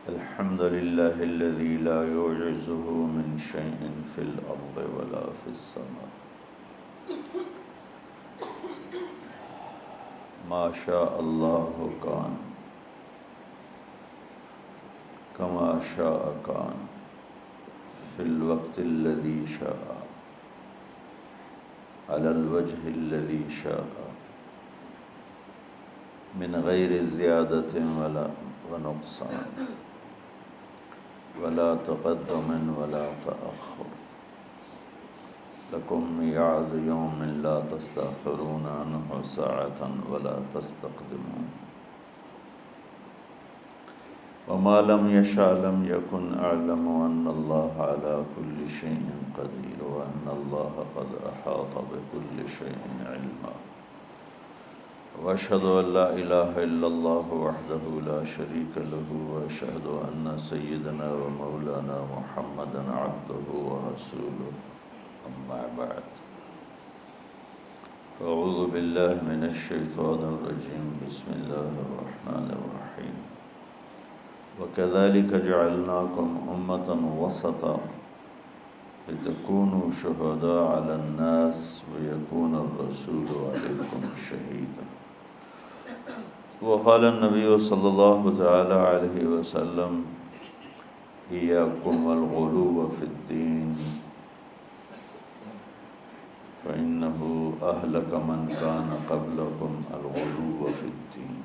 الحمد لله الذي لا يعجزه من شيء في الأرض ولا في السماء ما شاء الله كان كما شاء كان في الوقت الذي شاء على الوجه الذي شاء من غير زيادة ولا ونقصان ولا تقدم ولا تأخر لكم ميعاد يوم لا تستأخرون عنه ساعة ولا تستقدمون وما لم يشاء لم يكن أعلم أن الله على كل شيء قدير وأن الله قد أحاط بكل شيء علما وأشهد أن لا إله إلا الله وحده لا شريك له وأشهد أن سيدنا ومولانا محمدا عبده ورسوله أما بعد أعوذ بالله من الشيطان الرجيم بسم الله الرحمن الرحيم وكذلك جعلناكم أمة وسطا لتكونوا شهداء على الناس ويكون الرسول عليكم شهيدا وقال النبي صلى الله تعالى عليه وسلم إياكم والغلو في الدين فإنه أهلك من كان قبلكم الغلو في الدين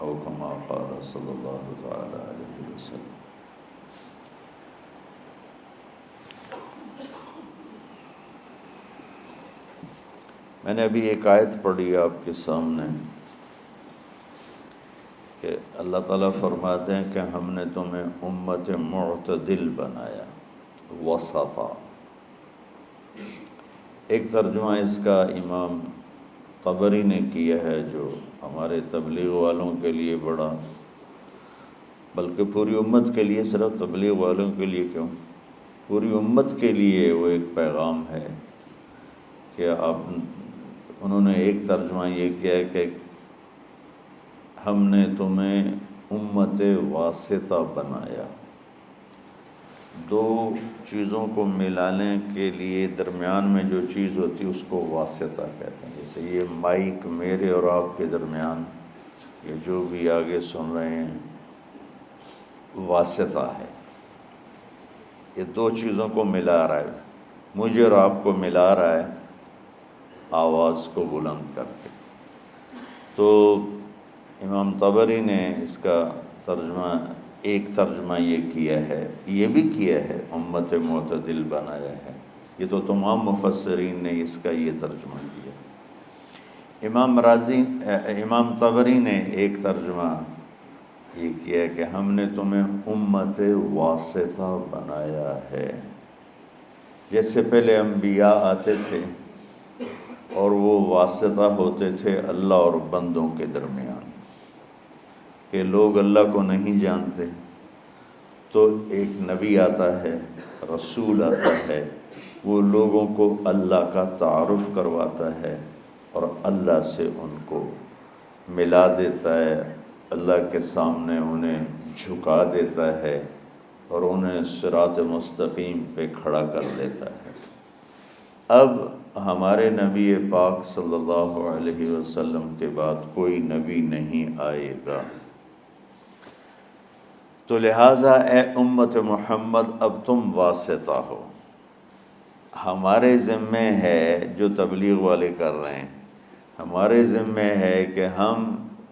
او كما قال صلی اللہ تعالی علیہ وسلم۔ میں نے ابھی ایک آیت پڑھی آپ کے سامنے کہ اللہ تعالیٰ فرماتے ہیں کہ ہم نے تمہیں امت معتدل بنایا، وسطا۔ ایک ترجمہ اس کا امام طبری نے کیا ہے جو ہمارے تبلیغ والوں کے لیے بڑا، بلکہ پوری امت کے لیے، صرف تبلیغ والوں کے لیے کیوں، پوری امت کے لیے وہ ایک پیغام ہے کہ انہوں نے ایک ترجمہ یہ کیا ہے کہ ہم نے تمہیں امت واسطہ بنایا۔ دو چیزوں کو ملانے کے لیے درمیان میں جو چیز ہوتی ہے اس کو واسطہ کہتے ہیں۔ جیسے یہ مائک میرے اور آپ کے درمیان، یہ جو بھی آگے سن رہے ہیں، واسطہ ہے۔ یہ دو چیزوں کو ملا رہا ہے، مجھے اور آپ کو ملا رہا ہے آواز کو بلند کر کے۔ تو امام طبری نے اس کا ترجمہ، ایک ترجمہ یہ کیا ہے، یہ بھی کیا ہے امت معتدل بنایا ہے۔ یہ تو تمام مفسرین نے اس کا یہ ترجمہ کیا۔ امام طبری نے ایک ترجمہ یہ کیا ہے کہ ہم نے تمہیں امت واسطہ بنایا ہے۔ جیسے پہلے انبیاء آتے تھے اور وہ واسطہ ہوتے تھے اللہ اور بندوں کے درمیان، کہ لوگ اللہ کو نہیں جانتے تو ایک نبی آتا ہے، رسول آتا ہے، وہ لوگوں کو اللہ کا تعارف کرواتا ہے اور اللہ سے ان کو ملا دیتا ہے، اللہ کے سامنے انہیں جھکا دیتا ہے اور انہیں صراط مستقیم پہ کھڑا کر دیتا ہے۔ اب ہمارے نبی پاک صلی اللہ علیہ وسلم کے بعد کوئی نبی نہیں آئے گا، تو لہٰذا اے امت محمد اب تم واسطہ ہو۔ ہمارے ذمے ہے، جو تبلیغ والے کر رہے ہیں، ہمارے ذمے ہے کہ ہم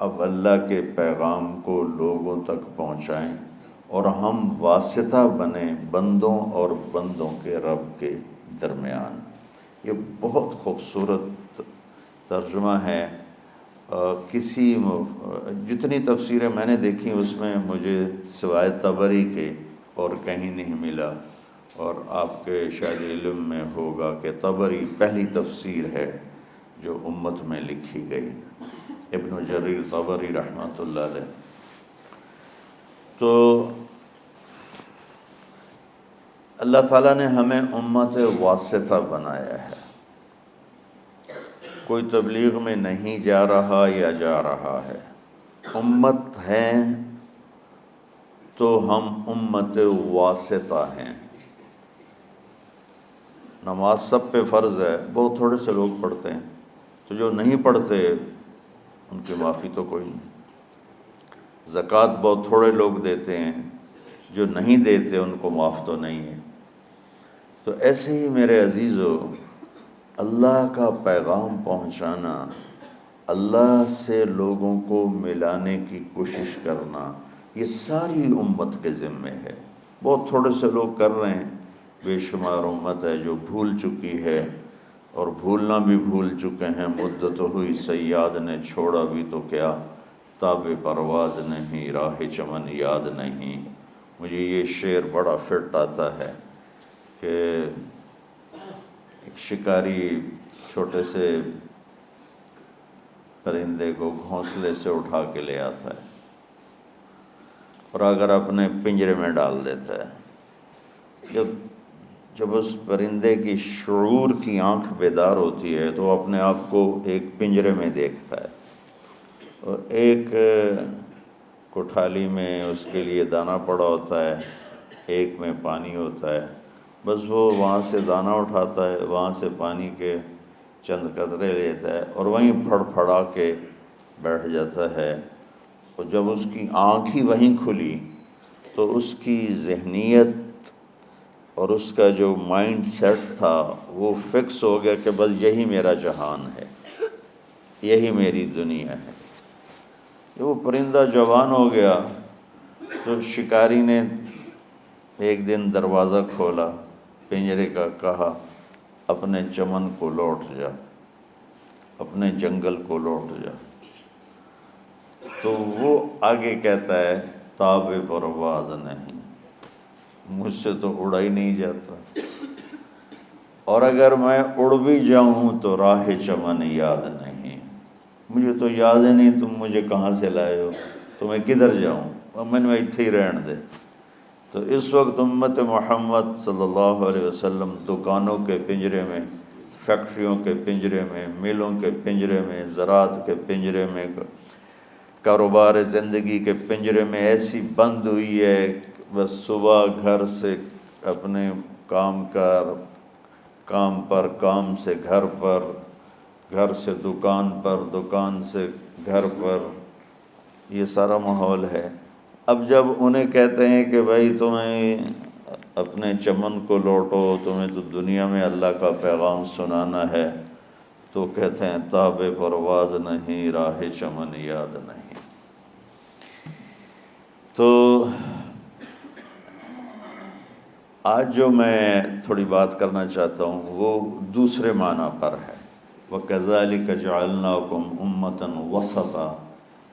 اب اللہ کے پیغام کو لوگوں تک پہنچائیں اور ہم واسطہ بنیں بندوں اور بندوں کے رب کے درمیان۔ یہ بہت خوبصورت ترجمہ ہے۔ جتنی تفسیریں میں نے دیکھی اس میں مجھے سوائے طبری کے اور کہیں نہیں ملا، اور آپ کے شاید علم میں ہوگا کہ طبری پہلی تفسیر ہے جو امت میں لکھی گئی، ابن جریر طبری رحمۃ اللہ علیہ۔ تو اللہ تعالیٰ نے ہمیں امت واسطہ بنایا ہے۔ کوئی تبلیغ میں نہیں جا رہا یا جا رہا ہے، امت ہے تو ہم امت واسطہ ہیں۔ نماز سب پہ فرض ہے، بہت تھوڑے سے لوگ پڑھتے ہیں، تو جو نہیں پڑھتے ان کی معافی تو کوئی نہیں۔ زکوٰۃ بہت تھوڑے لوگ دیتے ہیں، جو نہیں دیتے ان کو معاف تو نہیں ہے۔ تو ایسے ہی میرے عزیزو، اللہ کا پیغام پہنچانا، اللہ سے لوگوں کو ملانے کی کوشش کرنا، یہ ساری امت کے ذمے ہے۔ بہت تھوڑے سے لوگ کر رہے ہیں، بے شمار امت ہے جو بھول چکی ہے، اور بھولنا بھی بھول چکے ہیں۔ مدت ہوئی صیاد نے چھوڑا بھی تو کیا، تاب پرواز نہیں راہ چمن یاد نہیں۔ مجھے یہ شعر بڑا فٹ آتا ہے کہ ایک شکاری چھوٹے سے پرندے کو گھونسلے سے اٹھا کے لے آتا ہے، اور اگر اپنے پنجرے میں ڈال دیتا ہے، جب اس پرندے کی شعور کی آنکھ بیدار ہوتی ہے تو اپنے آپ کو ایک پنجرے میں دیکھتا ہے، اور ایک کوٹھالی میں اس کے لیے دانہ پڑا ہوتا ہے، ایک میں پانی ہوتا ہے۔ بس وہ وہاں سے دانہ اٹھاتا ہے، وہاں سے پانی کے چند قطرے لیتا ہے، اور وہیں پھڑ پھڑا کے بیٹھ جاتا ہے۔ اور جب اس کی آنکھ ہی وہیں کھلی تو اس کی ذہنیت اور اس کا جو مائنڈ سیٹ تھا وہ فکس ہو گیا کہ بس یہی میرا جہان ہے، یہی میری دنیا ہے۔ جب وہ پرندہ جوان ہو گیا تو شکاری نے ایک دن دروازہ کھولا پنجرے کا، کہا اپنے چمن کو لوٹ جا، اپنے جنگل کو لوٹ جا۔ تو وہ آگے کہتا ہے تاب پرواز نہیں، مجھ سے تو اڑا ہی نہیں جاتا، اور اگر میں اڑ بھی جاؤں تو راہ چمن یاد نہیں، مجھے تو یاد ہی نہیں تم مجھے کہاں سے لائے ہو، تو میں کدھر جاؤں، اور میں اتھے ہی رہن دے۔ تو اس وقت امت محمد صلی اللہ علیہ وسلم دکانوں کے پنجرے میں، فیکٹریوں کے پنجرے میں، میلوں کے پنجرے میں، زراعت کے پنجرے میں، کاروبار زندگی کے پنجرے میں ایسی بند ہوئی ہے کہ بس صبح گھر سے اپنے کام پر، کام سے گھر پر، گھر سے دکان پر، دکان سے گھر پر، یہ سارا ماحول ہے۔ اب جب انہیں کہتے ہیں کہ بھائی تمہیں اپنے چمن کو لوٹو، تمہیں تو دنیا میں اللہ کا پیغام سنانا ہے، تو کہتے ہیں تاب پرواز نہیں راہ چمن یاد نہیں۔ تو آج جو میں تھوڑی بات کرنا چاہتا ہوں وہ دوسرے معنی پر ہے۔ وَكَذَلِكَ جَعَلْنَاكُمْ أُمَّةً وَسَطًا،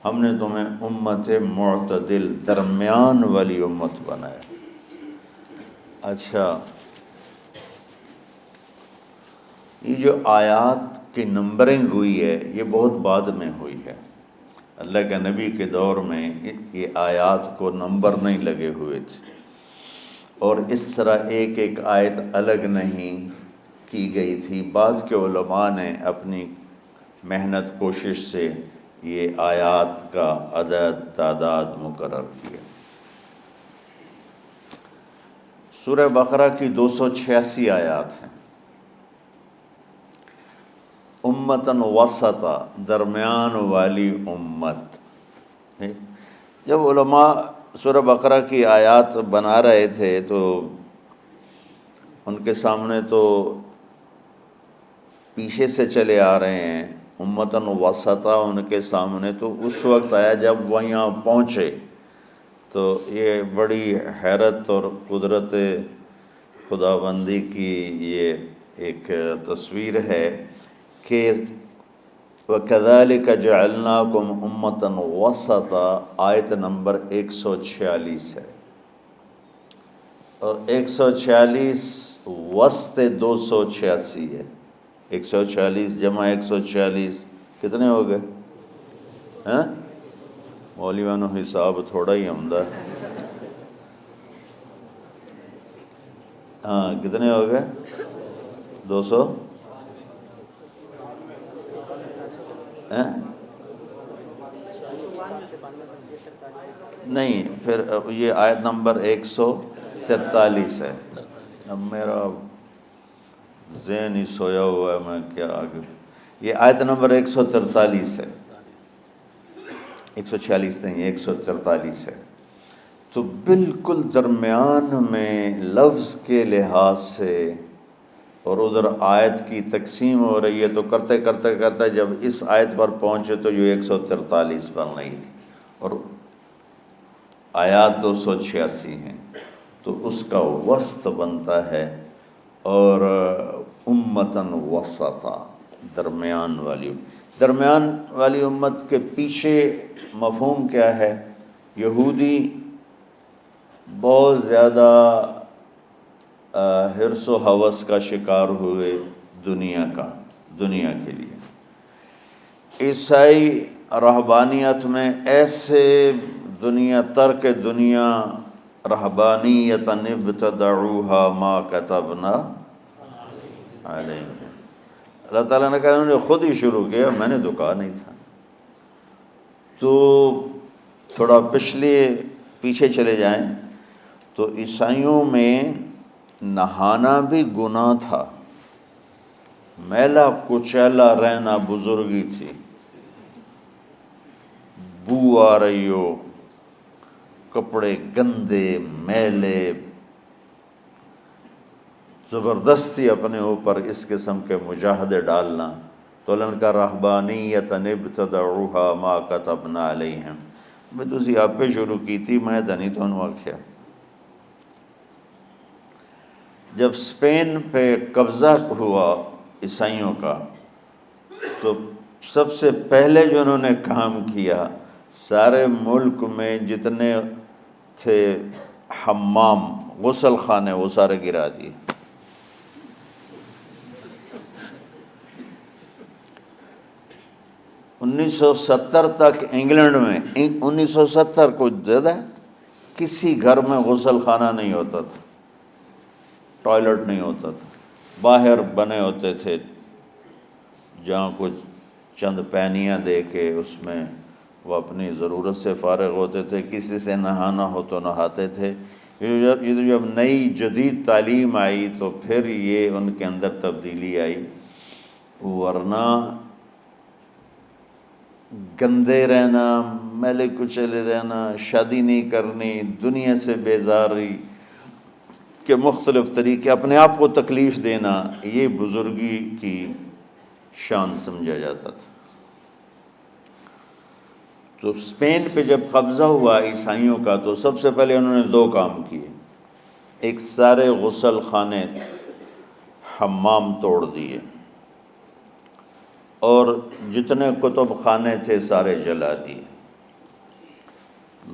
ہم نے تمہیں امت معتدل، درمیان والی امت بنایا۔ اچھا، یہ جو آیات کی نمبرنگ ہوئی ہے یہ بہت بعد میں ہوئی ہے۔ اللہ کے نبی کے دور میں یہ آیات کو نمبر نہیں لگے ہوئے تھے، اور اس طرح ایک ایک آیت الگ نہیں کی گئی تھی۔ بعد کے علماء نے اپنی محنت کوشش سے یہ آیات کا عدد تعداد مقرر کیا۔ سورہ بقرہ کی 286 آیات ہیں۔ امتاً وسطا، درمیان والی امت۔ جب علماء سورہ بقرہ کی آیات بنا رہے تھے تو ان کے سامنے تو پیچھے سے چلے آ رہے ہیں، امتاً وسطا ان کے سامنے تو اس وقت آیا جب وہ یہاں پہنچے تو یہ بڑی حیرت اور قدرت خداوندی کی یہ ایک تصویر ہے کہ وَكَذَلِكَ جَعَلْنَاكُمْ أُمَّةً وَسَطًا، آیت نمبر 146 ہے، اور 146 وسط 286 ہے۔ 146 جمع 146 کتنے ہو گئے؟ ہاں مولویانو حساب تھوڑا ہی عمدہ ہے۔ ہاں کتنے ہو گئے؟ 200 ہاں نہیں، پھر یہ آیت نمبر 143 ہے۔ اب میرا ذہن ہی سویا ہوا ہے، میں کیا آگے، یہ آیت نمبر 143 ہے، 146 نہیں، 143 ہے۔ تو بالکل درمیان میں لفظ کے لحاظ سے، اور ادھر آیت کی تقسیم ہو رہی ہے، تو کرتے کرتے کرتے جب اس آیت پر پہنچے تو یہ 143 بن رہی تھی، اور آیات 286 ہیں، تو اس کا وسط بنتا ہے، اور امتاً وسطا، درمیان والی امت کے پیچھے مفہوم کیا ہے؟ یہودی بہت زیادہ حرص و ہوس کا شکار ہوئے دنیا کے لیے، عیسائی رہبانیت میں ایسے دنیا ترک دنیا رہبانیت ابتدعوها ما كتبنا علیہم، اللہ تعالیٰ نے کہا انہوں نے خود ہی شروع کیا، میں نے تو کہا نہیں تھا۔ تو تھوڑا پیچھے چلے جائیں تو عیسائیوں میں نہانا بھی گناہ تھا، میلا کچیلا رہنا بزرگی تھی، بو آ رہی ہو، کپڑے گندے میلے، زبردستی اپنے اوپر اس قسم کے مجاہدے ڈالنا، تو اللہ نے کہا رہبانیت ابتدعوها ما كتبنا علیہم، میں تو اسی آپ پہ شروع کی تھی، میں دنی تو واقعہ۔ جب اسپین پہ قبضہ ہوا عیسائیوں کا، تو سب سے پہلے جو انہوں نے کام کیا، سارے ملک میں جتنے تھے حمام، غسل خانے، وہ سارے گرا دیے۔ 1970 تک انگلینڈ میں، 1970 کو زیادہ کسی گھر میں غسل خانہ نہیں ہوتا تھا، ٹوائلٹ نہیں ہوتا تھا، باہر بنے ہوتے تھے جہاں کچھ چند پینیاں دے کے اس میں وہ اپنی ضرورت سے فارغ ہوتے تھے، کسی سے نہانا ہو تو نہاتے تھے۔ یہ جب نئی جدید تعلیم آئی تو پھر یہ ان کے اندر تبدیلی آئی، ورنہ گندے رہنا، میلے کچیلے رہنا، شادی نہیں کرنی، دنیا سے بیزاری کے مختلف طریقے، اپنے آپ کو تکلیف دینا، یہ بزرگی کی شان سمجھا جاتا تھا۔ تو اسپین پہ جب قبضہ ہوا عیسائیوں کا، تو سب سے پہلے انہوں نے 2 کام کیے، ایک سارے غسل خانے حمام توڑ دیے، اور جتنے کتب خانے تھے سارے جلا دیے۔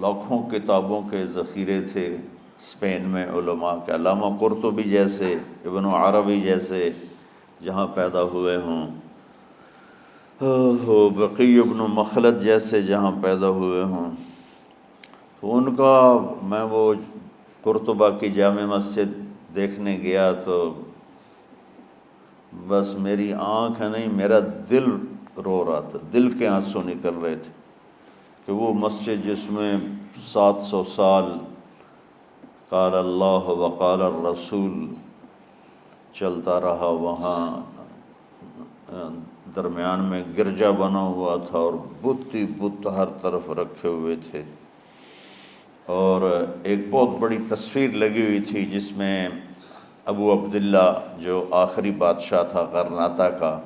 لاکھوں کتابوں کے ذخیرے تھے اسپین میں علماء کے، علامہ قرطبی جیسے، ابن عربی جیسے جہاں پیدا ہوئے ہوں، بقی ابن مخلد جیسے جہاں پیدا ہوئے ہوں، تو ان کا، میں وہ قرطبہ کی جامع مسجد دیکھنے گیا تو بس میری آنکھ نہیں، میرا دل رو رہا تھا، دل کے آنسو نکل رہے تھے، کہ وہ مسجد جس میں 700 سال قال اللہ وقال الرسول چلتا رہا، وہاں درمیان میں گرجا بنا ہوا تھا، اور بت ہی بت ہر طرف رکھے ہوئے تھے، اور ایک بہت بڑی تصویر لگی ہوئی تھی جس میں ابو عبداللہ جو آخری بادشاہ تھا غرناطہ کا،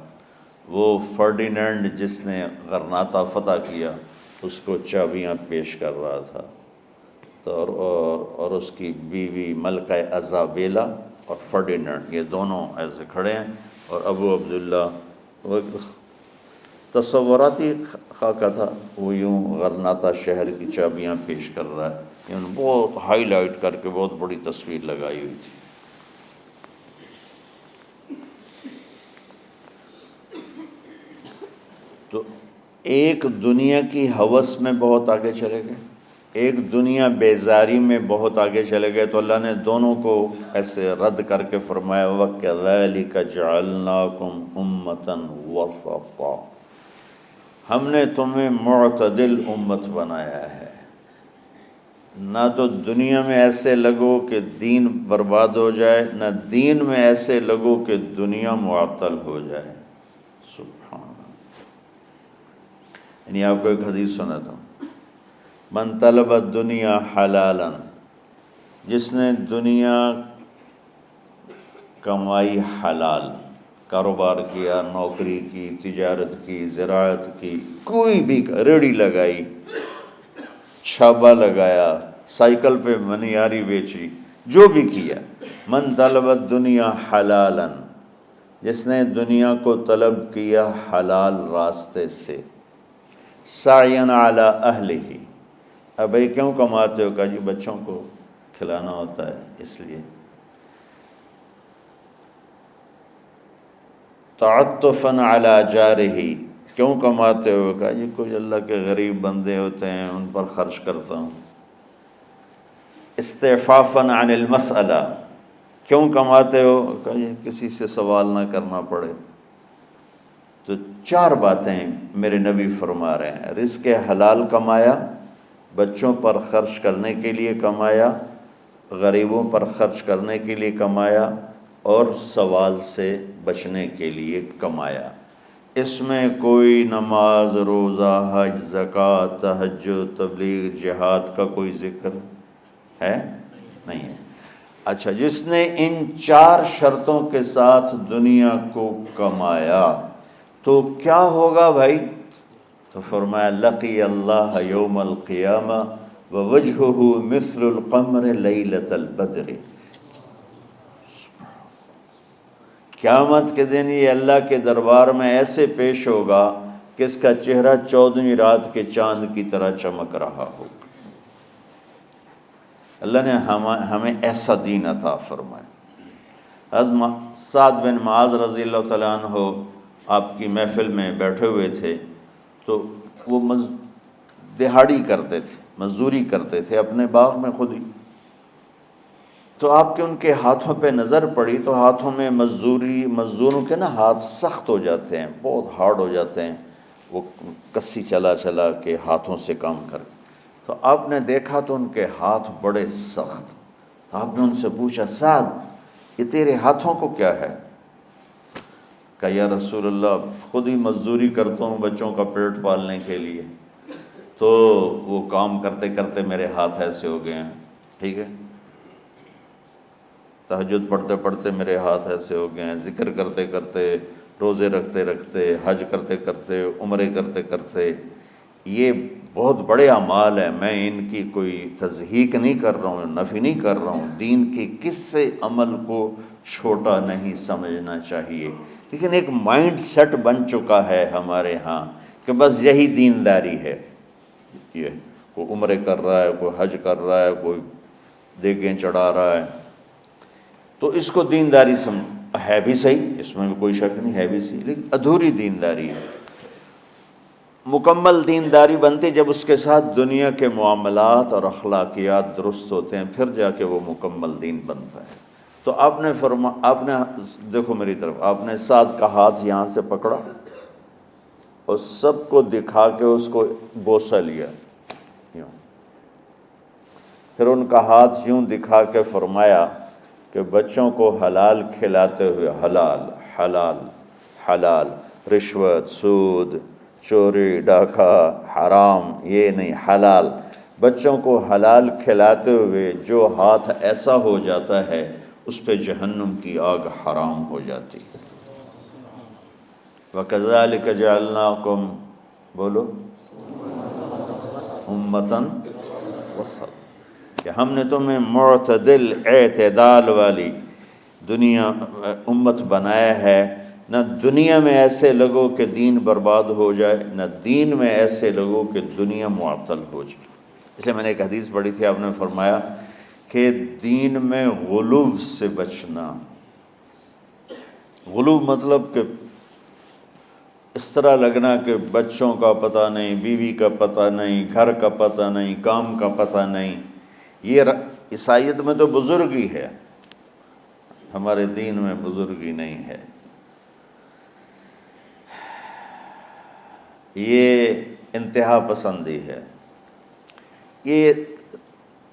وہ فرڈینینڈ جس نے غرناطہ فتح کیا، اس کو چابیاں پیش کر رہا تھا، تو اور اس کی بیوی ملکہ ایزابیلا اور فرڈینینڈ، یہ دونوں ایسے کھڑے ہیں، اور ابو عبداللہ وہ تصوراتی خاکہ تھا، وہ یوں غرناطہ شہر کی چابیاں پیش کر رہا ہے، یعنی بہت ہائی لائٹ کر کے بہت بڑی تصویر لگائی ہوئی تھی۔ تو ایک دنیا کی ہوس میں بہت آگے چلے گئے، ایک دنیا بیزاری میں بہت آگے چلے گئے، تو اللہ نے دونوں کو ایسے رد کر کے فرمایا وَكَذَلِكَ جَعَلْنَاكُمْ أُمَّةً وَسَطًا، ہم نے تمہیں معتدل امت بنایا ہے۔ نہ تو دنیا میں ایسے لگو کہ دین برباد ہو جائے، نہ دین میں ایسے لگو کہ دنیا معطل ہو جائے۔ سبحان اللہ۔ یعنی آپ کو ایک حدیث سناتا ہوں، من طلب الدنیا حلالا، جس نے دنیا کمائی حلال، کاروبار کیا، نوکری کی، تجارت کی، زراعت کی، کوئی بھی ریڑھی لگائی، چھابا لگایا، سائیکل پہ منیاری بیچی، جو بھی کیا، من طلب الدنیا حلالا، جس نے دنیا کو طلب کیا حلال راستے سے، سعین علی اہلہ، اب بھائی کیوں کماتے ہو؟ کہا جی بچوں کو کھلانا ہوتا ہے اس لیے۔ تعطفا علی جارہ، کیوں کماتے ہو؟ کہا جی کچھ اللہ کے غریب بندے ہوتے ہیں ان پر خرچ کرتا ہوں۔ استعفافا عن المسئلہ، کیوں کماتے ہو؟ کہا جی کسی سے سوال نہ کرنا پڑے۔ تو چار باتیں میرے نبی فرما رہے ہیں، رزق حلال کمایا، بچوں پر خرچ کرنے کے لیے کمایا، غریبوں پر خرچ کرنے کے لیے کمایا، اور سوال سے بچنے کے لیے کمایا۔ اس میں کوئی نماز، روزہ، حج، زکوٰۃ، تہجد، تبلیغ، جہاد کا کوئی ذکر ہے نہیں ہے۔ اچھا، جس نے ان چار شرطوں کے ساتھ دنیا کو کمایا تو کیا ہوگا بھائی؟ تو فرمایا لقی اللہ یوم القیامہ ووجہہ مثل القمر لیلۃ البدر، قیامت کے دن یہ اللہ کے دربار میں ایسے پیش ہوگا کہ اس کا چہرہ 14ویں رات کے چاند کی طرح چمک رہا ہوگا۔ اللہ نے ہمیں ایسا دین عطا فرمایا۔ حضرت سعد بن معاذ رضی اللہ تعالیٰ عنہ آپ کی محفل میں بیٹھے ہوئے تھے، تو وہ دہاڑی کرتے تھے، مزدوری کرتے تھے اپنے باغ میں خود ہی۔ تو آپ کے ان کے ہاتھوں پہ نظر پڑی تو ہاتھوں میں مزدوروں کے نا ہاتھ سخت ہو جاتے ہیں، بہت ہارڈ ہو جاتے ہیں، وہ کسی چلا چلا کے ہاتھوں سے کام کر۔ تو آپ نے دیکھا تو ان کے ہاتھ بڑے سخت، تو آپ نے ان سے پوچھا سعد یہ تیرے ہاتھوں کو کیا ہے؟ کہا یا رسول اللہ خود ہی مزدوری کرتا ہوں بچوں کا پیٹ پالنے کے لیے، تو وہ کام کرتے کرتے میرے ہاتھ ایسے ہو گئے ہیں، ٹھیک ہے، تہجد پڑھتے پڑھتے میرے ہاتھ ایسے ہو گئے ہیں، ذکر کرتے کرتے، روزے رکھتے رکھتے، حج کرتے کرتے، عمرے کرتے کرتے، یہ بہت بڑے اعمال ہیں، میں ان کی کوئی تضحیق نہیں کر رہا ہوں، نفی نہیں کر رہا ہوں، دین کے کسی عمل کو چھوٹا نہیں سمجھنا چاہیے، لیکن ایک مائنڈ سیٹ بن چکا ہے ہمارے ہاں کہ بس یہی دینداری ہے، یہ کوئی عمرے کر رہا ہے، کوئی حج کر رہا ہے، کوئی دیگیں چڑھا رہا ہے، تو اس کو دینداری ہے بھی صحیح، اس میں بھی کوئی شک نہیں، ہے بھی صحیح، لیکن ادھوری دینداری ہے۔ مکمل دینداری بنتی جب اس کے ساتھ دنیا کے معاملات اور اخلاقیات درست ہوتے ہیں، پھر جا کے وہ مکمل دین بنتا ہے۔ تو آپ نے دیکھو میری طرف، آپ نے سعد کا ہاتھ یہاں سے پکڑا اور سب کو دکھا کے اس کو بوسہ لیا، یوں، پھر ان کا ہاتھ یوں دکھا کے فرمایا کہ بچوں کو حلال کھلاتے ہوئے، حلال حلال حلال، رشوت، سود، چوری، ڈاکہ، حرام، یہ نہیں، حلال، بچوں کو حلال کھلاتے ہوئے جو ہاتھ ایسا ہو جاتا ہے اس پہ جہنم کی آگ حرام ہو جاتی ہے۔ وَكَذَلِكَ جَعَلْنَاكُمْ، بولو، امتاً وسط، کہ ہم نے تمہیں معتدل، اعتدال والی دنیا امت بنایا ہے، نہ دنیا میں ایسے لوگوں کہ دین برباد ہو جائے، نہ دین میں ایسے لوگوں کہ دنیا معطل ہو جائے۔ اس لیے میں نے ایک حدیث پڑھی تھی، آپ نے فرمایا کہ دین میں غلو سے بچنا، غلو مطلب کہ اس طرح لگنا کہ بچوں کا پتہ نہیں، بیوی کا پتہ نہیں، گھر کا پتہ نہیں، کام کا پتہ نہیں، یہ عیسائیت میں تو بزرگی ہے، ہمارے دین میں بزرگی نہیں ہے، یہ انتہا پسندی ہے۔ یہ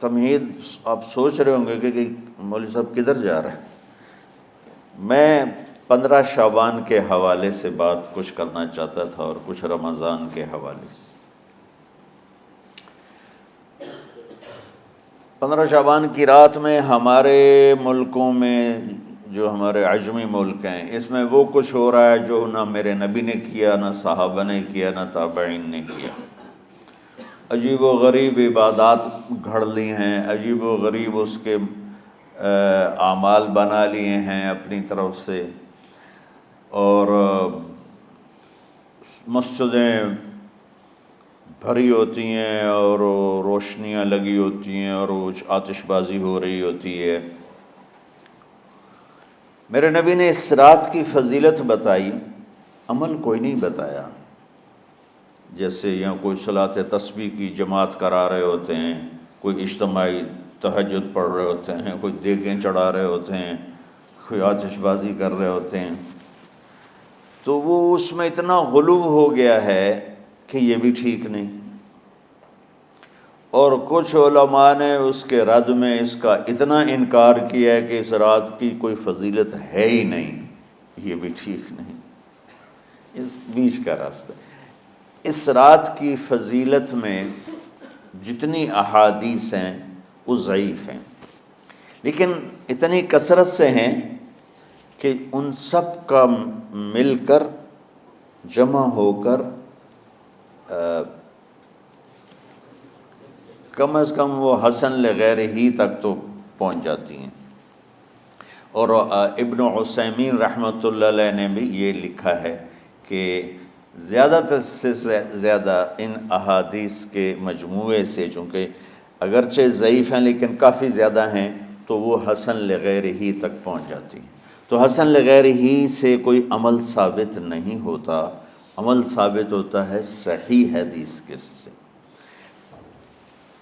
تمہید آپ سوچ رہے ہوں گے کہ مولوی صاحب کدھر جا رہے ہیں۔ میں 15 شعبان کے حوالے سے بات کچھ کرنا چاہتا تھا اور کچھ رمضان کے حوالے سے۔ 15 شعبان کی رات میں ہمارے ملکوں میں، جو ہمارے عجمی ملک ہیں، اس میں وہ کچھ ہو رہا ہے جو نہ میرے نبی نے کیا، نہ صحابہ نے کیا، نہ تابعین نے کیا۔ عجیب و غریب عبادات گھڑ لی ہیں، عجیب و غریب اس کے اعمال بنا لیے ہیں اپنی طرف سے، اور مسجدیں بھری ہوتی ہیں اور روشنیاں لگی ہوتی ہیں اور آتش بازی ہو رہی ہوتی ہے۔ میرے نبی نے اس رات کی فضیلت بتائی، عمل کوئی نہیں بتایا۔ جیسے یہاں کوئی صلاۃ تسبیح کی جماعت کرا رہے ہوتے ہیں، کوئی اجتماعی تہجد پڑھ رہے ہوتے ہیں، کوئی دیگیں چڑھا رہے ہوتے ہیں، کوئی آتش بازی کر رہے ہوتے ہیں، تو وہ اس میں اتنا غلو ہو گیا ہے کہ یہ بھی ٹھیک نہیں۔ اور کچھ علماء نے اس کے رد میں اس کا اتنا انکار کیا ہے کہ اس رات کی کوئی فضیلت ہے ہی نہیں، یہ بھی ٹھیک نہیں۔ اس بیچ کا راستہ، اس رات کی فضیلت میں جتنی احادیث ہیں وہ ضعیف ہیں، لیکن اتنی کثرت سے ہیں کہ ان سب کا مل کر جمع ہو کر کم از کم وہ حسن لغیر ہی تک تو پہنچ جاتی ہیں۔ اور ابن عثیمین رحمۃ اللہ علیہ نے بھی یہ لکھا ہے کہ زیادہ سے زیادہ ان احادیث کے مجموعے سے، چونکہ اگرچہ ضعیف ہیں لیکن کافی زیادہ ہیں، تو وہ حسن لغیر ہی تک پہنچ جاتی ہیں۔ تو حسن لغیر ہی سے کوئی عمل ثابت نہیں ہوتا، عمل ثابت ہوتا ہے صحیح حدیث کے سے۔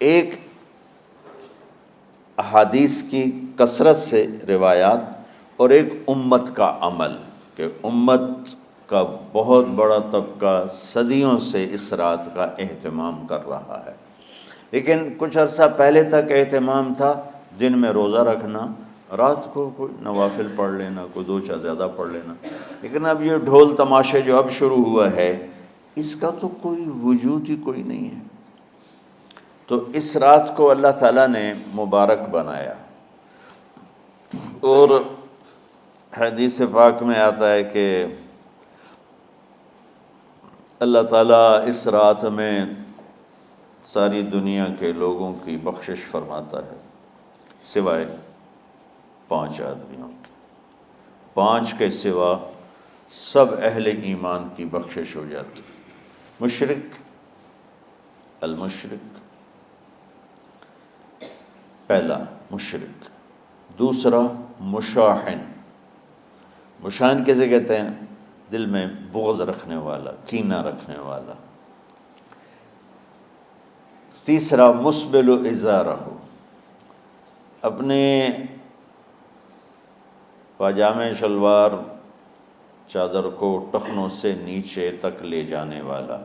ایک احادیث کی کثرت سے روایات، اور ایک امت کا عمل، کہ امت کا بہت بڑا طبقہ صدیوں سے اس رات کا اہتمام کر رہا ہے، لیکن کچھ عرصہ پہلے تک اہتمام تھا دن میں روزہ رکھنا، رات کو کوئی نوافل پڑھ لینا، کوئی 2 چار زیادہ پڑھ لینا، لیکن اب یہ ڈھول تماشے جو اب شروع ہوا ہے، اس کا تو کوئی وجود ہی کوئی نہیں ہے۔ تو اس رات کو اللہ تعالیٰ نے مبارک بنایا، اور حدیث پاک میں آتا ہے کہ اللہ تعالیٰ اس رات میں ساری دنیا کے لوگوں کی بخشش فرماتا ہے، سوائے 5 آدمیوں کے۔ 5 کے سوا سب اہل ایمان کی بخشش ہو جاتی۔ مشرک، المشرک، پہلا مشرک، دوسرا مشاحن، مشاحن کیسے کہتے ہیں؟ دل میں بغض رکھنے والا، کینہ رکھنے والا۔ تیسرا مسبل ازارہ، اپنے پاجامے شلوار چادر کو ٹخنوں سے نیچے تک لے جانے والا،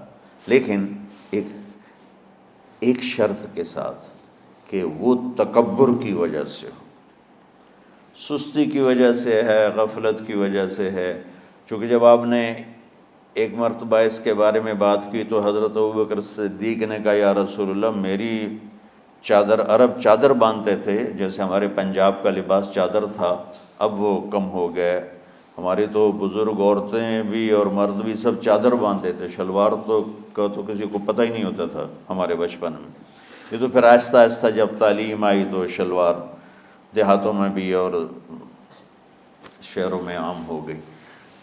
لیکن ایک شرط کے ساتھ کہ وہ تکبر کی وجہ سے ہو، سستی کی وجہ سے ہے، غفلت کی وجہ سے ہے۔ چونکہ جب آپ نے ایک مرتبہ اس کے بارے میں بات کی تو حضرت ابوبکر صدیق نے کہا یا رسول اللہ، میری چادر، عرب چادر باندھتے تھے، جیسے ہمارے پنجاب کا لباس چادر تھا، اب وہ کم ہو گئے۔ ہماری تو بزرگ عورتیں بھی اور مرد بھی سب چادر باندھتے تھے، شلوار کا تو کسی کو پتہ ہی نہیں ہوتا تھا ہمارے بچپن میں۔ یہ تو پھر آہستہ آہستہ جب تعلیم آئی تو شلوار دیہاتوں میں بھی اور شہروں میں عام ہو گئی۔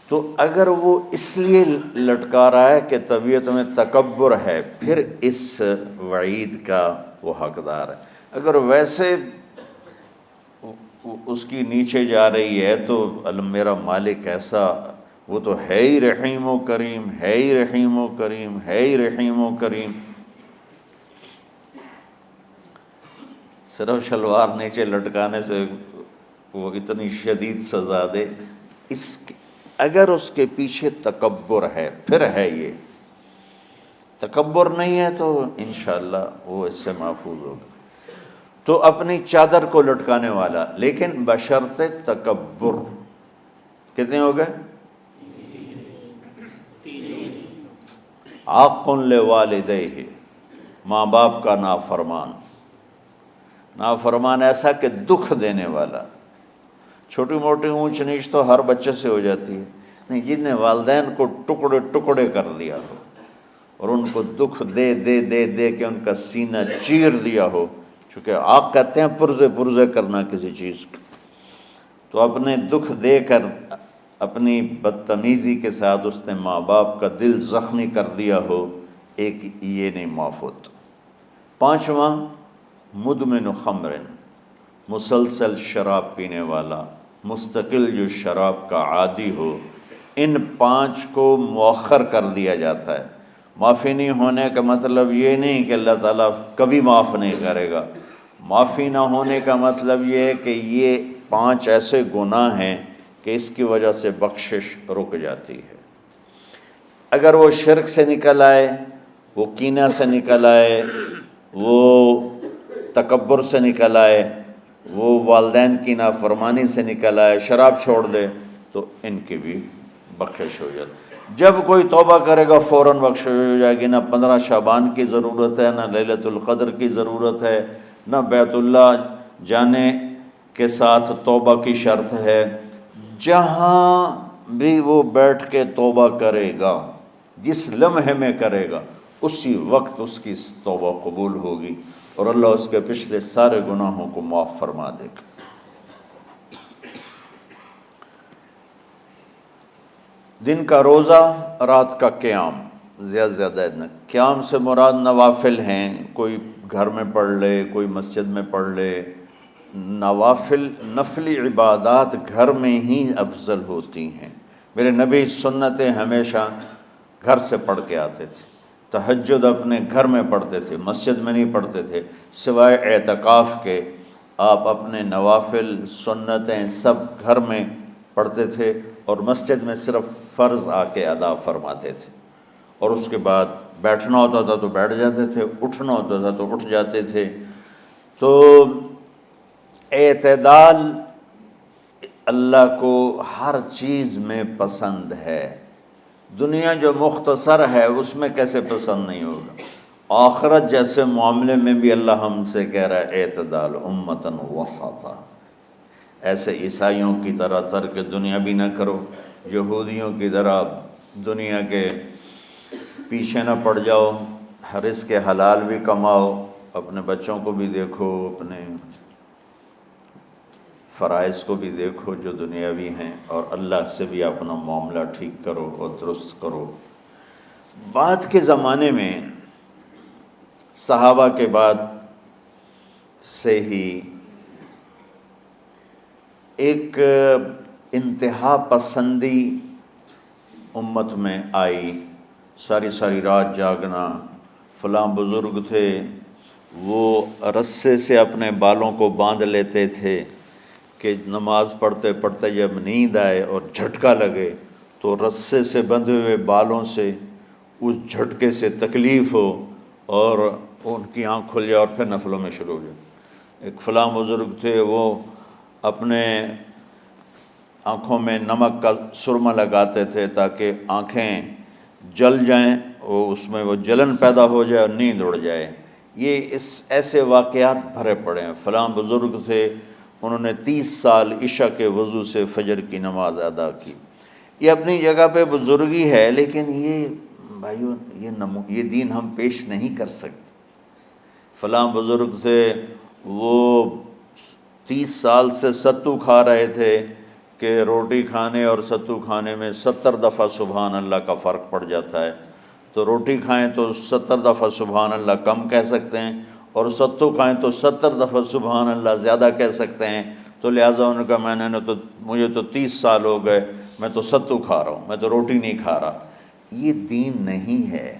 تو اگر وہ اس لیے لٹکا رہا ہے کہ طبیعت میں تکبر ہے، پھر اس وعید کا وہ حقدار ہے۔ اگر ویسے اس کی نیچے جا رہی ہے تو میرا مالک ایسا، وہ تو ہے ہی رحیم و کریم، ہے ہی رحیم و کریم، ہے ہی رحیم و کریم، صرف شلوار نیچے لٹکانے سے وہ اتنی شدید سزا دے۔ اگر اس کے پیچھے تکبر ہے، پھر ہے یہ، تکبر نہیں ہے تو انشاءاللہ وہ اس سے محفوظ ہوگا۔ تو اپنی چادر کو لٹکانے والا، لیکن بشرط تکبر۔ کتنے ہو گئے؟ عاق لوالدیہ، ماں باپ کا نافرمان۔ نافرمان ایسا کہ دکھ دینے والا۔ چھوٹی موٹی اونچ نیچ تو ہر بچے سے ہو جاتی ہے، نہیں، جن نے والدین کو ٹکڑے ٹکڑے کر دیا ہو اور ان کو دکھ دے دے دے دے کے ان کا سینہ چیر دیا ہو، چونکہ عاق کہتے ہیں پرزے پرزے کرنا کسی چیز کو، تو اپنے دکھ دے کر اپنی بدتمیزی کے ساتھ اس نے ماں باپ کا دل زخمی کر دیا ہو، ایک یہ نہیں معاف ہوتا۔ پانچواں، مدمن خمر، مسلسل شراب پینے والا، مستقل جو شراب کا عادی ہو۔ ان پانچ کو مؤخر کر دیا جاتا ہے۔ معافی نہیں ہونے کا مطلب یہ نہیں کہ اللہ تعالیٰ کبھی معاف نہیں کرے گا۔ معافی نہ ہونے کا مطلب یہ ہے کہ یہ پانچ ایسے گناہ ہیں کہ اس کی وجہ سے بخشش رک جاتی ہے۔ اگر وہ شرک سے نکل آئے، وہ کینہ سے نکل آئے، وہ تکبر سے نکل آئے، وہ والدین کی نافرمانی سے نکل آئے، شراب چھوڑ دے، تو ان کی بھی بخشش ہو جاتی۔ جب کوئی توبہ کرے گا فوراً بخشش ہو جائے گی۔ نہ 15 شعبان کی ضرورت ہے، نہ لیلۃ القدر کی ضرورت ہے، نہ بیت اللہ جانے کے ساتھ توبہ کی شرط ہے۔ جہاں بھی وہ بیٹھ کے توبہ کرے گا، جس لمحے میں کرے گا، اسی وقت اس کی توبہ قبول ہوگی اور اللہ اس کے پچھلے سارے گناہوں کو معاف فرما دے گا۔ دن کا روزہ، رات کا قیام، زیادہ سے زیادہ قیام سے مراد نوافل ہیں، کوئی گھر میں پڑھ لے، کوئی مسجد میں پڑھ لے۔ نوافل، نفلی عبادات گھر میں ہی افضل ہوتی ہیں۔ میرے نبی سنتیں ہمیشہ گھر سے پڑھ کے آتے تھے۔ تہجد اپنے گھر میں پڑھتے تھے، مسجد میں نہیں پڑھتے تھے، سوائے اعتکاف کے۔ آپ اپنے نوافل، سنتیں سب گھر میں پڑھتے تھے اور مسجد میں صرف فرض آ کے ادا فرماتے تھے، اور اس کے بعد بیٹھنا ہوتا تھا تو بیٹھ جاتے تھے، اٹھنا ہوتا تھا تو اٹھ جاتے تھے۔ تو اعتدال اللہ کو ہر چیز میں پسند ہے۔ دنیا جو مختصر ہے اس میں کیسے پسند نہیں ہوگا؟ آخرت جیسے معاملے میں بھی اللہ ہم سے کہہ رہا ہے اعتدال، امتاً وسطا۔ ایسے عیسائیوں کی طرح ترک دنیا بھی نہ کرو، یہودیوں کی طرح دنیا کے پیچھے نہ پڑ جاؤ، رزق حلال بھی کماؤ، اپنے بچوں کو بھی دیکھو، اپنے فرائض کو بھی دیکھو جو دنیاوی ہیں، اور اللہ سے بھی اپنا معاملہ ٹھیک کرو اور درست کرو۔ بعد کے زمانے میں صحابہ کے بعد سے ہی ایک انتہا پسندی امت میں آئی، ساری رات جاگنا۔ فلاں بزرگ تھے، وہ رسے سے اپنے بالوں کو باندھ لیتے تھے کہ نماز پڑھتے پڑھتے جب نیند آئے اور جھٹکا لگے تو رسے سے بندھے ہوئے بالوں سے اس جھٹکے سے تکلیف ہو اور ان کی آنکھ کھل جائے اور پھر نفلوں میں شروع ہو جائے۔ ایک فلاں بزرگ تھے، وہ اپنے آنکھوں میں نمک کا سرما لگاتے تھے تاکہ آنکھیں جل جائیں، اس میں وہ جلن پیدا ہو جائے اور نیند اڑ جائے۔ یہ ایسے واقعات بھرے پڑے ہیں۔ فلاں بزرگ تھے، انہوں نے 30 سال عشاء کے وضو سے فجر کی نماز ادا کی۔ یہ اپنی جگہ پہ بزرگی ہے، لیکن یہ بھائیو یہ دین ہم پیش نہیں کر سکتے۔ فلاں بزرگ تھے، وہ 30 سال سے ستو کھا رہے تھے کہ روٹی کھانے اور ستو کھانے میں 70 دفعہ سبحان اللہ کا فرق پڑ جاتا ہے، تو روٹی کھائیں تو 70 دفعہ سبحان اللہ کم کہہ سکتے ہیں، اور ستو کھائیں تو 70 دفعہ سبحان اللہ زیادہ کہہ سکتے ہیں۔ تو لہٰذا انہوں نے کہا مجھے تو 30 سال ہو گئے، میں تو ستو کھا رہا ہوں، میں تو روٹی نہیں کھا رہا۔ یہ دین نہیں ہے،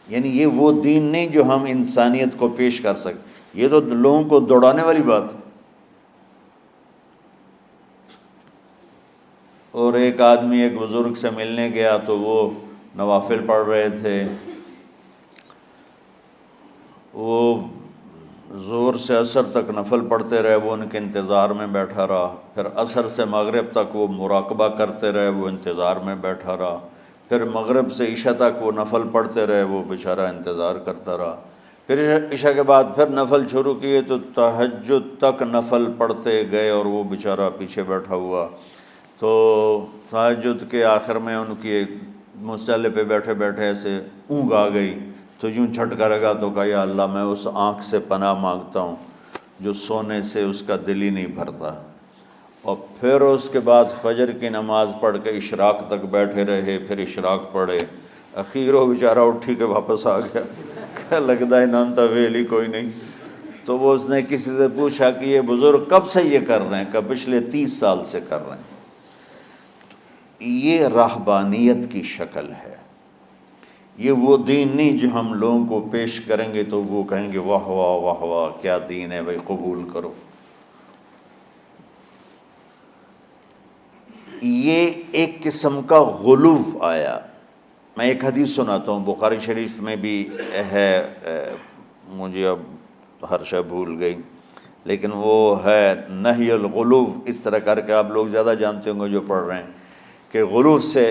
یعنی یہ وہ دین نہیں جو ہم انسانیت کو پیش کر سکیں۔ یہ تو لوگوں کو دوڑانے والی بات ہے۔ اور ایک آدمی ایک بزرگ سے ملنے گیا تو وہ نوافل پڑھ رہے تھے، وہ ظہر سے عصر تک نفل پڑھتے رہے، وہ ان کے انتظار میں بیٹھا رہا، پھر عصر سے مغرب تک وہ مراقبہ کرتے رہے، وہ انتظار میں بیٹھا رہا، پھر مغرب سے عشاء تک وہ نفل پڑھتے رہے، وہ بیچارہ انتظار کرتا رہا، پھر عشاء کے بعد پھر نفل شروع کیے تو تہجد تک نفل پڑھتے گئے اور وہ بیچارہ پیچھے بیٹھا ہوا۔ تو تہجد کے آخر میں ان کی مصلی پہ بیٹھے بیٹھے ایسے اونگ آ گئی، تو یوں جھٹکا لگا تو کہا یا اللہ میں اس آنکھ سے پناہ مانگتا ہوں جو سونے سے اس کا دل ہی نہیں بھرتا۔ اور پھر اس کے بعد فجر کی نماز پڑھ کے اشراق تک بیٹھے رہے، پھر اشراق پڑھے، اخیر وہ بیچارہ اٹھی کے واپس آ گیا کہ لگتا ہے نام تا ویلی کوئی نہیں۔ تو وہ اس نے کسی سے پوچھا کہ یہ بزرگ کب سے یہ کر رہے ہیں؟ کہ پچھلے 30 سال سے کر رہے ہیں۔ یہ راہبانیت کی شکل ہے، یہ وہ دین نہیں جو ہم لوگوں کو پیش کریں گے تو وہ کہیں گے واہ واہ واہ واہ کیا دین ہے بھائی، قبول کرو۔ یہ ایک قسم کا غلو آیا۔ میں ایک حدیث سناتا ہوں، بخاری شریف میں بھی ہے، مجھے اب ہر شے بھول گئی، لیکن وہ ہے نہی الغلو، اس طرح کر کے آپ لوگ زیادہ جانتے ہوں گے جو پڑھ رہے ہیں کہ غلو سے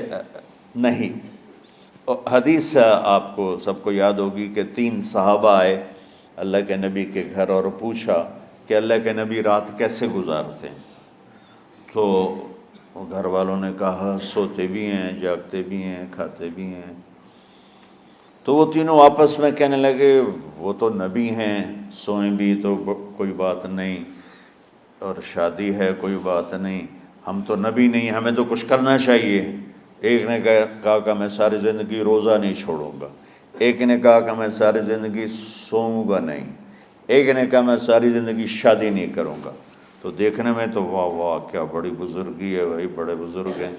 نہیں۔ حدیث آپ کو سب کو یاد ہوگی کہ 3 صحابہ آئے اللہ کے نبی کے گھر اور پوچھا کہ اللہ کے نبی رات کیسے گزارتے ہیں؟ تو گھر والوں نے کہا سوتے بھی ہیں، جاگتے بھی ہیں، کھاتے بھی ہیں۔ تو وہ تینوں آپس میں کہنے لگے وہ تو نبی ہیں، سوئیں بھی تو کوئی بات نہیں، اور شادی ہے کوئی بات نہیں، ہم تو نبی نہیں، ہمیں تو کچھ کرنا چاہیے۔ ایک نے کہا کہ میں ساری زندگی روزہ نہیں چھوڑوں گا، ایک نے کہا کہ میں ساری زندگی سوؤں گا نہیں، ایک نے کہا میں ساری زندگی شادی نہیں کروں گا۔ تو دیکھنے میں تو واہ واہ کیا بڑی بزرگی ہے بھائی، بڑے بزرگ ہیں۔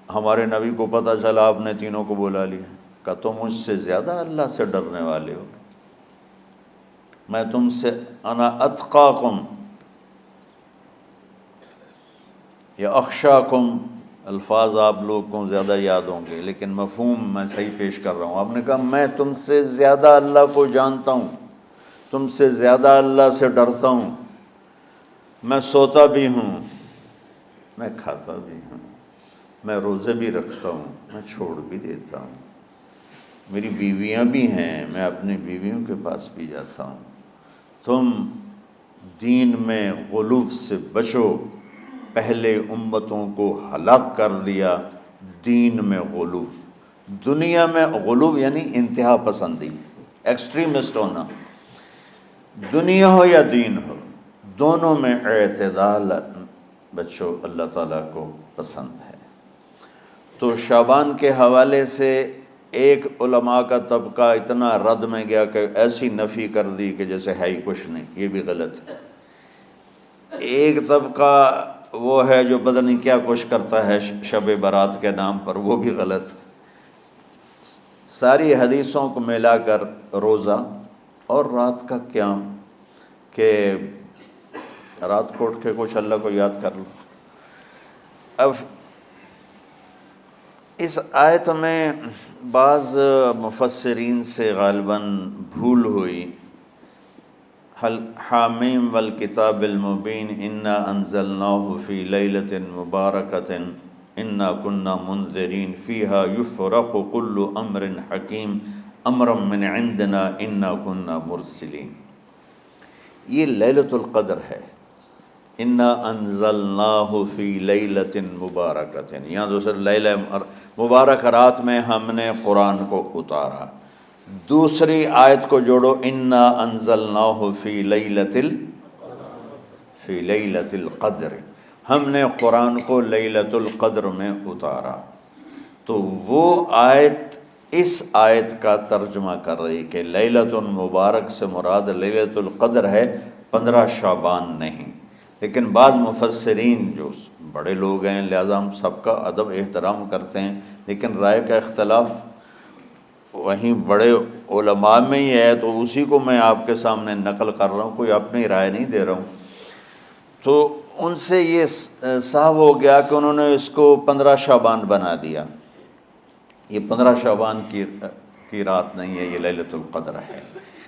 ہمارے نبی کو پتہ چلا آپ نے تینوں کو بلا لیا، کہا تم مجھ سے زیادہ اللہ سے ڈرنے والے ہو، میں تم سے انا اتقاکم یا اخشاکم، الفاظ آپ لوگ کو زیادہ یاد ہوں گے لیکن مفہوم میں صحیح پیش کر رہا ہوں۔ آپ نے کہا میں تم سے زیادہ اللہ کو جانتا ہوں، تم سے زیادہ اللہ سے ڈرتا ہوں، میں سوتا بھی ہوں، میں کھاتا بھی ہوں، میں روزے بھی رکھتا ہوں، میں چھوڑ بھی دیتا ہوں، میری بیویاں بھی ہیں، میں اپنی بیویوں کے پاس بھی جاتا ہوں۔ تم دین میں غلو سے بچو، پہلے امتوں کو ہلاک کر دیا دین میں غلو۔ دنیا میں غلو یعنی انتہا پسندی، ایکسٹریمسٹ ہونا، دنیا ہو یا دین ہو دونوں میں اعتدال بچو، اللہ تعالیٰ کو پسند ہے۔ تو شعبان کے حوالے سے ایک علماء کا طبقہ اتنا رد میں گیا کہ ایسی نفی کر دی کہ جیسے ہے ہی کچھ نہیں، یہ بھی غلط ہے۔ ایک طبقہ وہ ہے جو پتہ نہیں کیا کچھ کرتا ہے شب برات کے نام پر، وہ بھی غلط۔ ساری حدیثوں کو ملا کر روزہ اور رات کا قیام، کہ رات کو اٹھ کے کچھ اللہ کو یاد کر لو۔ اب اس آیت میں بعض مفسرین سے غالباً بھول ہوئی، حامیم والکتاب المبین انا انزلناہ فی لیلۃ مبارکۃ انا کنا منذرین فیہا یفرق کل امر حکیم امرا من عندنا انا کنا مرسلین۔ یہ لیلۃ القدر ہے، انا انزلناہ فی لیلۃ مبارکۃ، یہاں دوسرے لیلہ مبارک رات میں ہم نے قرآن کو اتارا۔ دوسری آیت کو جوڑو، انا انزلناہ فی لیلۃ القدر، ہم نے قرآن کو لیلۃ القدر میں اتارا۔ تو وہ آیت اس آیت کا ترجمہ کر رہی کہ لیلۃ مبارک سے مراد لیلۃ القدر ہے، 15 شعبان نہیں۔ لیکن بعض مفسرین جو بڑے لوگ ہیں، لہذا ہم سب کا ادب احترام کرتے ہیں، لیکن رائے کا اختلاف وہیں بڑے علماء میں ہی ہے، تو اسی کو میں آپ کے سامنے نقل کر رہا ہوں، کوئی اپنی رائے نہیں دے رہا ہوں۔ تو ان سے یہ صاف ہو گیا کہ انہوں نے اس کو 15 شعبان بنا دیا۔ یہ 15 شعبان کی رات نہیں ہے، یہ لیلۃ القدر ہے،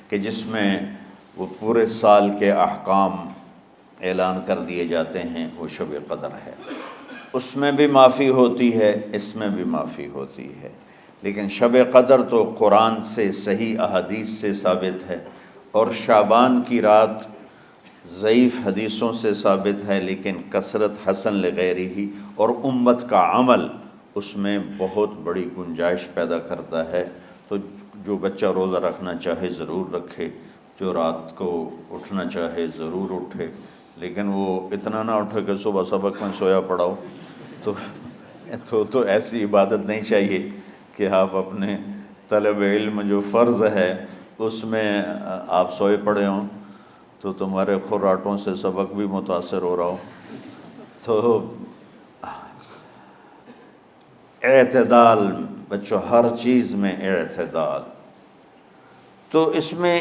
کہ جس میں وہ پورے سال کے احکام اعلان کر دیے جاتے ہیں، وہ شب قدر ہے۔ اس میں بھی معافی ہوتی ہے، اس میں بھی معافی ہوتی ہے، لیکن شب قدر تو قرآن سے، صحیح احادیث سے ثابت ہے، اور شعبان کی رات ضعیف حدیثوں سے ثابت ہے، لیکن کثرت حسن لغیرہ اور امت کا عمل اس میں بہت بڑی گنجائش پیدا کرتا ہے۔ تو جو بچہ روزہ رکھنا چاہے ضرور رکھے، جو رات کو اٹھنا چاہے ضرور اٹھے، لیکن وہ اتنا نہ اٹھے کہ صبح سبق میں سویا پڑا ہو۔ تو ایسی عبادت نہیں چاہیے کہ آپ اپنے طلب علم جو فرض ہے اس میں آپ سوئے پڑے ہوں، تو تمہارے خراٹوں سے سبق بھی متاثر ہو رہا ہو۔ تو اعتدال بچوں، ہر چیز میں اعتدال۔ تو اس میں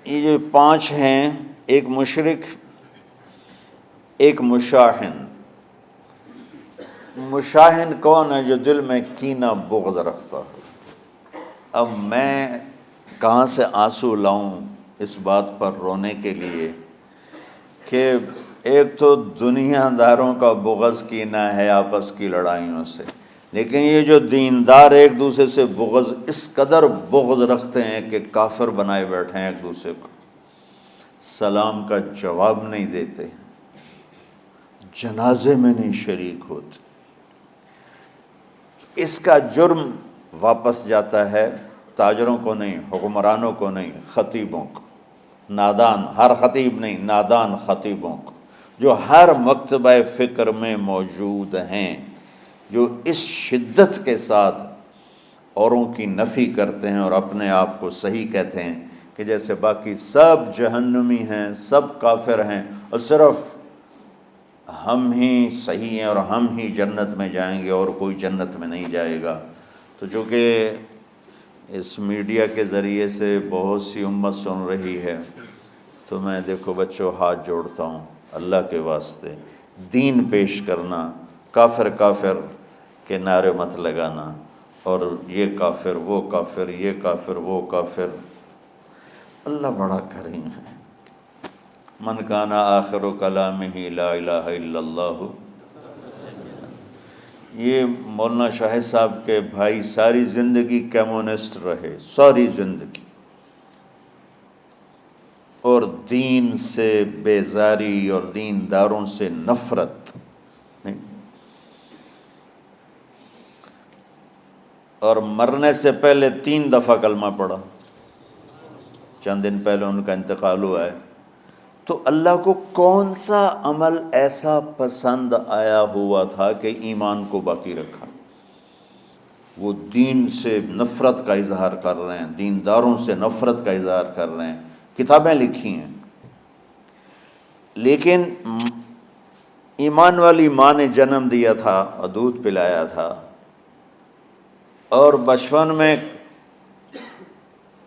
یہ جو 5 ہیں، ایک مشرک، ایک مشاحن۔ مشاحن کون ہے؟ جو دل میں کینہ بغض رکھتا ہے۔ اب میں کہاں سے آنسو لاؤں اس بات پر رونے کے لیے کہ ایک تو دنیا داروں کا بغض کینہ ہے آپس کی لڑائیوں سے، لیکن یہ جو دیندار ایک دوسرے سے بغض، اس قدر بغض رکھتے ہیں کہ کافر بنائے بیٹھے ہیں ایک دوسرے کو، سلام کا جواب نہیں دیتے، جنازے میں نہیں شریک ہوتے۔ اس کا جرم واپس جاتا ہے تاجروں کو نہیں، حکمرانوں کو نہیں، خطیبوں کو، نادان، ہر خطیب نہیں، نادان خطیبوں کو، جو ہر مکتبہ فکر میں موجود ہیں، جو اس شدت کے ساتھ اوروں کی نفی کرتے ہیں اور اپنے آپ کو صحیح کہتے ہیں کہ جیسے باقی سب جہنمی ہیں، سب کافر ہیں، اور صرف ہم ہی صحیح ہیں اور ہم ہی جنت میں جائیں گے اور کوئی جنت میں نہیں جائے گا۔ تو چونکہ اس میڈیا کے ذریعے سے بہت سی امت سن رہی ہے، تو میں دیکھو بچوں ہاتھ جوڑتا ہوں اللہ کے واسطے، دین پیش کرنا، کافر کافر کے نعرے مت لگانا، اور یہ کافر وہ کافر، یہ کافر وہ کافر۔ اللہ بڑا کریم ہے۔ من کان آخر کلامہ لا الہ الا اللہ۔ یہ مولانا شاہد صاحب کے بھائی ساری زندگی کمیونسٹ رہے، ساری زندگی، اور دین سے بیزاری اور دینداروں سے نفرت نہیں، اور مرنے سے پہلے 3 دفعہ کلمہ پڑھا، چند دن پہلے ان کا انتقال ہوا ہے۔ تو اللہ کو کون سا عمل ایسا پسند آیا ہوا تھا کہ ایمان کو باقی رکھا؟ وہ دین سے نفرت کا اظہار کر رہے ہیں، دینداروں سے نفرت کا اظہار کر رہے ہیں، کتابیں لکھی ہیں، لیکن ایمان والی ماں نے جنم دیا تھا اور دودھ پلایا تھا، اور بچپن میں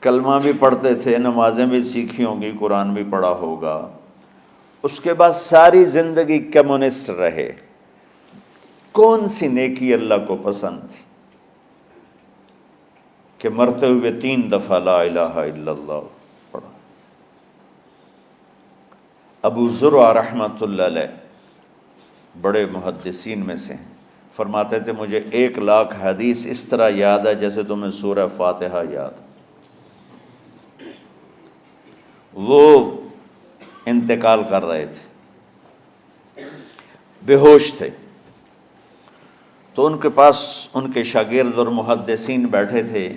کلمہ بھی پڑھتے تھے، نمازیں بھی سیکھی ہوں گی، قرآن بھی پڑھا ہوگا۔ اس کے بعد ساری زندگی کمیونسٹ رہے۔ کون سی نیکی اللہ کو پسند تھی کہ مرتے ہوئے 3 دفعہ لا الہ الا اللہ پڑھا؟ ابو زرع رحمۃ اللہ علیہ بڑے محدثین میں سے ہیں، فرماتے تھے مجھے 1,00,000 حدیث اس طرح یاد ہے جیسے تمہیں سورہ فاتحہ یاد۔ وہ انتقال کر رہے تھے، بے ہوش تھے، تو ان کے پاس ان کے شاگرد اور محدثین بیٹھے تھے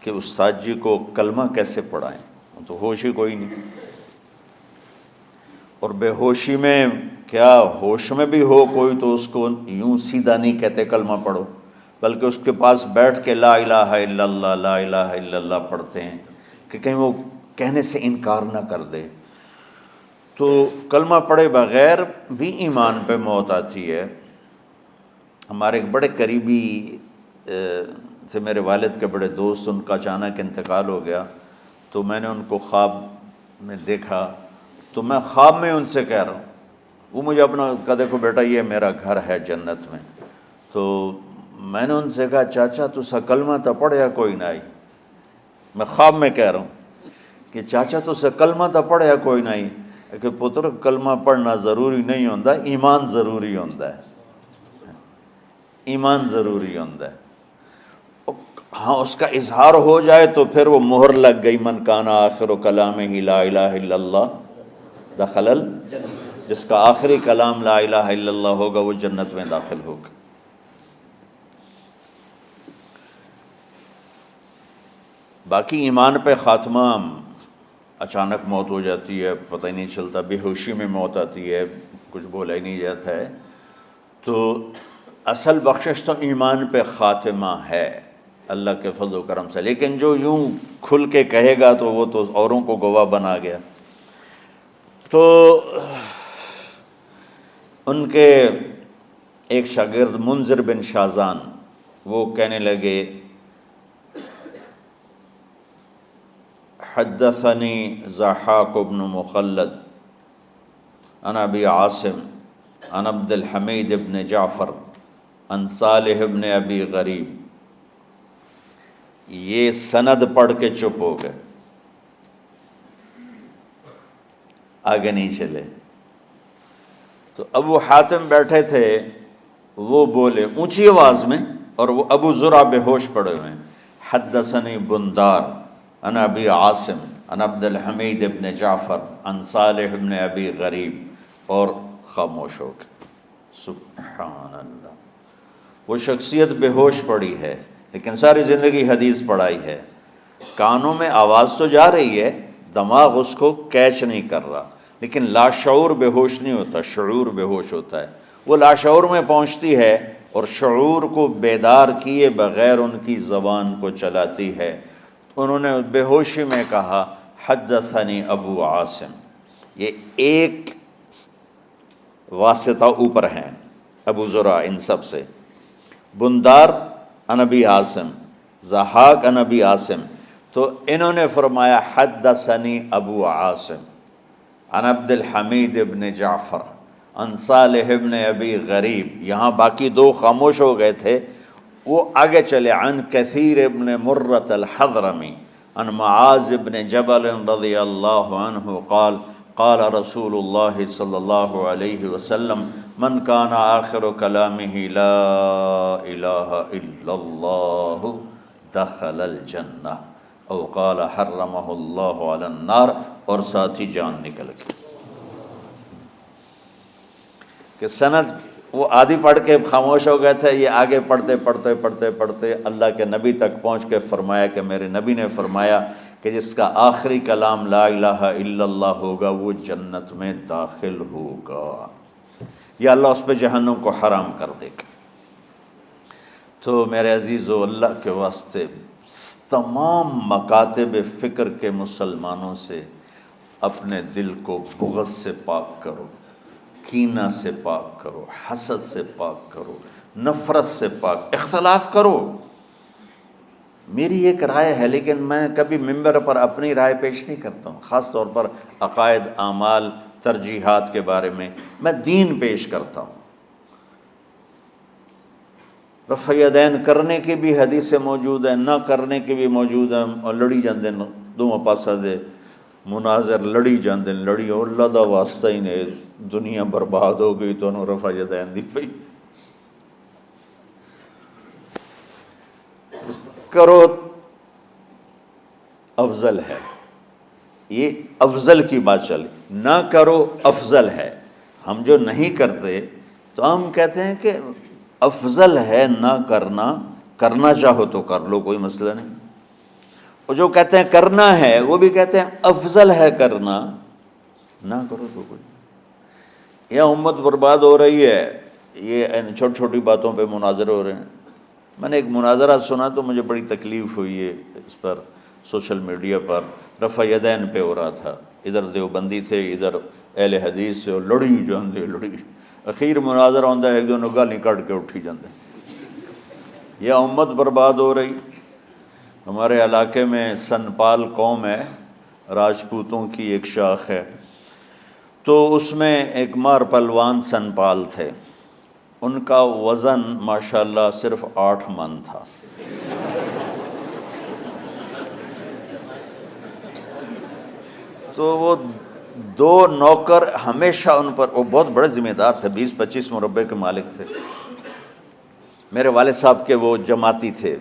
کہ استاد جی کو کلمہ کیسے پڑھائیں، تو ہوش ہی کوئی نہیں، اور بے ہوشی میں کیا ہوش میں بھی ہو کوئی تو اس کو یوں سیدھا نہیں کہتے کلمہ پڑھو، بلکہ اس کے پاس بیٹھ کے لا الہ الا اللہ، لا الہ الا اللہ پڑھتے ہیں کہ کہیں وہ کہنے سے انکار نہ کر دے۔ تو کلمہ پڑھے بغیر بھی ایمان پہ موت آتی ہے۔ ہمارے ایک بڑے قریبی تھے، میرے والد کے بڑے دوست، ان کا اچانک انتقال ہو گیا، تو میں نے ان کو خواب میں دیکھا، تو میں خواب میں ان سے کہہ رہا ہوں، وہ مجھے اپنا کہا دیکھو بیٹا یہ میرا گھر ہے جنت میں، تو میں نے ان سے کہا چاچا تسا کلمہ تو پڑھیا کوئی نہ آئی، میں خواب میں کہہ رہا ہوں کہ کہ چاچا تو سے کلمہ تو پڑھیا کوئی نہیں، کہ پتر کلمہ پڑھنا ضروری نہیں ہوتا، ایمان ضروری ہوتا ہے، ایمان ضروری ہوتا ہے۔ ہاں اس کا اظہار ہو جائے تو پھر وہ مہر لگ گئی، من کان آخر کلامہ لا الہ الا اللہ دخل جس کا آخری کلام لا الہ الا اللہ ہوگا وہ جنت میں داخل ہوگا۔ باقی ایمان پہ خاتمہ، اچانک موت ہو جاتی ہے، پتہ ہی نہیں چلتا، بے ہوشی میں موت آتی ہے، کچھ بولا ہی نہیں جاتا ہے، تو اصل بخشش تو ایمان پہ خاتمہ ہے اللہ کے فضل و کرم سے۔ لیکن جو یوں کھل کے کہے گا تو وہ تو اوروں کو گواہ بنا گیا۔ تو ان کے ایک شاگرد منذر بن شازان وہ کہنے لگے حدثنی ضحاک بن مخلد عن ابی عاصم عن عبد الحمید بن جعفر عن صالح بن ابی غریب۔ یہ سند پڑھ کے چپ ہو گئے، آگے نہیں چلے۔ تو ابو حاتم بیٹھے تھے، وہ بولے اونچی آواز میں، اور وہ ابو زرع بے ہوش پڑے ہوئے ہیں، حدثنی بندار عن ابی عاصم عن عبد الحمید بن جعفر عن صالح بن ابی غریب، اور خاموش ہو گئے۔ سبحان اللہ، وہ شخصیت بے ہوش پڑی ہے لیکن ساری زندگی حدیث پڑھائی ہے، کانوں میں آواز تو جا رہی ہے، دماغ اس کو کیچ نہیں کر رہا، لیکن لاشعور بے ہوش نہیں ہوتا، شعور بے ہوش ہوتا ہے۔ وہ لاشعور میں پہنچتی ہے اور شعور کو بیدار کیے بغیر ان کی زبان کو چلاتی ہے۔ انہوں نے بے ہوشی میں کہا حدثنی ابو عاصم، یہ ایک واسطہ اوپر ہیں ابو زرع ان سب سے، بندار عن ابی عاصم، ضحاک عن ابی عاصم، تو انہوں نے فرمایا حدثنی ابو عاصم عن عبد الحمید ابن جعفر عن صالح ابن ابی غریب۔ یہاں باقی دو خاموش ہو گئے تھے، وہ آگے چلے، عن کثیر ابن مرۃ الحضرمی عن معاذ ابن جبل رضی اللہ عنہ قال قال رسول اللہ صلی اللہ علیہ وسلم من کان آخر کلامہ لا الہ الا اللہ دخل الجنہ، او قال حرمہ اللہ علی النار، اور ساتھ ہی جان نکل گئی۔ کہ سند وہ آدھی پڑھ کے خاموش ہو گئے تھے، یہ آگے پڑھتے پڑھتے پڑھتے پڑھتے اللہ کے نبی تک پہنچ کے فرمایا کہ میرے نبی نے فرمایا کہ جس کا آخری کلام لا الہ الا اللہ ہوگا وہ جنت میں داخل ہوگا، یا اللہ اس پہ جہنم کو حرام کر دے گا۔ تو میرے عزیزو، اللہ کے واسطے تمام مکاتب فکر کے مسلمانوں سے اپنے دل کو بغض سے پاک کرو، کینہ سے پاک کرو، حسد سے پاک کرو، نفرت سے پاک، اختلاف کرو۔ میری ایک رائے ہے لیکن میں کبھی ممبر پر اپنی رائے پیش نہیں کرتا ہوں، خاص طور پر عقائد، اعمال، ترجیحات کے بارے میں میں دین پیش کرتا ہوں۔ رفع یدین کرنے کی بھی حدیثیں موجود ہیں، نہ کرنے کی بھی موجود ہیں، اور لڑی جاندے دونوں پاسا دے مناظر لڑی جاندے، لڑی اور اللہ دا واسطہ ہی نے دنیا برباد ہو گئی تو انہوں رفع یدین دی پئی کرو، افضل ہے، یہ افضل کی بات چلی، نہ کرو افضل ہے۔ ہم جو نہیں کرتے تو ہم کہتے ہیں کہ افضل ہے نہ کرنا، کرنا چاہو تو کر لو، کوئی مسئلہ نہیں، اور جو کہتے ہیں کرنا ہے وہ بھی کہتے ہیں افضل ہے کرنا، نہ کرو تو کوئی۔ یہ امت برباد ہو رہی ہے، یہ چھوٹی چھوٹی باتوں پہ مناظرے ہو رہے ہیں۔ میں نے ایک مناظرہ سنا تو مجھے بڑی تکلیف ہوئی ہے، اس پر سوشل میڈیا پر رفع یدین پہ ہو رہا تھا، ادھر دیوبندی تھے، ادھر اہل حدیث سے، اور لڑی جاندے لڑی، اخیر مناظرہ ہوتا ہے ایک دو گالی کٹ کے اٹھی جاندے۔ یہ امت برباد ہو رہی۔ ہمارے علاقے میں سنپال قوم ہے، راجپوتوں کی ایک شاخ ہے، تو اس میں ایک مار پلوان سنپال تھے، ان کا وزن ماشاءاللہ صرف 8 من تھا۔ تو وہ 2 نوکر ہمیشہ ان پر، وہ بہت بڑے ذمہ دار تھے، 20-25 مربع کے مالک تھے۔ میرے والد صاحب کے وہ جماعتی تھے،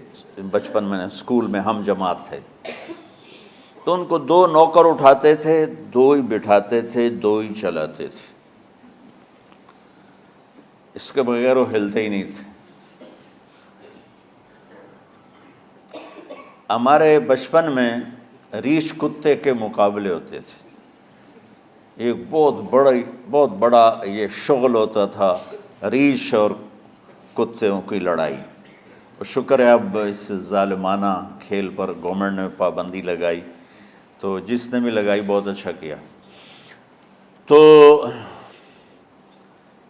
بچپن میں اسکول میں ہم جماعت تھے، تو ان کو 2 نوکر اٹھاتے تھے، 2 ہی بٹھاتے تھے، 2 ہی چلاتے تھے، اس کے بغیر وہ ہلتے ہی نہیں تھے۔ ہمارے بچپن میں ریچھ کتے کے مقابلے ہوتے تھے، ایک بہت بڑا یہ شغل ہوتا تھا، ریچھ اور کتوں کی لڑائی۔ اور شکر ہے اب اس ظالمانہ کھیل پر گورنمنٹ نے پابندی لگائی، تو جس نے بھی لگائی بہت اچھا کیا۔ تو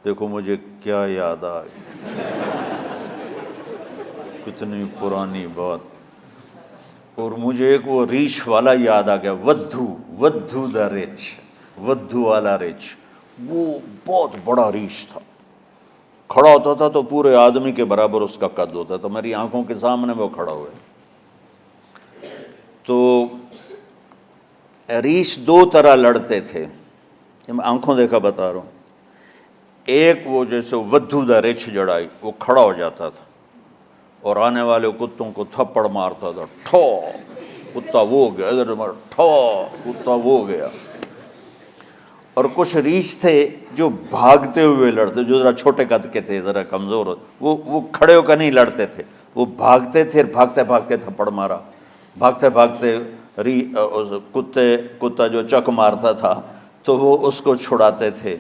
دیکھو مجھے کیا یاد آ گئی، کتنی پرانی بات۔ اور مجھے ایک وہ ریچھ والا یاد آ گیا، ودھو دا ریچھ، ودھو والا ریچھ، وہ بہت بڑا ریچھ تھا، کھڑا ہوتا تھا تو پورے آدمی کے برابر اس کا قد ہوتا تھا، میری آنکھوں کے سامنے وہ کھڑا ہوا ہے۔ تو ریچھ 2 طرح لڑتے تھے، میں آنکھوں دیکھا بتا رہا ہوں۔ ایک وہ جیسے ودھو دا ریچھ جڑائی، وہ کھڑا ہو جاتا تھا اور آنے والے کتوں کو تھپڑ مارتا تھا، ٹھو کتا وہ گیا، ادھر ٹھو کتا وہ گیا۔ اور کچھ ریچھ تھے جو بھاگتے ہوئے لڑتے، جو ذرا چھوٹے قد کے تھے، ذرا کمزور ہوتے، وہ کھڑے ہو کر نہیں لڑتے تھے، وہ بھاگتے تھے، بھاگتے بھاگتے تھپڑ مارا، بھاگتے بھاگتے کتا جو چک مارتا تھا تو وہ اس کو چھڑاتے تھے۔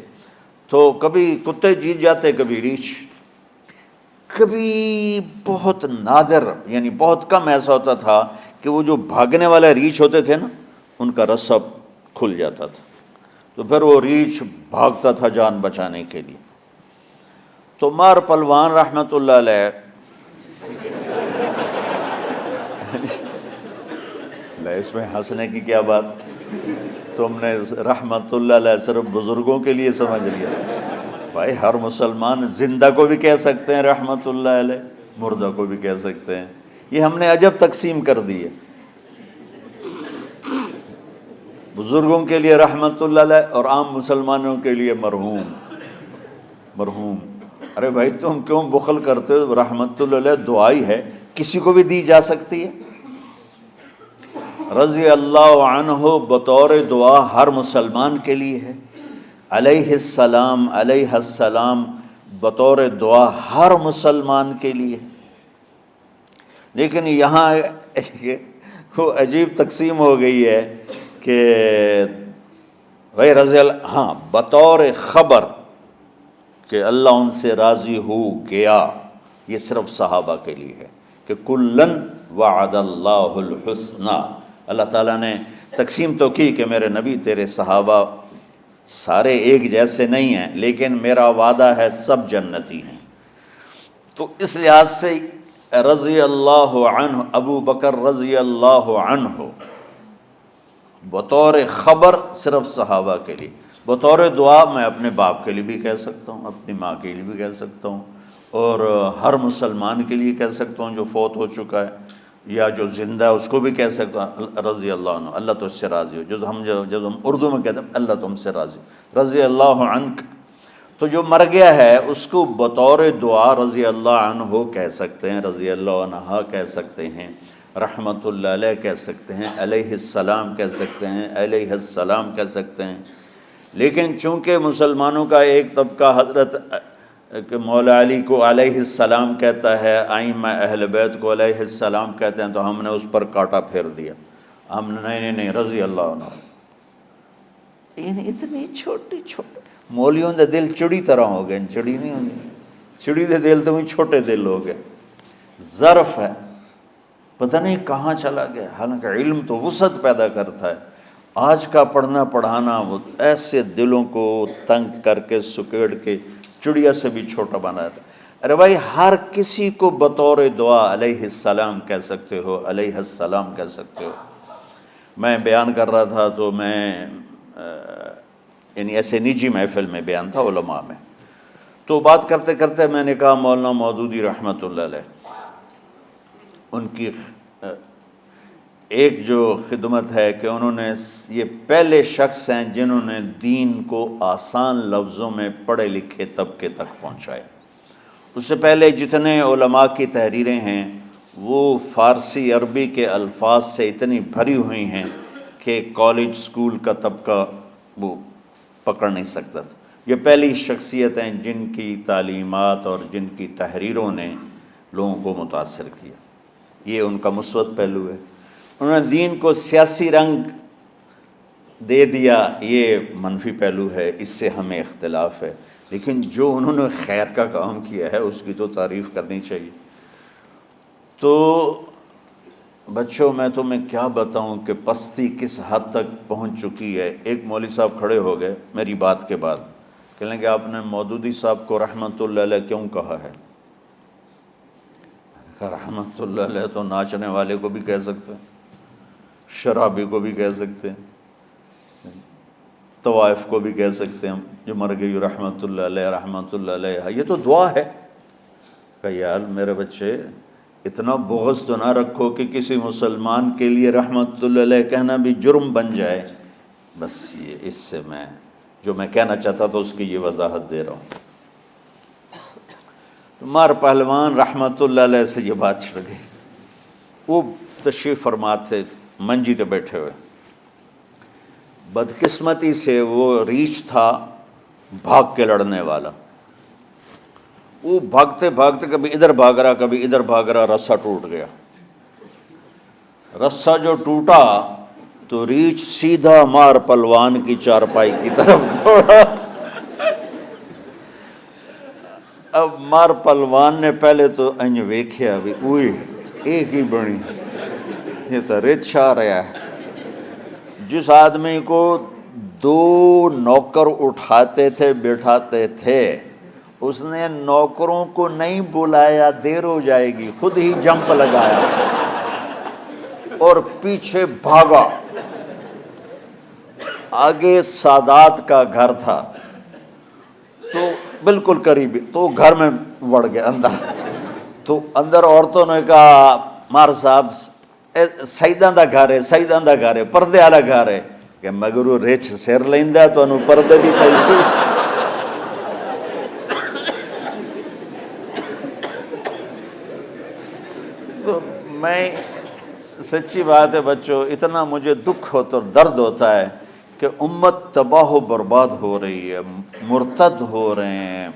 تو کبھی کتے جیت جاتے، کبھی ریچھ۔ کبھی بہت نادر، یعنی بہت کم ایسا ہوتا تھا کہ وہ جو بھاگنے والے ریچھ ہوتے تھے نا، ان کا رسہ کھل جاتا تھا، تو پھر وہ ریچھ بھاگتا تھا جان بچانے کے لیے۔ تو مار پلوان رحمۃ اللہ علیہ، اس میں ہنسنے کی کیا بات، تم نے رحمۃ اللہ علیہ صرف بزرگوں کے لیے سمجھ لیا؟ بھائی ہر مسلمان زندہ کو بھی کہہ سکتے ہیں رحمۃ اللہ علیہ، مردہ کو بھی کہہ سکتے ہیں، یہ ہم نے عجب تقسیم کر دی ہے، بزرگوں کے لیے رحمۃ اللہ علیہ اور عام مسلمانوں کے لیے مرحوم۔ ارے بھائی تم کیوں بخل کرتے ہو؟ رحمۃ اللہ علیہ دعائی ہے، کسی کو بھی دی جا سکتی ہے۔ رضی اللہ عنہ بطور دعا ہر مسلمان کے لیے ہے، علیہ السلام بطور دعا ہر مسلمان کے لیے۔ لیکن یہاں وہ عجیب تقسیم ہو گئی ہے کہ بھائی رضی اللہ، ہاں بطور خبر کہ اللہ ان سے راضی ہو گیا، یہ صرف صحابہ کے لیے ہے کہ کلن وعد اللہ الحسنی، اللہ تعالیٰ نے تقسیم تو کی کہ میرے نبی تیرے صحابہ سارے ایک جیسے نہیں ہیں، لیکن میرا وعدہ ہے سب جنتی ہیں۔ تو اس لحاظ سے رضی اللہ عنہ، ابو بکر رضی اللہ عنہ بطور خبر صرف صحابہ کے لیے، بطور دعا میں اپنے باپ کے لیے بھی کہہ سکتا ہوں، اپنی ماں کے لیے بھی کہہ سکتا ہوں، اور ہر مسلمان کے لیے کہہ سکتا ہوں جو فوت ہو چکا ہے یا جو زندہ ہے، اس کو بھی کہہ سکتا ہوں رضی اللہ عنہ، اللہ تو اس سے راضی ہو، جب ہم اردو میں کہتے ہیں اللہ تم سے راضی ہو، رضی اللہ عنک۔ تو جو مر گیا ہے اس کو بطور دعا رضی اللہ عنہ کہہ سکتے ہیں، رضی اللہ عنہ کہہ سکتے ہیں، رحمۃ اللہ علیہ کہہ سکتے ہیں، علیہ السلام کہہ سکتے ہیں، علیہ السلام کہہ سکتے ہیں۔ لیکن چونکہ مسلمانوں کا ایک طبقہ حضرت کہ مولا علی کو علیہ السلام کہتا ہے، ائمہ اہل بیت کو علیہ السلام کہتے ہیں، تو ہم نے اس پر کاٹا پھیر دیا، ہم نے نہیں رضی اللہ عنہ۔ اتنی چھوٹی مولیوں دے دل چڑی طرح ہو گئے، چڑی نہیں ہوگی، چڑی دے دل تو بھی چھوٹے دل ہو گئے، ظرف ہے پتہ نہیں کہاں چلا گیا، حالانکہ علم تو وسعت پیدا کرتا ہے۔ آج کا پڑھنا پڑھانا وہ ایسے دلوں کو تنگ کر کے سکیڑ کے چڑیا سے بھی چھوٹا بناتا ہے۔ ارے بھائی ہر کسی کو بطور دعا علیہ السلام کہہ سکتے ہو، علیہ السلام کہہ سکتے ہو۔ میں بیان کر رہا تھا تو میں یعنی ایسے نجی محفل میں بیان تھا علماء میں، تو بات کرتے کرتے میں نے کہا مولانا مودودی رحمۃ اللہ علیہ، ان کی ایک جو خدمت ہے کہ انہوں نے یہ پہلے شخص ہیں جنہوں نے دین کو آسان لفظوں میں پڑھے لکھے طبقے تک پہنچائے۔ اس سے پہلے جتنے علماء کی تحریریں ہیں وہ فارسی عربی کے الفاظ سے اتنی بھری ہوئی ہیں کہ کالج سکول کا طبقہ وہ پکڑ نہیں سکتا تھا۔ یہ پہلی شخصیت ہیں جن کی تعلیمات اور جن کی تحریروں نے لوگوں کو متاثر کیا۔ یہ ان کا مثبت پہلو ہے۔ انہوں نے دین کو سیاسی رنگ دے دیا، یہ منفی پہلو ہے، اس سے ہمیں اختلاف ہے، لیکن جو انہوں نے خیر کا کام کیا ہے اس کی تو تعریف کرنی چاہیے۔ تو بچوں میں تمہیں کیا بتاؤں کہ پستی کس حد تک پہنچ چکی ہے۔ ایک مولوی صاحب کھڑے ہو گئے میری بات کے بعد، کہنے کہ آپ نے مودودی صاحب کو رحمت اللہ علیہ کیوں کہا ہے؟ رحمت اللہ علیہ تو ناچنے والے کو بھی کہہ سکتے ہیں، شرابی کو بھی کہہ سکتے ہیں، طوائف کو بھی کہہ سکتے ہیں، جو مر گئی رحمت اللہ علیہ رحمت اللہ علیہ، یہ تو دعا ہے۔ کہ یار میرے بچے اتنا بغض تو نہ رکھو کہ کسی مسلمان کے لیے رحمت اللہ علیہ کہنا بھی جرم بن جائے۔ بس یہ اس سے جو میں کہنا چاہتا تھا اس کی یہ وضاحت دے رہا ہوں۔ مار پہلوان رحمت اللہ علیہ سے یہ بات چھڑ گئی، وہ تشریف فرما تھے منجی پہ بیٹھے ہوئے، بدقسمتی سے وہ ریچھ تھا بھاگ کے لڑنے والا، وہ بھاگتے بھاگتے کبھی ادھر بھاگ رہا کبھی ادھر بھاگ رہا، رسہ ٹوٹ گیا۔ رسہ جو ٹوٹا تو ریچھ سیدھا مار پہلوان کی چارپائی کی طرف دوڑا۔ اب مار پہلوان نے پہلے تو انج ویکھیا بھی اوئے ایک ہی بنی، یہ تو رچھ آ رہا ہے۔ جس آدمی کو 2 نوکر اٹھاتے تھے بٹھاتے تھے، اس نے نوکروں کو نہیں بلایا دیر ہو جائے گی، خود ہی جمپ لگایا اور پیچھے بھاگا۔ آگے سادات کا گھر تھا تو بالکل قریبی، تو گھر میں بڑھ گیا اندر، تو اندر عورتوں نے کہا مار صاحب سیداں دا گھر ہے، سیداں دا گھر ہے، پردے والا گھر ہے، کہ مگر وہ رچھ سر لیندا تو انہوں پردے دی پئی۔ تو میں سچی بات ہے بچوں، اتنا مجھے دکھ ہوتا اور درد ہوتا ہے کہ امت تباہ و برباد ہو رہی ہے، مرتد ہو رہے ہیں،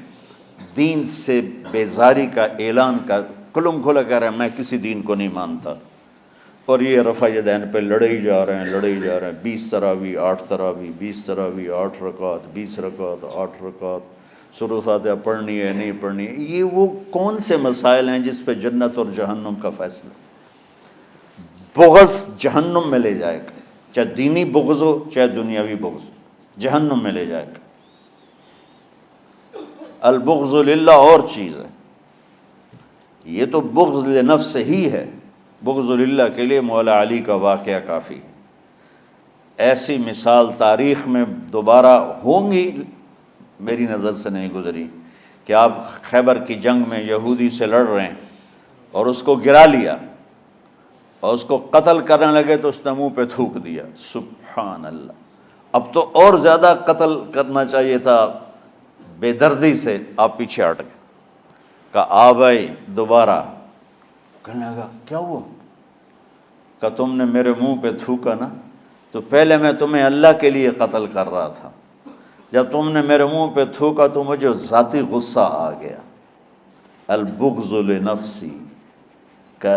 دین سے بیزاری کا اعلان کر کلم کھلا کہہ رہے ہیں میں کسی دین کو نہیں مانتا، اور یہ رفع یدین پہ لڑے ہی جا رہے ہیں۔ 20 تراویح 8 تراویح، 20 تراویح 8 رکعات، 20 رکعات 8 رکعات، سورۃ فاتحہ پڑھنی ہے نہیں پڑھنی ہے۔ یہ وہ کون سے مسائل ہیں جس پہ جنت اور جہنم کا فیصلہ؟ بغض جہنم میں لے جائے گا، چاہے دینی بغض ہو چاہے دنیاوی بغض، جہنم میں لے جائے گا۔ البغض للہ اور چیز ہے، یہ تو بغض لنفس ہی ہے، بغض للہ کے لیے مولا علی کا واقعہ کافی ہے۔ ایسی مثال تاریخ میں دوبارہ ہوں گی، میری نظر سے نہیں گزری، کہ آپ خیبر کی جنگ میں یہودی سے لڑ رہے ہیں اور اس کو گرا لیا اور اس کو قتل کرنے لگے تو اس نے منہ پہ تھوک دیا۔ سبحان اللہ، اب تو اور زیادہ قتل کرنا چاہیے تھا بے دردی سے، آپ پیچھے ہٹ گئے، کہا آ بھائی دوبارہ، کہنے لگا کیا ہوا؟ کہا تم نے میرے منہ پہ تھوکا نا، تو پہلے میں تمہیں اللہ کے لیے قتل کر رہا تھا، جب تم نے میرے منہ پہ تھوکا تو مجھے ذاتی غصہ آ گیا۔ البغض لنفسی، کہ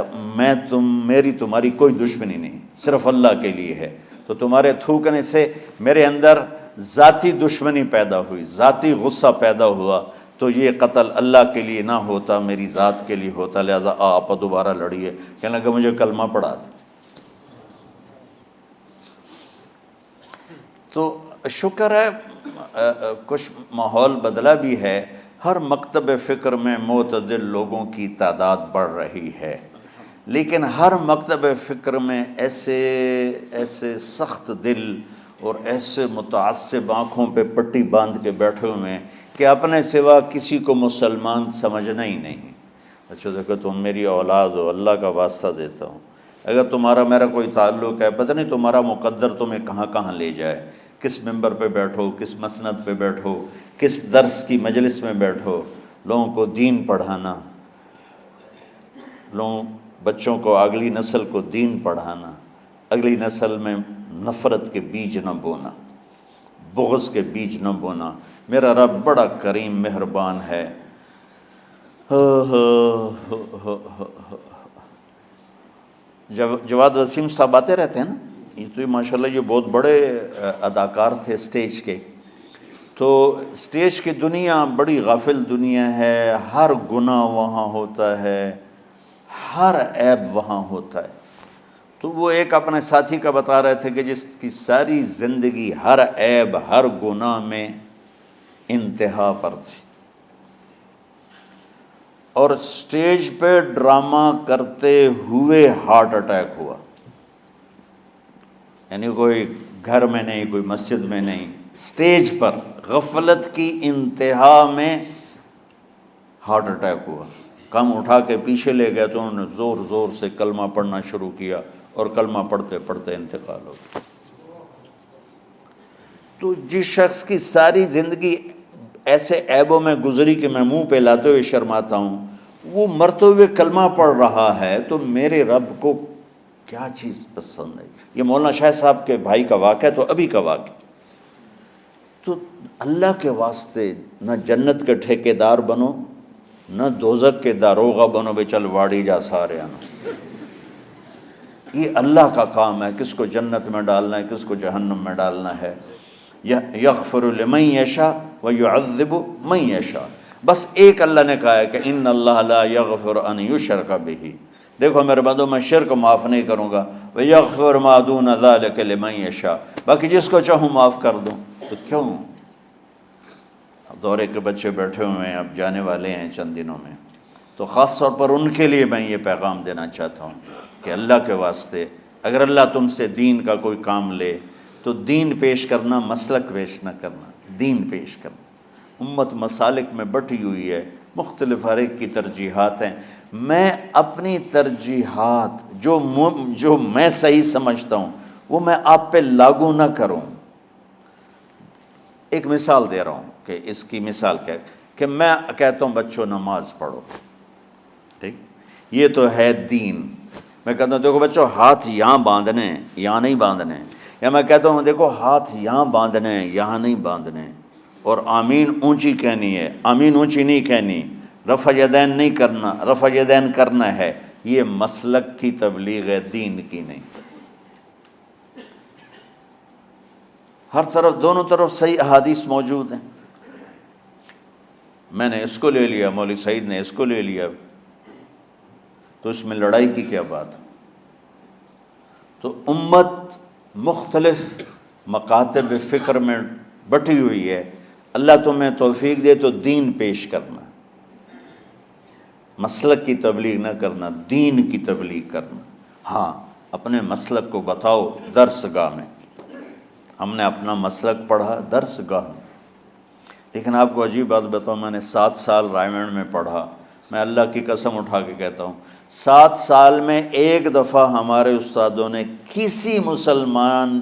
میری تمہاری کوئی دشمنی نہیں، صرف اللہ کے لیے ہے، تو تمہارے تھوکنے سے میرے اندر ذاتی دشمنی پیدا ہوئی، ذاتی غصہ پیدا ہوا، تو یہ قتل اللہ کے لیے نہ ہوتا میری ذات کے لیے ہوتا، لہذا آپ دوبارہ لڑیے۔ کہنے لگا مجھے کلمہ پڑھا دے۔ تو شکر ہے کچھ ماحول بدلا بھی ہے، ہر مکتب فکر میں معتدل لوگوں کی تعداد بڑھ رہی ہے، لیکن ہر مکتب فکر میں ایسے سخت دل اور ایسے متعصب آنکھوں پہ پٹی باندھ کے بیٹھے ہوئے ہیں کہ اپنے سوا کسی کو مسلمان سمجھنا ہی نہیں۔ اچھا دیکھو تم میری اولاد ہو، اللہ کا واسطہ دیتا ہوں، اگر تمہارا میرا کوئی تعلق ہے، پتہ نہیں تمہارا مقدر تمہیں کہاں کہاں لے جائے، کس ممبر پہ بیٹھو، کس مسند پہ بیٹھو، کس درس کی مجلس میں بیٹھو، لوگوں کو دین پڑھانا، بچوں کو، اگلی نسل کو دین پڑھانا، اگلی نسل میں نفرت کے بیج نہ بونا، بغض کے بیج نہ بونا۔ میرا رب بڑا کریم مہربان ہے۔ جواد وسیم صاحب آتے رہتے ہیں نا، یہ تو ماشاءاللہ یہ بہت بڑے اداکار تھے اسٹیج کے۔ تو اسٹیج کی دنیا بڑی غافل دنیا ہے، ہر گناہ وہاں ہوتا ہے، ہر عیب وہاں ہوتا ہے۔ تو وہ ایک اپنے ساتھی کا بتا رہے تھے کہ جس کی ساری زندگی ہر عیب، ہر گناہ میں انتہا پر تھی، اور اسٹیج پہ ڈرامہ کرتے ہوئے ہارٹ اٹیک ہوا، یعنی کوئی گھر میں نہیں، کوئی مسجد میں نہیں، اسٹیج پر غفلت کی انتہا میں ہارٹ اٹیک ہوا۔ کم اٹھا کے پیچھے لے گئے تو انہوں نے زور زور سے کلمہ پڑھنا شروع کیا، اور کلمہ پڑھتے پڑھتے انتقال ہو گیا۔ تو جس شخص کی ساری زندگی ایسے عیبوں میں گزری کہ میں منہ پہ لاتے ہوئے شرماتا ہوں، وہ مرتے ہوئے کلمہ پڑھ رہا ہے، تو میرے رب کو کیا چیز پسند ہے؟ یہ مولانا شاہ صاحب کے بھائی کا واقعہ، تو ابھی کا واقعہ۔ تو اللہ کے واسطے نہ جنت کے ٹھیکیدار بنو، نہ دوزخ کے داروغہ بنو، بے چل واڑی جا سارے آنا۔ یہ اللہ کا کام ہے، کس کو جنت میں ڈالنا ہے، کس کو جہنم میں ڈالنا ہے۔ یغفر لمن یشاء ویعذب من یشاء۔ بس ایک اللہ نے کہا ہے کہ ان اللہ لا یغفر ان یشرک بہ، دیکھو میرے بندو میں شرک معاف نہیں کروں گا، ویغفر ما دون ذلک لمن یشاء، باقی جس کو چاہوں معاف کر دوں۔ تو کیوں؟ اب دورے کے بچے بیٹھے ہوئے ہیں، اب جانے والے ہیں چند دنوں میں، تو خاص طور پر ان کے لیے میں یہ پیغام دینا چاہتا ہوں کہ اللہ کے واسطے اگر اللہ تم سے دین کا کوئی کام لے تو دین پیش کرنا، مسلک پیش نہ کرنا، دین پیش کرنا۔ امت مسالک میں بٹی ہوئی ہے، مختلف ہر ایک کی ترجیحات ہیں۔ میں اپنی ترجیحات جو میں صحیح سمجھتا ہوں وہ میں آپ پہ لاگو نہ کروں۔ ایک مثال دے رہا ہوں کہ اس کی مثال کیا ہے کہ میں کہتا ہوں بچوں نماز پڑھو، ٹھیک، یہ تو ہے دین۔ میں کہتا ہوں دیکھو بچوں ہاتھ یہاں باندھنے ہیں، یہاں نہیں باندھنے ہیں، یا میں کہتا ہوں دیکھو ہاتھ یہاں باندھنے ہیں، یہاں نہیں باندھنے ہیں، اور آمین اونچی کہنی ہے، آمین اونچی نہیں کہنی، رفع یدین نہیں کرنا، رفع یدین کرنا ہے۔ یہ مسلک کی تبلیغ ہے، دین کی نہیں۔ ہر طرف، دونوں طرف صحیح احادیث موجود ہیں۔ میں نے اس کو لے لیا، مولوی سعید نے اس کو لے لیا، تو اس میں لڑائی کی کیا بات؟ تو امت مختلف مکاتب فکر میں بٹی ہوئی ہے۔ اللہ تمہیں توفیق دے تو دین پیش کرنا، مسلک کی تبلیغ نہ کرنا، دین کی تبلیغ کرنا۔ ہاں اپنے مسلک کو بتاؤ درس گاہ میں، ہم نے اپنا مسلک پڑھا درس گاہ میں، لیکن آپ کو عجیب بات بتاؤں، میں نے 7 سال رائمنڈ میں پڑھا، میں اللہ کی قسم اٹھا کے کہتا ہوں 7 سال میں ایک دفعہ ہمارے استادوں نے کسی مسلمان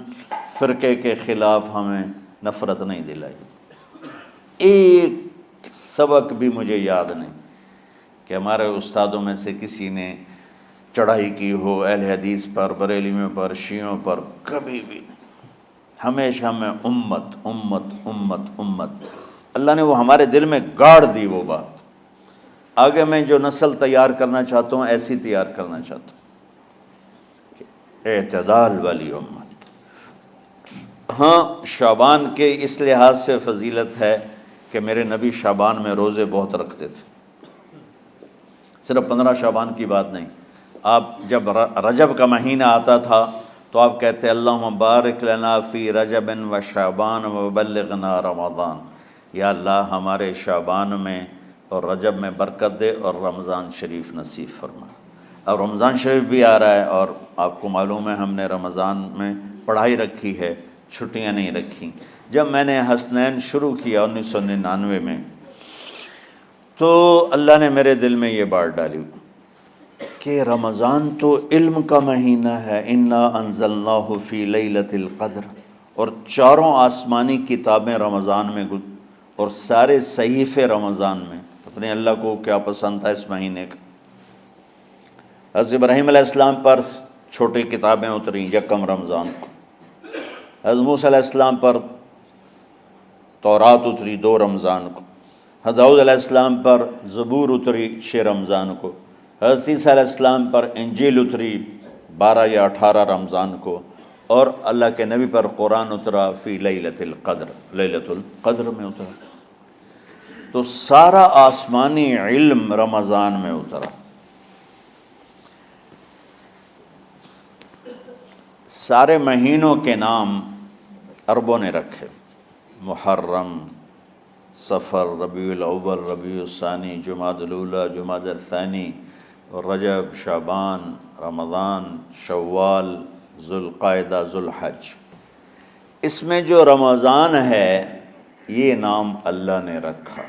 فرقے کے خلاف ہمیں نفرت نہیں دلائی، ایک سبق بھی مجھے یاد نہیں کہ ہمارے استادوں میں سے کسی نے چڑھائی کی ہو اہل حدیث پر، بریلویوں پر، شیعوں پر، کبھی بھی نہیں۔ ہمیشہ میں امت امت امت امت، اللہ نے وہ ہمارے دل میں گاڑ دی وہ بات۔ آگے میں جو نسل تیار کرنا چاہتا ہوں ایسی تیار کرنا چاہتا ہوں کہ اعتدال والی امت۔ ہاں شعبان کے اس لحاظ سے فضیلت ہے کہ میرے نبی شعبان میں روزے بہت رکھتے تھے، صرف 15 شعبان کی بات نہیں۔ آپ جب رجب کا مہینہ آتا تھا تو آپ کہتے اللہم بارک لنا فی رجب و شعبان وبلغنا رمضان، یا اللہ ہمارے شعبان میں اور رجب میں برکت دے اور رمضان شریف نصیب فرما۔ اب رمضان شریف بھی آ رہا ہے اور آپ کو معلوم ہے ہم نے رمضان میں پڑھائی رکھی ہے، چھٹیاں نہیں رکھی۔ جب میں نے حسنین شروع کیا 1999 میں، تو اللہ نے میرے دل میں یہ بات ڈالی کہ رمضان تو علم کا مہینہ ہے، انا انزلناہ فی لیلۃ القدر، اور چاروں آسمانی کتابیں رمضان میں اور سارے صحیفے رمضان میں۔ پتہ نہیں اللہ کو کیا پسند تھا اس مہینے کا۔ حضرت ابراہیم علیہ السلام پر چھوٹی کتابیں اتریں یکم رمضان کو، حضرت موسیٰ علیہ السلام پر تورات اتری 2 رمضان کو، حضرت داؤد علیہ السلام پر زبور اتری 6 رمضان کو، حضرت عیسیٰ علیہ السلام پر انجیل اتری 12 یا 18 رمضان کو، اور اللہ کے نبی پر قرآن اترا فی لیلۃ القدر، لیلۃ القدر میں اترا۔ تو سارا آسمانی علم رمضان میں اترا۔ سارے مہینوں کے نام عربوں نے رکھے، محرم، صفر، ربیع الاول، ربیع الثانی، جمادی الاولیٰ، جمادی الثانی، رجب، شعبان، رمضان، شوال، ذوالقعدہ، ذوالحج۔ اس میں جو رمضان ہے یہ نام اللہ نے رکھا،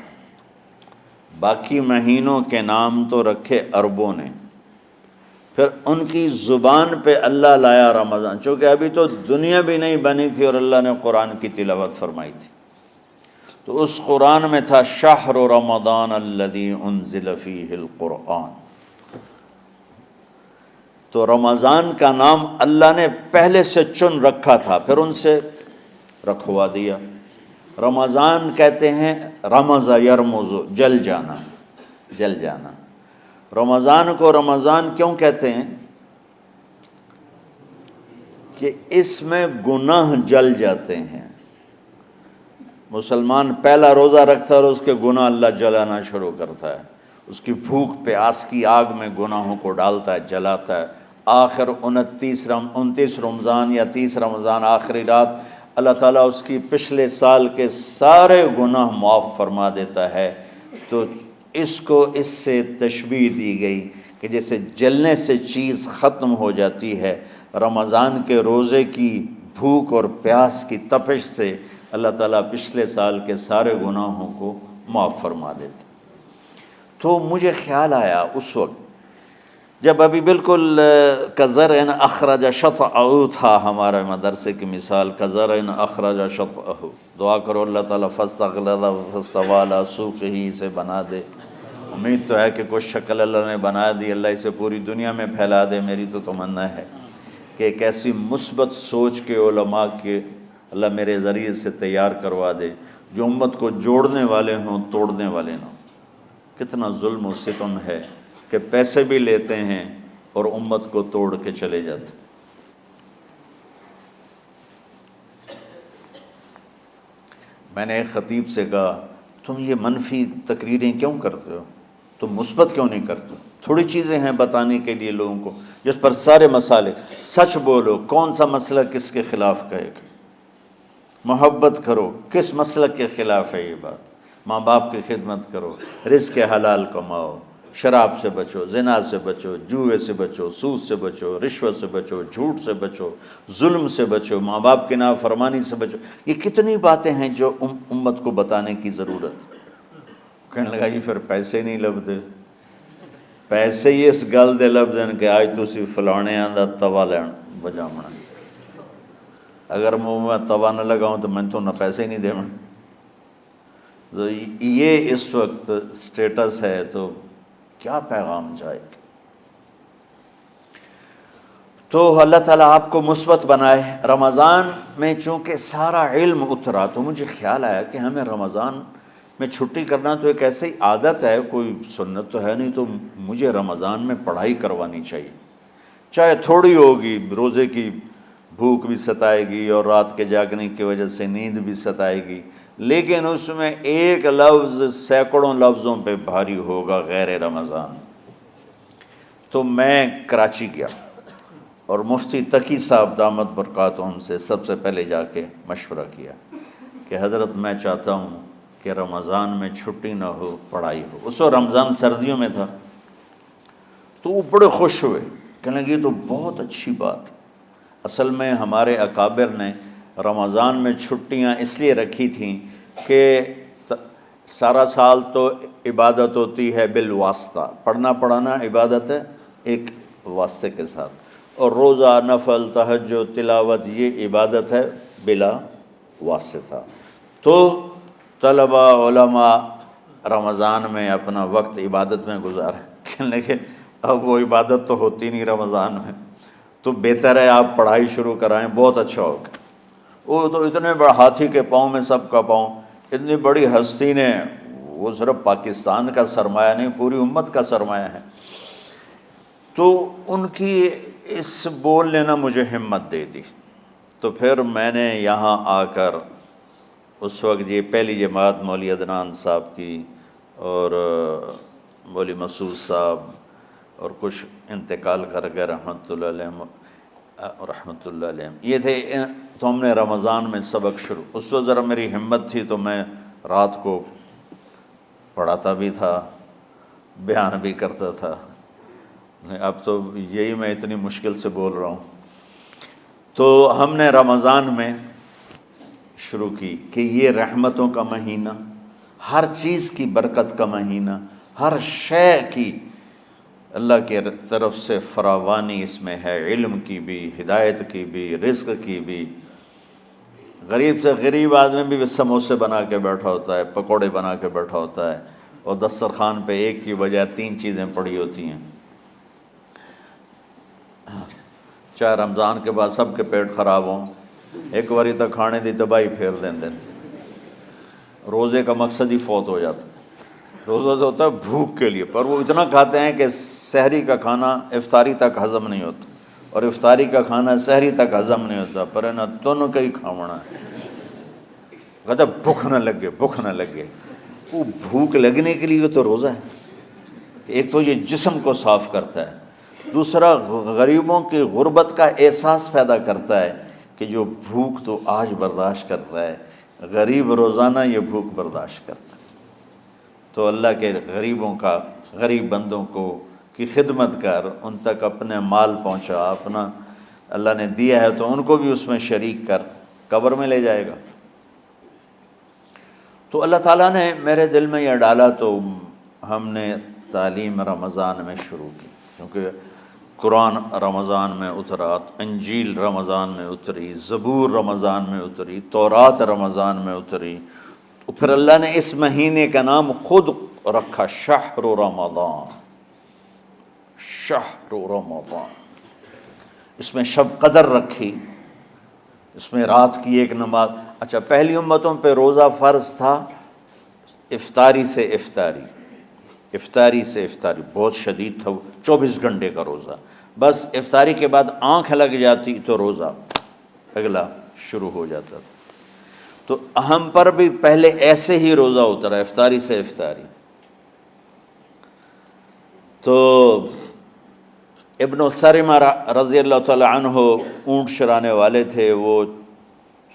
باقی مہینوں کے نام تو رکھے عربوں نے۔ پھر ان کی زبان پہ اللہ لایا رمضان، چونکہ ابھی تو دنیا بھی نہیں بنی تھی اور اللہ نے قرآن کی تلاوت فرمائی تھی، تو اس قرآن میں تھا شہر رمضان الذی انزل فیہ القرآن۔ تو رمضان کا نام اللہ نے پہلے سے چن رکھا تھا، پھر ان سے رکھوا دیا۔ رمضان کہتے ہیں رمض یرمض، جل جانا، جل جانا۔ رمضان کو رمضان کیوں کہتے ہیں؟ کہ اس میں گناہ جل جاتے ہیں۔ مسلمان پہلا روزہ رکھتا ہے اور اس کے گناہ اللہ جلانا شروع کرتا ہے، اس کی بھوک پیاس کی آگ میں گناہوں کو ڈالتا ہے، جلاتا ہے۔ آخر 29 رمضان یا 30 رمضان آخری رات اللہ تعالیٰ اس کی پچھلے سال کے سارے گناہ معاف فرما دیتا ہے۔ تو اس کو اس سے تشبیہ دی گئی کہ جیسے جلنے سے چیز ختم ہو جاتی ہے، رمضان کے روزے کی بھوک اور پیاس کی تپش سے اللہ تعالیٰ پچھلے سال کے سارے گناہوں کو معاف فرما دیتا۔ تو مجھے خیال آیا اس وقت جب ابھی بالکل کزرع اخرج شطأہ تھا، ہمارے مدرسے کی مثال کزرع اخرج شطأہ، دعا کرو اللہ تعالیٰ فاستغلظ فاستوی علی سوقہ سے بنا دے۔ امید تو ہے کہ کچھ شکل اللہ نے بنا دی، اللہ اسے پوری دنیا میں پھیلا دے۔ میری تو تمنا ہے کہ ایک ایسی مثبت سوچ کے علماء کے اللہ میرے ذریعے سے تیار کروا دے جو امت کو جوڑنے والے ہوں، توڑنے والے نہ ہوں۔ کتنا ظلم و ستم ہے کہ پیسے بھی لیتے ہیں اور امت کو توڑ کے چلے جاتے۔ میں نے ایک خطیب سے کہا تم یہ منفی تقریریں کیوں کرتے ہو، تم مثبت کیوں نہیں کرتے؟ تھوڑی چیزیں ہیں بتانے کے لیے لوگوں کو جس پر سارے مسائل، سچ بولو، کون سا مسئلہ کس کے خلاف کہے گا، محبت کرو، کس مسلک کے خلاف ہے یہ بات، ماں باپ کی خدمت کرو، رزق حلال کماؤ، شراب سے بچو، زنا سے بچو، جوئے سے بچو، سود سے بچو، رشوت سے بچو، جھوٹ سے بچو، ظلم سے بچو، ماں باپ کی نافرمانی سے بچو۔ یہ کتنی باتیں ہیں جو امت کو بتانے کی ضرورت۔ کہنے لگا جی پھر پیسے نہیں لبدے، پیسے ہی اس گل دے لبدن کہ آج تسی فلانے آندہ توا لین بجامنا، اگر میں توا نہ لگاؤں تو میں تو نہ پیسے ہی نہیں دے۔ تو یہ اس وقت سٹیٹس ہے، تو کیا پیغام جائے گا؟ تو اللہ تعالیٰ آپ کو مثبت بنائے۔ رمضان میں چونکہ سارا علم اترا تو مجھے خیال آیا کہ ہمیں رمضان میں چھٹی کرنا تو ایک ایسی عادت ہے، کوئی سنت تو ہے نہیں، تو مجھے رمضان میں پڑھائی کروانی چاہیے، چاہے تھوڑی ہوگی، روزے کی بھوک بھی ستائے گی اور رات کے جاگنے کی وجہ سے نیند بھی ستائے گی، لیکن اس میں ایک لفظ سینکڑوں لفظوں پہ بھاری ہوگا غیر رمضان۔ تو میں کراچی گیا اور مفتی تقی صاحب دامت برکاتہم سے سب سے پہلے جا کے مشورہ کیا کہ حضرت میں چاہتا ہوں کہ رمضان میں چھٹی نہ ہو، پڑھائی ہو۔ اس وقت رمضان سردیوں میں تھا، تو وہ بڑے خوش ہوئے، کہنے لگے یہ تو بہت اچھی بات۔ اصل میں ہمارے اکابر نے رمضان میں چھٹیاں اس لیے رکھی تھیں کہ سارا سال تو عبادت ہوتی ہے بالواسطہ، پڑھنا پڑھانا عبادت ہے ایک واسطے کے ساتھ، اور روزہ، نفل، تہجد، تلاوت یہ عبادت ہے بلا واسطہ۔ تو طلباء، علماء رمضان میں اپنا وقت عبادت میں گزاریں، لیکن اب وہ عبادت تو ہوتی نہیں رمضان میں، تو بہتر ہے آپ پڑھائی شروع کرائیں، بہت اچھا ہوگا۔ وہ تو اتنے بڑے ہاتھی کے پاؤں میں سب کا پاؤں، اتنی بڑی ہستی نے، وہ صرف پاکستان کا سرمایہ نہیں پوری امت کا سرمایہ ہے، تو ان کی اس بولنے نے مجھے ہمت دے دی۔ تو پھر میں نے یہاں آ کر اس وقت یہ پہلی جماعت مولوی عدنان صاحب کی اور مولوی مسعود صاحب اور کچھ انتقال کر گئے رحمۃ اللہ علیہ، یہ تھے، تو ہم نے رمضان میں سبق شروع، اس وقت ذرا میری ہمت تھی تو میں رات کو پڑھاتا بھی تھا، بیان بھی کرتا تھا، اب تو یہی میں اتنی مشکل سے بول رہا ہوں۔ تو ہم نے رمضان میں شروع کی کہ یہ رحمتوں کا مہینہ، ہر چیز کی برکت کا مہینہ، ہر شے کی اللہ کی طرف سے فراوانی اس میں ہے، علم کی بھی، ہدایت کی بھی، رزق کی بھی۔ غریب سے غریب آدمی بھی سموسے بنا کے بیٹھا ہوتا ہے، پکوڑے بنا کے بیٹھا ہوتا ہے، اور دسترخوان پہ ایک کی بجائے 3 چیزیں پڑی ہوتی ہیں۔ چاہے رمضان کے بعد سب کے پیٹ خراب ہوں، ایک باری تک کھانے دی تباہی پھیر دیں، روزے کا مقصد ہی فوت ہو جاتا ہے۔ روزہ تو ہوتا ہے بھوک کے لیے، پر وہ اتنا کھاتے ہیں کہ سحری کا کھانا افطاری تک ہضم نہیں ہوتا، اور افطاری کا کھانا سحری تک ہضم نہیں ہوتا، پر نہ تن کا ہی کھاونا ہے، کہتا بھوک نہ لگے، بھوک نہ لگے۔ وہ بھوک لگنے کے لیے تو روزہ ہے، ایک تو یہ جسم کو صاف کرتا ہے، دوسرا غریبوں کی غربت کا احساس پیدا کرتا ہے کہ جو بھوک تو آج برداشت کرتا ہے، غریب روزانہ یہ بھوک برداشت کرتا ہے۔ تو اللہ کے غریب بندوں کی خدمت کر، ان تک اپنے مال پہنچا، اپنا اللہ نے دیا ہے تو ان کو بھی اس میں شریک کر، قبر میں لے جائے گا۔ تو اللہ تعالیٰ نے میرے دل میں یہ ڈالا، تو ہم نے تعلیم رمضان میں شروع کی، کیونکہ قرآن رمضان میں اترا، انجیل رمضان میں اتری، زبور رمضان میں اتری، تورات رمضان میں اتری، تو پھر اللہ نے اس مہینے کا نام خود رکھا شہر رمضان، شہر رمضان۔ اس میں شب قدر رکھی، اس میں رات کی ایک نماز۔ اچھا، پہلی امتوں پہ روزہ فرض تھا افطاری سے افطاری، افطاری سے افطاری، بہت شدید تھا، 24 گھنٹے کا روزہ، بس افطاری کے بعد آنکھ لگ جاتی تو روزہ اگلا شروع ہو جاتا تھا۔ تو ہم پر بھی پہلے ایسے ہی روزہ اترا، افطاری سے افطاری۔ تو ابن سرمہ رضی اللہ تعالی عنہ اونٹ چرانے والے تھے، وہ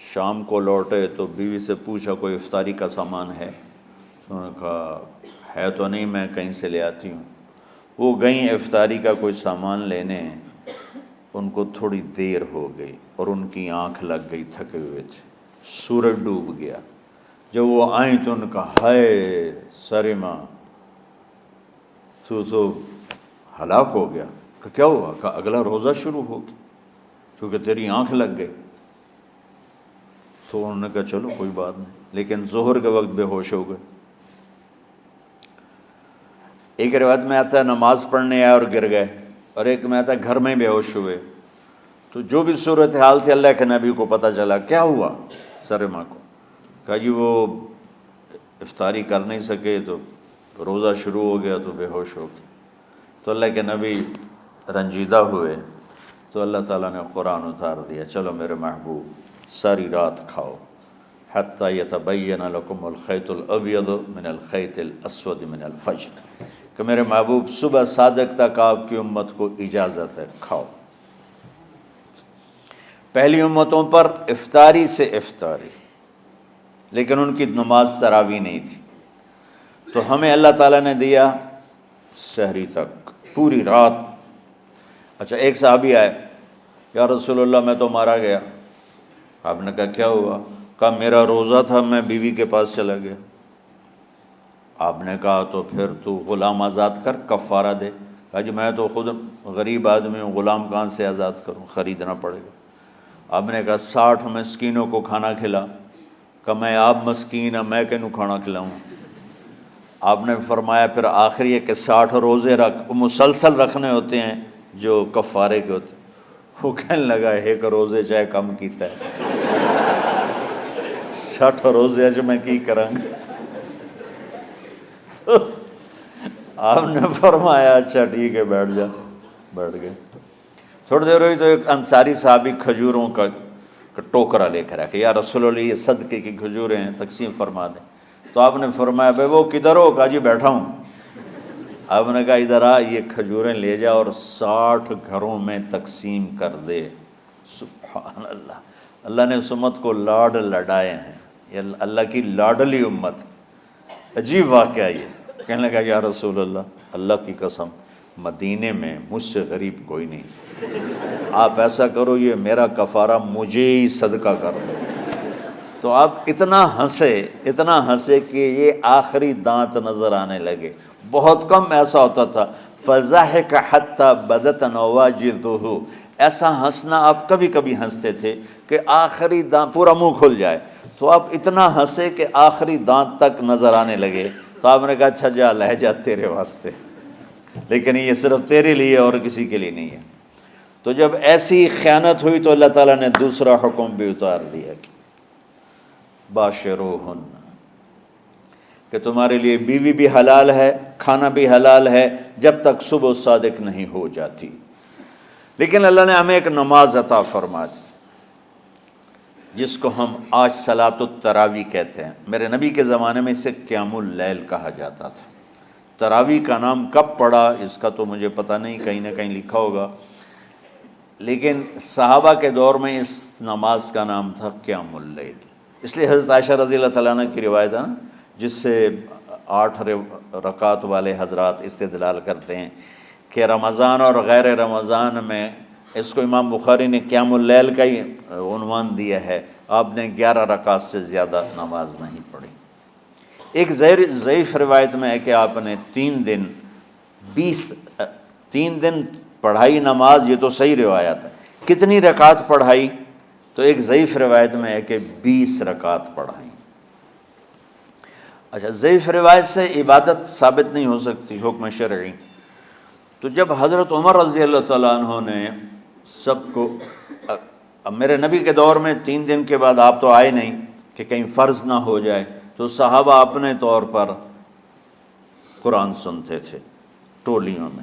شام کو لوٹے تو بیوی سے پوچھا کوئی افطاری کا سامان ہے؟ انہوں نے کہا ہے تو نہیں، میں کہیں سے لے آتی ہوں۔ وہ گئیں افطاری کا کوئی سامان لینے، ان کو تھوڑی دیر ہو گئی اور ان کی آنکھ لگ گئی، تھکے ہوئے تھے، سورج ڈوب گیا۔ جب وہ آئیں تو ان کا ہائے سرمہ تو ہلاک ہو گیا۔ کہ کیا ہوا؟ کہ اگلا روزہ شروع ہو گیا کیونکہ تیری آنکھ لگ گئی۔ تو انہوں نے کہا چلو کوئی بات نہیں، لیکن ظہر کے وقت بے ہوش ہو گئے۔ ایک روایت میں آتا ہے نماز پڑھنے آئے اور گر گئے، اور ایک میں آتا ہے گھر میں بے ہوش ہوئے۔ تو جو بھی صورتحال تھی اللہ کے نبی کو پتہ چلا۔ کیا ہوا سرمہ کو؟ کہا جی وہ افطاری کر نہیں سکے تو روزہ شروع ہو گیا تو بے ہوش ہو گئے۔ تو اللہ کے نبی رنجیدہ ہوئے، تو اللہ تعالیٰ نے قرآن اتار دیا، چلو میرے محبوب ساری رات کھاؤ، حتیٰ یتبین لکم الخیط الابیض من الخیط الاسود من الفجر، کہ میرے محبوب صبح صادق تک آپ کی امت کو اجازت ہے، کھاؤ۔ پہلی امتوں پر افطاری سے افطاری، لیکن ان کی نماز تراویح نہیں تھی، تو ہمیں اللہ تعالیٰ نے دیا سحری تک، پوری رات۔ اچھا، ایک صحابی آئے، یا رسول اللہ میں تو مارا گیا۔ آپ نے کہا کیا ہوا؟ کہا میرا روزہ تھا، میں بیوی کے پاس چلا گیا۔ آپ نے کہا تو پھر تو غلام آزاد کر، کفارہ دے۔ کہا جی میں تو خود غریب آدمی ہوں، غلام کہاں سے آزاد کروں، خریدنا پڑے گا۔ آپ نے کہا 60 مسکینوں کو کھانا کھلا۔ کہ میں آپ مسکین ہیں، میں کینوں کھانا کھلاؤں؟ آپ نے فرمایا پھر آخری ہے کہ 60 روزے رکھ، مسلسل رکھنے ہوتے ہیں جو کفارے کے ہوتے ہیں۔ وہ کہنے لگا ایک روزے چاہے کم کیتا ہے، 60 روزے اج میں کی کروں گا؟ تو آپ نے فرمایا اچھا ٹھیک ہے بیٹھ جا۔ بیٹھ گئے۔ تھوڑی دیر ہوئی تو ایک انصاری صحابی کھجوروں کا ٹوکرا لے کر آیا کہ یا رسول اللہ یہ صدقے کی کھجوریں ہیں، تقسیم فرما دیں۔ تو آپ نے فرمایا بھائی وہ کدھر ہو؟ کہا جی بیٹھا ہوں۔ آپ نے کہا ادھر آ، یہ کھجوریں لے جا اور 60 گھروں میں تقسیم کر دے۔ سبحان اللہ، اللہ نے اس امت کو لاڈ لڈائے ہیں، یہ اللہ کی لاڈلی امت۔ عجیب واقعہ یہ۔ کہنے لگا یا رسول اللہ، اللہ کی قسم مدینے میں مجھ سے غریب کوئی نہیں، آپ ایسا کرو یہ میرا کفارہ مجھے ہی صدقہ کر دو۔ تو آپ اتنا ہنسے کہ یہ آخری دانت نظر آنے لگے۔ بہت کم ایسا ہوتا تھا فَضَحِكَ حَتَّى بَدَتْ نَوَاجِذُهُ، ایسا ہنسنا آپ کبھی کبھی ہنستے تھے کہ آخری دانت پورا منہ کھل جائے۔ تو آپ اتنا ہنسے کہ آخری دانت تک نظر آنے لگے۔ تو آپ نے کہا اچھا جا لے جا تیرے واسطے، لیکن یہ صرف تیرے لیے اور کسی کے لیے نہیں ہے۔ تو جب ایسی خیانت ہوئی تو اللہ تعالیٰ نے دوسرا حکم بھی اتار دیا کہ باشروہن، کہ تمہارے لیے بیوی بھی حلال ہے، کھانا بھی حلال ہے جب تک صبح صادق نہیں ہو جاتی۔ لیکن اللہ نے ہمیں ایک نماز عطا فرما دی جس کو ہم آج صلاۃ التراویح کہتے ہیں۔ میرے نبی کے زمانے میں اسے قیام اللیل کہا جاتا تھا۔ تراویح کا نام کب پڑا اس کا تو مجھے پتہ نہیں، کہیں نہ کہیں لکھا ہوگا، لیکن صحابہ کے دور میں اس نماز کا نام تھا قیام اللیل۔ اس لیے حضرت عائشہ رضی اللہ تعالیٰ عنہ کی روایت ہے نا، جس سے 8 رکعت والے حضرات استدلال کرتے ہیں کہ رمضان اور غیر رمضان میں اس کو امام بخاری نے قیام اللیل کا ہی عنوان دیا ہے۔ آپ نے 11 رکعت سے زیادہ نماز نہیں پڑھی۔ ایک ضعیف روایت میں ہے کہ آپ نے 3 دن پڑھائی نماز، یہ تو صحیح روایت ہے۔ کتنی رکعت پڑھائی؟ تو ایک ضعیف روایت میں ہے کہ 20 رکعت پڑھائی۔ اچھا، ضعیف روایت سے عبادت ثابت نہیں ہو سکتی حکم شرعی۔ تو جب حضرت عمر رضی اللہ تعالیٰ عنہ نے سب کو، اب میرے نبی کے دور میں 3 دن کے بعد آپ تو آئے نہیں کہ کہیں فرض نہ ہو جائے، تو صحابہ اپنے طور پر قرآن سنتے تھے ٹولیوں میں۔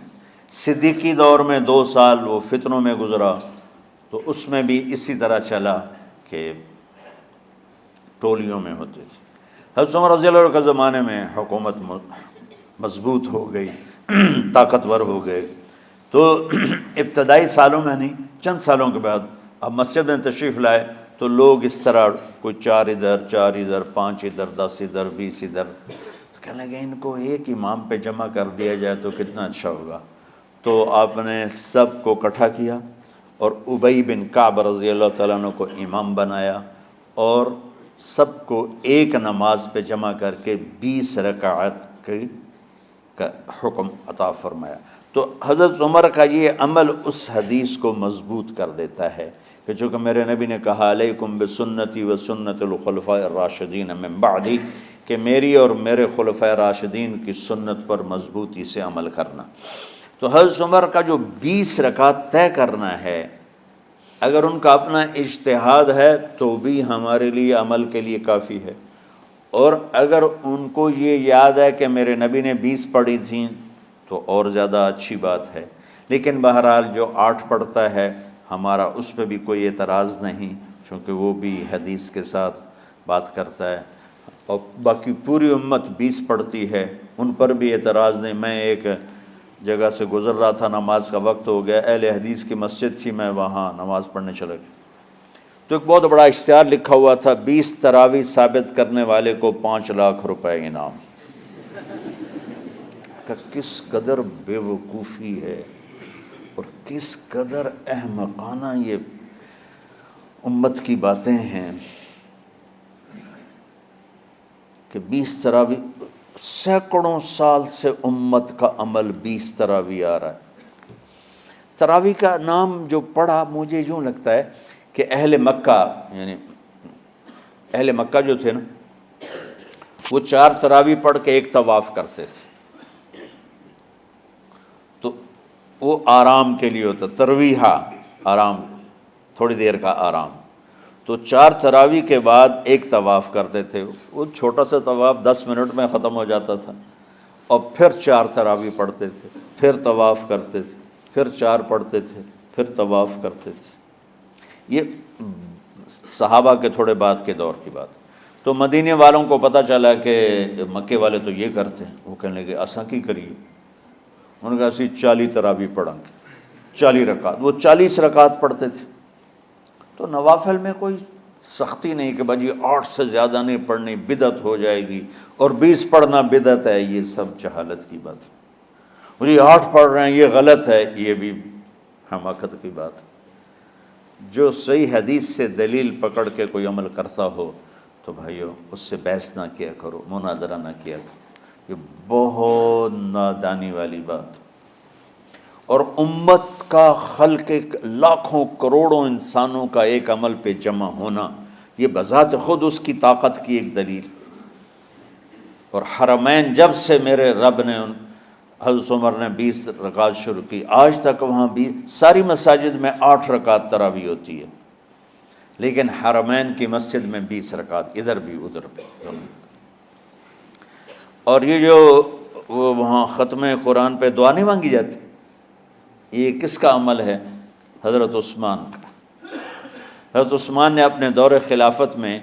صدیقی دور میں 2 سال وہ فتنوں میں گزرا، تو اس میں بھی اسی طرح چلا کہ ٹولیوں میں ہوتے تھے۔ حضرت عمر رضی اللہ عنہ کے زمانے میں حکومت مضبوط ہو گئی، طاقتور ہو گئے، تو ابتدائی سالوں میں نہیں، چند سالوں کے بعد اب مسجد میں تشریف لائے تو لوگ اس طرح کوئی 4 ادھر 4 ادھر 5 ادھر 10 ادھر 20 ادھر، تو کہنے لگے ان کو ایک امام پہ جمع کر دیا جائے تو کتنا اچھا ہوگا۔ تو آپ نے سب کو اکٹھا کیا اور ابی بن کعب رضی اللہ تعالیٰ عنہ کو امام بنایا اور سب کو ایک نماز پہ جمع کر کے 20 رکعت کا حکم عطا فرمایا۔ تو حضرت عمر کا یہ عمل اس حدیث کو مضبوط کر دیتا ہے کہ چونکہ میرے نبی نے کہا علیکم بسنتی و سنت الخلفاء الراشدین من بعدی، کہ میری اور میرے خلفاء راشدین کی سنت پر مضبوطی سے عمل کرنا۔ تو حضرت عمر کا جو 20 رکعت طے کرنا ہے، اگر ان کا اپنا اجتہاد ہے تو بھی ہمارے لیے عمل کے لیے کافی ہے، اور اگر ان کو یہ یاد ہے کہ میرے نبی نے 20 پڑھی تھیں تو اور زیادہ اچھی بات ہے۔ لیکن بہرحال جو 8 پڑھتا ہے ہمارا اس پہ بھی کوئی اعتراض نہیں، چونکہ وہ بھی حدیث کے ساتھ بات کرتا ہے، اور باقی پوری امت 20 پڑھتی ہے ان پر بھی اعتراض نہیں۔ میں ایک جگہ سے گزر رہا تھا، نماز کا وقت ہو گیا، اہل حدیث کی مسجد تھی، میں وہاں نماز پڑھنے چلا گیا تو ایک بہت بڑا اشتہار لکھا ہوا تھا 20 تراویح ثابت کرنے والے کو 5 لاکھ روپے انعام۔ کہ کس قدر بے وقوفی ہے اور کس قدر احمقانہ یہ امت کی باتیں ہیں کہ 20 تراویح، سینکڑوں سال سے امت کا عمل 20 تراویح آ رہا ہے۔ تراویح کا نام جو پڑھا مجھے یوں لگتا ہے کہ اہل مکہ، یعنی اہل مکہ جو تھے نا، وہ 4 تراویح پڑھ کے ایک طواف کرتے تھے، تو وہ آرام کے لیے ہوتا، ترویحہ آرام، تھوڑی دیر کا آرام، تو 4 تراویح کے بعد ایک طواف کرتے تھے۔ وہ چھوٹا سا طواف 10 منٹ میں ختم ہو جاتا تھا، اور پھر 4 تراویح پڑھتے تھے، پھر طواف کرتے تھے، پھر 4 پڑھتے تھے، پھر طواف کرتے تھے۔ یہ صحابہ کے تھوڑے بعد کے دور کی بات۔ تو مدینے والوں کو پتہ چلا کہ مکے والے تو یہ کرتے ہیں، وہ کہنے لگے اساں کی کریے؟ انہوں نے کہا اسی 40 تراویح پڑھیں گے، 40 رکعت۔ وہ 40 رکعت پڑھتے تھے۔ تو نوافل میں کوئی سختی نہیں کہ بھائی 8 سے زیادہ نہیں پڑھنی، بدعت ہو جائے گی، اور 20 پڑھنا بدعت ہے، یہ سب جہالت کی بات ہے۔ اور یہ 8 پڑھ رہے ہیں یہ غلط ہے، یہ بھی حماقت کی بات ہے۔ جو صحیح حدیث سے دلیل پکڑ کے کوئی عمل کرتا ہو تو بھائیو اس سے بحث نہ کیا کرو، مناظرہ نہ کیا کرو، یہ بہت نادانی والی بات۔ اور امت کا خلق لاکھوں کروڑوں انسانوں کا ایک عمل پہ جمع ہونا، یہ بذات خود اس کی طاقت کی ایک دلیل۔ اور حرمین جب سے میرے رب نے حضرت عمر نے 20 رکعت شروع کی، آج تک وہاں بھی ساری مساجد میں 8 رکعت تراویح ہوتی ہے، لیکن حرمین کی مسجد میں 20 رکعت، ادھر بھی ادھر بھی۔ اور یہ جو وہ وہاں ختم قرآن پہ دعا نہیں مانگی جاتی، یہ کس کا عمل ہے؟ حضرت عثمان کا۔ حضرت عثمان نے اپنے دور خلافت میں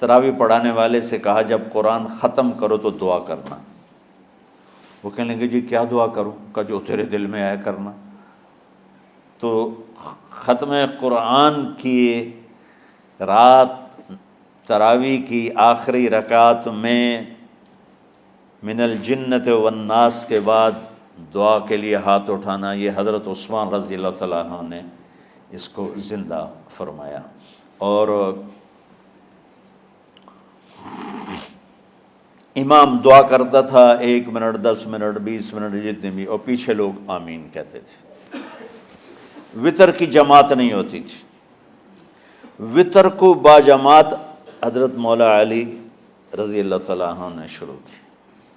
تراویح پڑھانے والے سے کہا جب قرآن ختم کرو تو دعا کرنا۔ وہ کہنے لگے جی کیا دعا کروں؟ کہ جو تیرے دل میں آیا کرنا۔ تو ختم قرآن کی رات تراویح کی آخری رکعت میں من الجنت والناس کے بعد دعا کے لیے ہاتھ اٹھانا، یہ حضرت عثمان رضی اللہ تعالیٰ عنہ نے اس کو زندہ فرمایا۔ اور امام دعا کرتا تھا 1 منٹ 10 منٹ 20 منٹ جتنے بھی، اور پیچھے لوگ آمین کہتے تھے۔ وطر کی جماعت نہیں ہوتی تھی، وطر کو باجماعت حضرت مولا علی رضی اللہ تعالیٰ عنہ نے شروع کی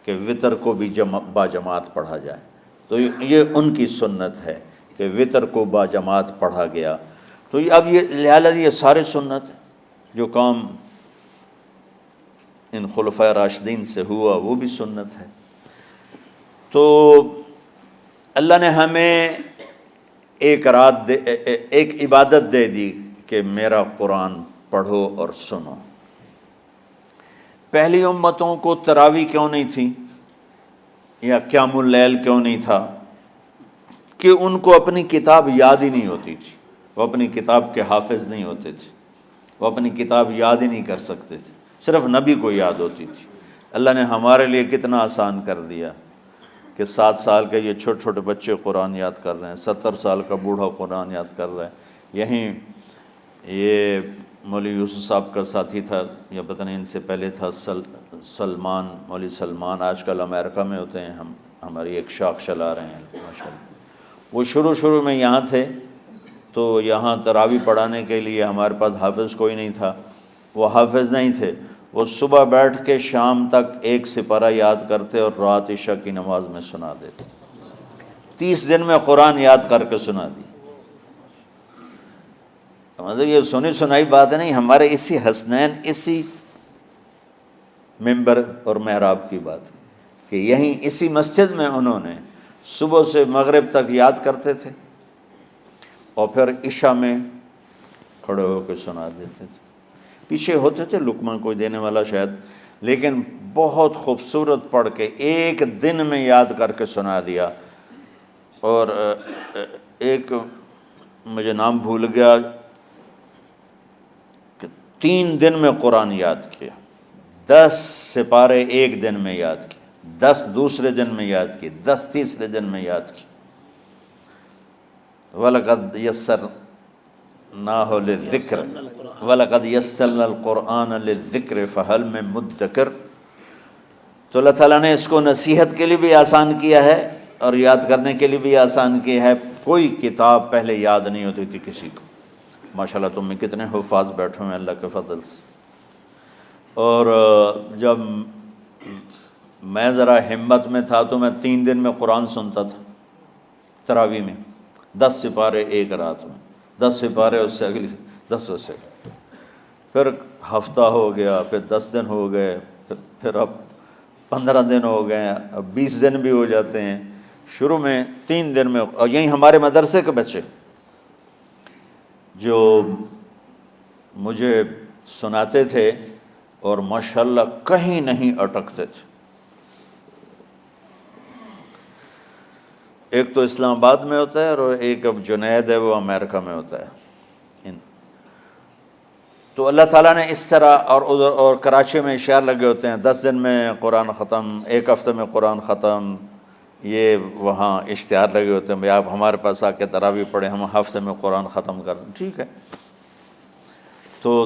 کہ وطر کو بھی باجماعت پڑھا جائے۔ تو یہ ان کی سنت ہے کہ وطر کو باجماعت پڑھا گیا۔ تو اب یہ لہٰذا یہ سارے سنت جو کام ان خلفۂ راشدین سے ہوا وہ بھی سنت ہے۔ تو اللہ نے ہمیں ایک عبادت دے دی کہ میرا قرآن پڑھو اور سنو۔ پہلی امتوں کو تراویح کیوں نہیں تھی یا قیام اللیل کیوں نہیں تھا؟ کہ ان کو اپنی کتاب یاد ہی نہیں ہوتی تھی، وہ اپنی کتاب کے حافظ نہیں ہوتے تھے، وہ اپنی کتاب یاد ہی نہیں کر سکتے تھے، صرف نبی کو یاد ہوتی تھی۔ اللہ نے ہمارے لیے کتنا آسان کر دیا کہ 7 سال کے یہ چھوٹے چھوٹے بچے قرآن یاد کر رہے ہیں، 70 سال کا بوڑھا قرآن یاد کر رہا ہے۔ یہیں یہ مولوی یوسف صاحب کا ساتھی تھا، یا پتہ نہیں ان سے پہلے تھا، سلمان، مولوی سلمان، آج کل امریکہ میں ہوتے ہیں، ہماری ایک شاخ چلا رہے ہیں ماشاءاللہ۔ وہ شروع میں یہاں تھے، تو یہاں تراویح پڑھانے کے لیے ہمارے پاس حافظ کوئی نہیں تھا، وہ حافظ نہیں تھے، وہ صبح بیٹھ کے شام تک ایک سپارہ یاد کرتے اور رات عشاء کی نماز میں سنا دیتے۔ 30 دن میں قرآن یاد کر کے سنا دی۔ مطلب یہ سنی سنائی بات نہیں، ہمارے اسی حسنین، اسی ممبر اور محراب کی بات کہ یہیں اسی مسجد میں انہوں نے صبح سے مغرب تک یاد کرتے تھے اور پھر عشاء میں کھڑے ہو کے سنا دیتے تھے۔ پیچھے ہوتے تھے لقمہ کوئی دینے والا شاید، لیکن بہت خوبصورت پڑھ کے ایک دن میں یاد کر کے سنا دیا۔ اور ایک مجھے نام بھول گیا کہ 3 دن میں قرآن یاد کیا، 10 سپارے ایک دن میں یاد کیے، 10 دوسرے دن میں یاد کیے، 10 تیسرے دن میں یاد کیے۔ وَلَقَدْ يَسَّرْنَاهُ لِلذِّكْرِ وَلَقَدْ يَسَّرْنَا الْقُرْآنَ لِلذِّكْرِ فَهَلْ مِن مُدَّكِرٍ۔ تو اللہ تعالیٰ نے اس کو نصیحت کے لیے بھی آسان کیا ہے اور یاد کرنے کے لیے بھی آسان کیا ہے، کوئی کتاب پہلے یاد نہیں ہوتی تھی کسی کو. ماشاءاللہ تم میں کتنے حفاظ بیٹھے ہوئے اللہ کے فضل سے. اور جب میں ذرا ہمت میں تھا تو میں 3 دن میں قرآن سنتا تھا تراویح میں. 10 سپارے ایک رات میں، 10 سپارے اس سے اگلی 10 اس سے، پھر ہفتہ ہو گیا، پھر 10 دن ہو گئے، پھر اب 15 دن ہو گئے، اب 20 دن بھی ہو جاتے ہیں. شروع میں 3 دن میں. اور یہیں ہمارے مدرسے کے بچے جو مجھے سناتے تھے اور ماشاءاللہ کہیں نہیں اٹکتے تھے. ایک تو اسلام آباد میں ہوتا ہے اور ایک اب جنید ہے وہ امریکہ میں ہوتا ہے. تو اللہ تعالیٰ نے اس طرح اور ادھر اور کراچی میں اشعار لگے ہوتے ہیں 10 دن میں قرآن ختم، 1 ہفتے میں قرآن ختم. یہ وہاں اشتہار لگے ہوتے ہیں بھئی آپ ہمارے پاس آ کے تراویح پڑھیں، ہم ہفتے میں قرآن ختم کر دیں. ٹھیک ہے. تو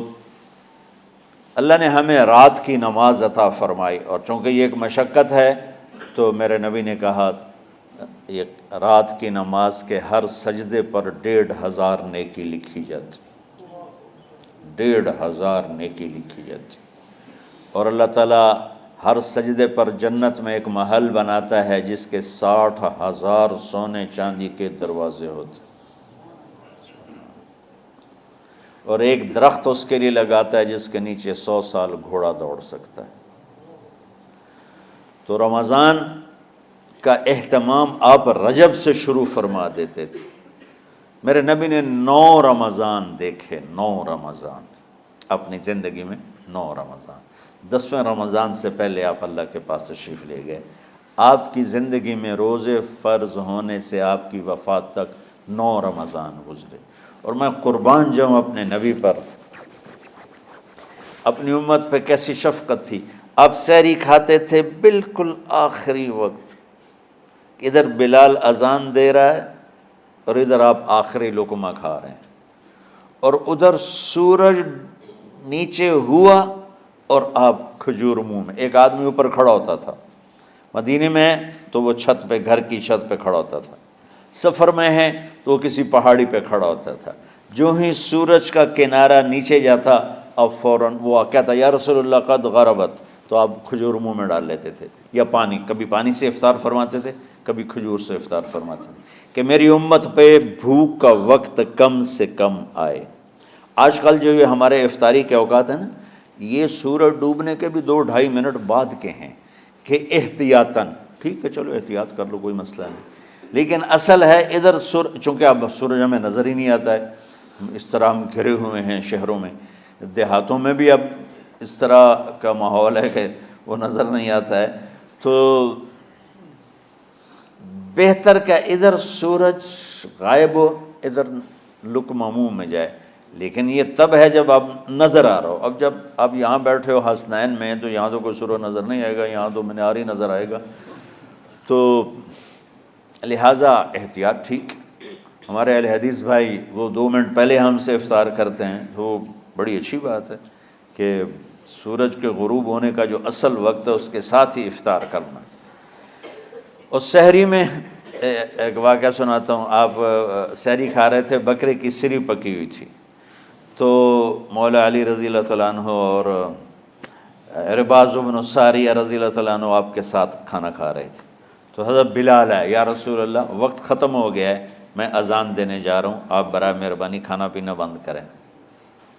اللہ نے ہمیں رات کی نماز عطا فرمائی، اور چونکہ یہ ایک مشقت ہے تو میرے نبی نے کہا یہ رات کی نماز کے ہر سجدے پر 1500 نیکی لکھی جاتی، 1500 نیکی لکھی جاتی. اور اللہ تعالیٰ ہر سجدے پر جنت میں ایک محل بناتا ہے جس کے 60,000 سونے چاندی کے دروازے ہوتے ہیں، اور ایک درخت اس کے لیے لگاتا ہے جس کے نیچے 100 سال گھوڑا دوڑ سکتا ہے. تو رمضان کا اہتمام آپ رجب سے شروع فرما دیتے تھے. میرے نبی نے 9 رمضان دیکھے، 9 رمضان اپنی زندگی میں، 9 رمضان. 10ویں رمضان سے پہلے آپ اللہ کے پاس تشریف لے گئے. آپ کی زندگی میں روزے فرض ہونے سے آپ کی وفات تک 9 رمضان گزرے. اور میں قربان جاؤں اپنے نبی پر، اپنی امت پہ کیسی شفقت تھی. آپ سحری کھاتے تھے بالکل آخری وقت، ادھر بلال اذان دے رہا ہے اور ادھر آپ آخری لقمہ کھا رہے ہیں، اور ادھر سورج نیچے ہوا اور آپ کھجور منہ میں. ایک آدمی اوپر کھڑا ہوتا تھا مدینے میں تو وہ چھت پہ، گھر کی چھت پہ کھڑا ہوتا تھا. سفر میں ہے تو وہ کسی پہاڑی پہ کھڑا ہوتا تھا. جو ہی سورج کا کنارہ نیچے جاتا اب فوراً وہ کہتا یا رسول اللہ قد غربت، تو آپ کھجور منہ میں ڈال لیتے تھے، یا پانی. کبھی پانی سے افطار فرماتے تھے، کبھی کھجور سے افطار فرماتے تھے کہ میری امت پہ بھوک کا وقت کم سے کم آئے. آج کل جو یہ ہمارے افطاری کے اوقات ہیں نا، یہ سورج ڈوبنے کے بھی 2-2.5 منٹ بعد کے ہیں کہ احتیاطاً. ٹھیک ہے چلو احتیاط کر لو، کوئی مسئلہ نہیں. لیکن اصل ہے ادھر چونکہ اب سورج ہمیں نظر ہی نہیں آتا ہے، اس طرح ہم گھرے ہوئے ہیں شہروں میں. دیہاتوں میں بھی اب اس طرح کا ماحول ہے کہ وہ نظر نہیں آتا ہے. تو بہتر کہ ادھر سورج غائب ہو، ادھر لقمہ منہ میں جائے. لیکن یہ تب ہے جب اب نظر آ رہا ہو. اب جب اب یہاں بیٹھے ہو حسنین میں تو یہاں تو کوئی سورج نظر نہیں آئے گا، یہاں تو مینار ہی نظر آئے گا. تو لہٰذا احتیاط. ٹھیک، ہمارے اہل حدیث بھائی وہ 2 منٹ پہلے ہم سے افطار کرتے ہیں، تو بڑی اچھی بات ہے کہ سورج کے غروب ہونے کا جو اصل وقت ہے اس کے ساتھ ہی افطار کرنا. اور سحری میں ایک واقعہ سناتا ہوں. آپ سحری کھا رہے تھے، بکرے کی سری پکی ہوئی تھی، تو مولا علی رضی اللہ تعالیٰ عنہ اور عرباض بن ساریہ رضی اللہ تعالیٰ عنہ آپ کے ساتھ کھانا کھا رہے تھے. تو حضرت بلال ہے، یا رسول اللہ وقت ختم ہو گیا ہے، میں اذان دینے جا رہا ہوں، آپ برائے مہربانی کھانا پینا بند کریں.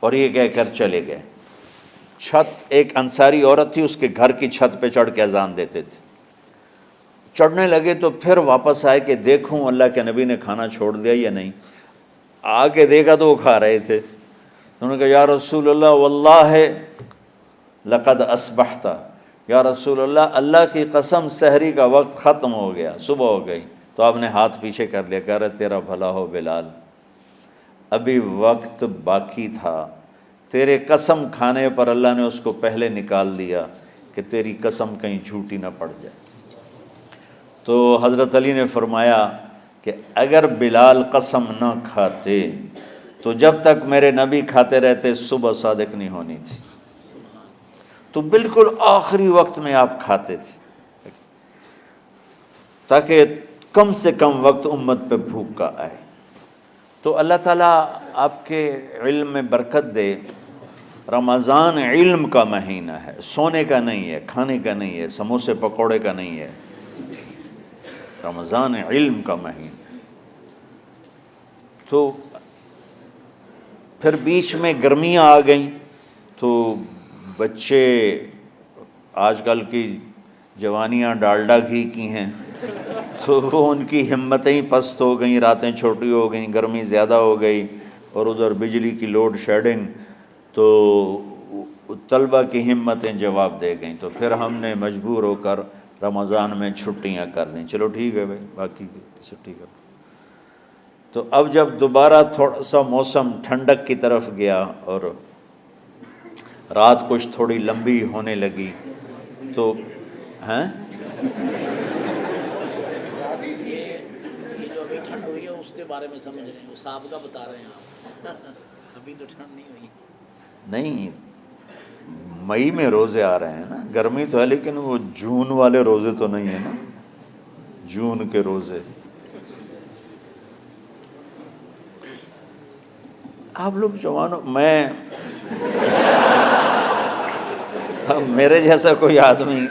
اور یہ کہہ کر چلے گئے. ایک انصاری عورت تھی، اس کے گھر کی چھت پہ چڑھ کے اذان دیتے تھے. چڑھنے لگے تو پھر واپس آئے کہ دیکھوں اللہ کے نبی نے کھانا چھوڑ دیا یا نہیں. آگے دیکھا تو وہ کھا رہے تھے. انہوں نے کہا یا رسول اللہ واللہ لقد اصبحت، یا رسول اللہ اللہ کی قسم سحری کا وقت ختم ہو گیا، صبح ہو گئی. تو آپ نے ہاتھ پیچھے کر لیا، کہہ رہے تیرا بھلا ہو بلال، ابھی وقت باقی تھا، تیرے قسم کھانے پر اللہ نے اس کو پہلے نکال دیا کہ تیری قسم کہیں جھوٹی نہ پڑ جائے. تو حضرت علی نے فرمایا کہ اگر بلال قسم نہ کھاتے تو جب تک میرے نبی کھاتے رہتے صبح صادق نہیں ہونی تھی. تو بالکل آخری وقت میں آپ کھاتے تھے تاکہ کم سے کم وقت امت پہ بھوک کا آئے۔ تو اللہ تعالیٰ آپ کے علم میں برکت دے۔ رمضان علم کا مہینہ ہے، سونے کا نہیں ہے، کھانے کا نہیں ہے، سموسے پکوڑے کا نہیں ہے، رمضان علم کا مہینہ ہے۔ تو پھر بیچ میں گرمیاں آ گئیں تو بچے، آج کل کی جوانیاں ڈالڈا گھی کی ہیں، تو وہ ان کی ہمتیں پست ہو گئیں، راتیں چھوٹی ہو گئیں، گرمی زیادہ ہو گئی، اور ادھر بجلی کی لوڈ شیڈنگ، تو طلبہ کی ہمتیں جواب دے گئیں۔ تو پھر ہم نے مجبور ہو کر رمضان میں چھٹیاں کر دیں۔ چلو ٹھیک ہے بھائی، باقی کی چھٹی کر۔ تو اب جب دوبارہ تھوڑا سا موسم ٹھنڈک کی طرف گیا اور رات کچھ تھوڑی لمبی ہونے لگی تو ہیں جو ابھی ٹھنڈ ہوئی ہے اس کے بارے میں سمجھ رہے ہیں، وہ سابقہ بتا رہے ہیں آپ۔ ابھی تو ٹھنڈ نہیں ہوئی۔ نہیں، مئی میں روزے آ رہے ہیں نا، گرمی تو ہے لیکن وہ جون والے روزے تو نہیں ہیں نا، جون کے روزے۔ آپ لوگ جوانوں، میں میرے جیسا کوئی آدمی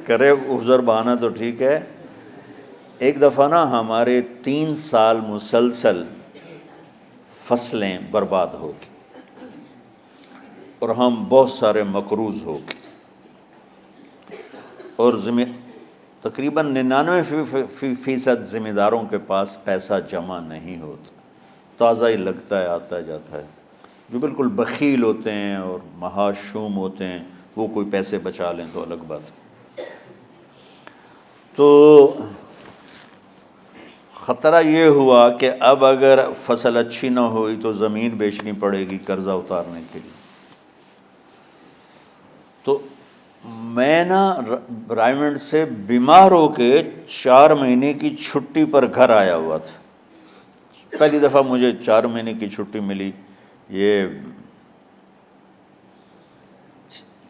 کرے عذر بہانہ تو ٹھیک ہے۔ ایک دفعہ نا ہمارے 3 سال مسلسل فصلیں برباد ہو گئی اور ہم بہت سارے مقروض ہو گئے، اور تقریباً 99% ذمہ داروں کے پاس پیسہ جمع نہیں ہوتا، تازہ ہی لگتا ہے، آتا جاتا ہے۔ جو بالکل بخیل ہوتے ہیں اور مہاشوم ہوتے ہیں وہ کوئی پیسے بچا لیں تو الگ بات ہے۔ تو خطرہ یہ ہوا کہ اب اگر فصل اچھی نہ ہوئی تو زمین بیچنی پڑے گی قرضہ اتارنے کے لیے۔ تو میں نا رائمنڈ سے بیمار ہو کے 4 مہینے کی چھٹی پر گھر آیا ہوا تھا۔ پہلی دفعہ مجھے 4 مہینے کی چھٹی ملی، یہ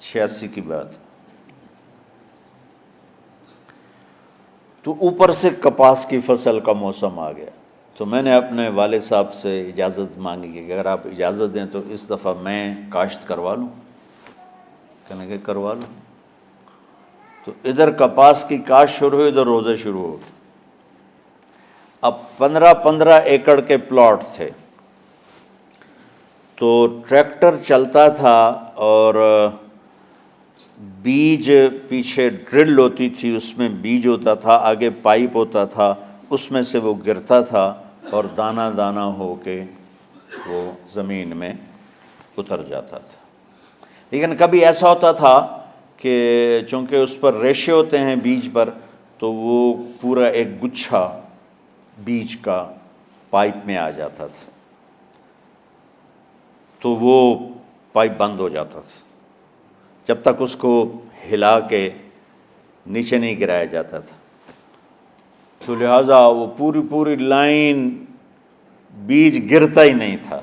86 کی بات۔ تو اوپر سے کپاس کی فصل کا موسم آ گیا، تو میں نے اپنے والد صاحب سے اجازت مانگی کہ اگر آپ اجازت دیں تو اس دفعہ میں کاشت کروا لوں۔ کہنے کہ کروا لوں۔ تو ادھر کپاس کی کاشت شروع ہوئی، ادھر روزے شروع ہو گئے۔ اب 15 ایکڑ کے پلاٹ تھے، تو ٹریکٹر چلتا تھا اور بیج پیچھے ڈرل ہوتی تھی، اس میں بیج ہوتا تھا، آگے پائپ ہوتا تھا، اس میں سے وہ گرتا تھا اور دانہ دانہ ہو کے وہ زمین میں اتر جاتا تھا۔ لیکن کبھی ایسا ہوتا تھا کہ چونکہ اس پر ریشے ہوتے ہیں بیج پر، تو وہ پورا ایک گچھا بیج کا پائپ میں آ جاتا تھا، تو وہ پائپ بند ہو جاتا تھا جب تک اس کو ہلا کے نیچے نہیں گرایا جاتا تھا۔ تو لہٰذا وہ پوری لائن بیج گرتا ہی نہیں تھا۔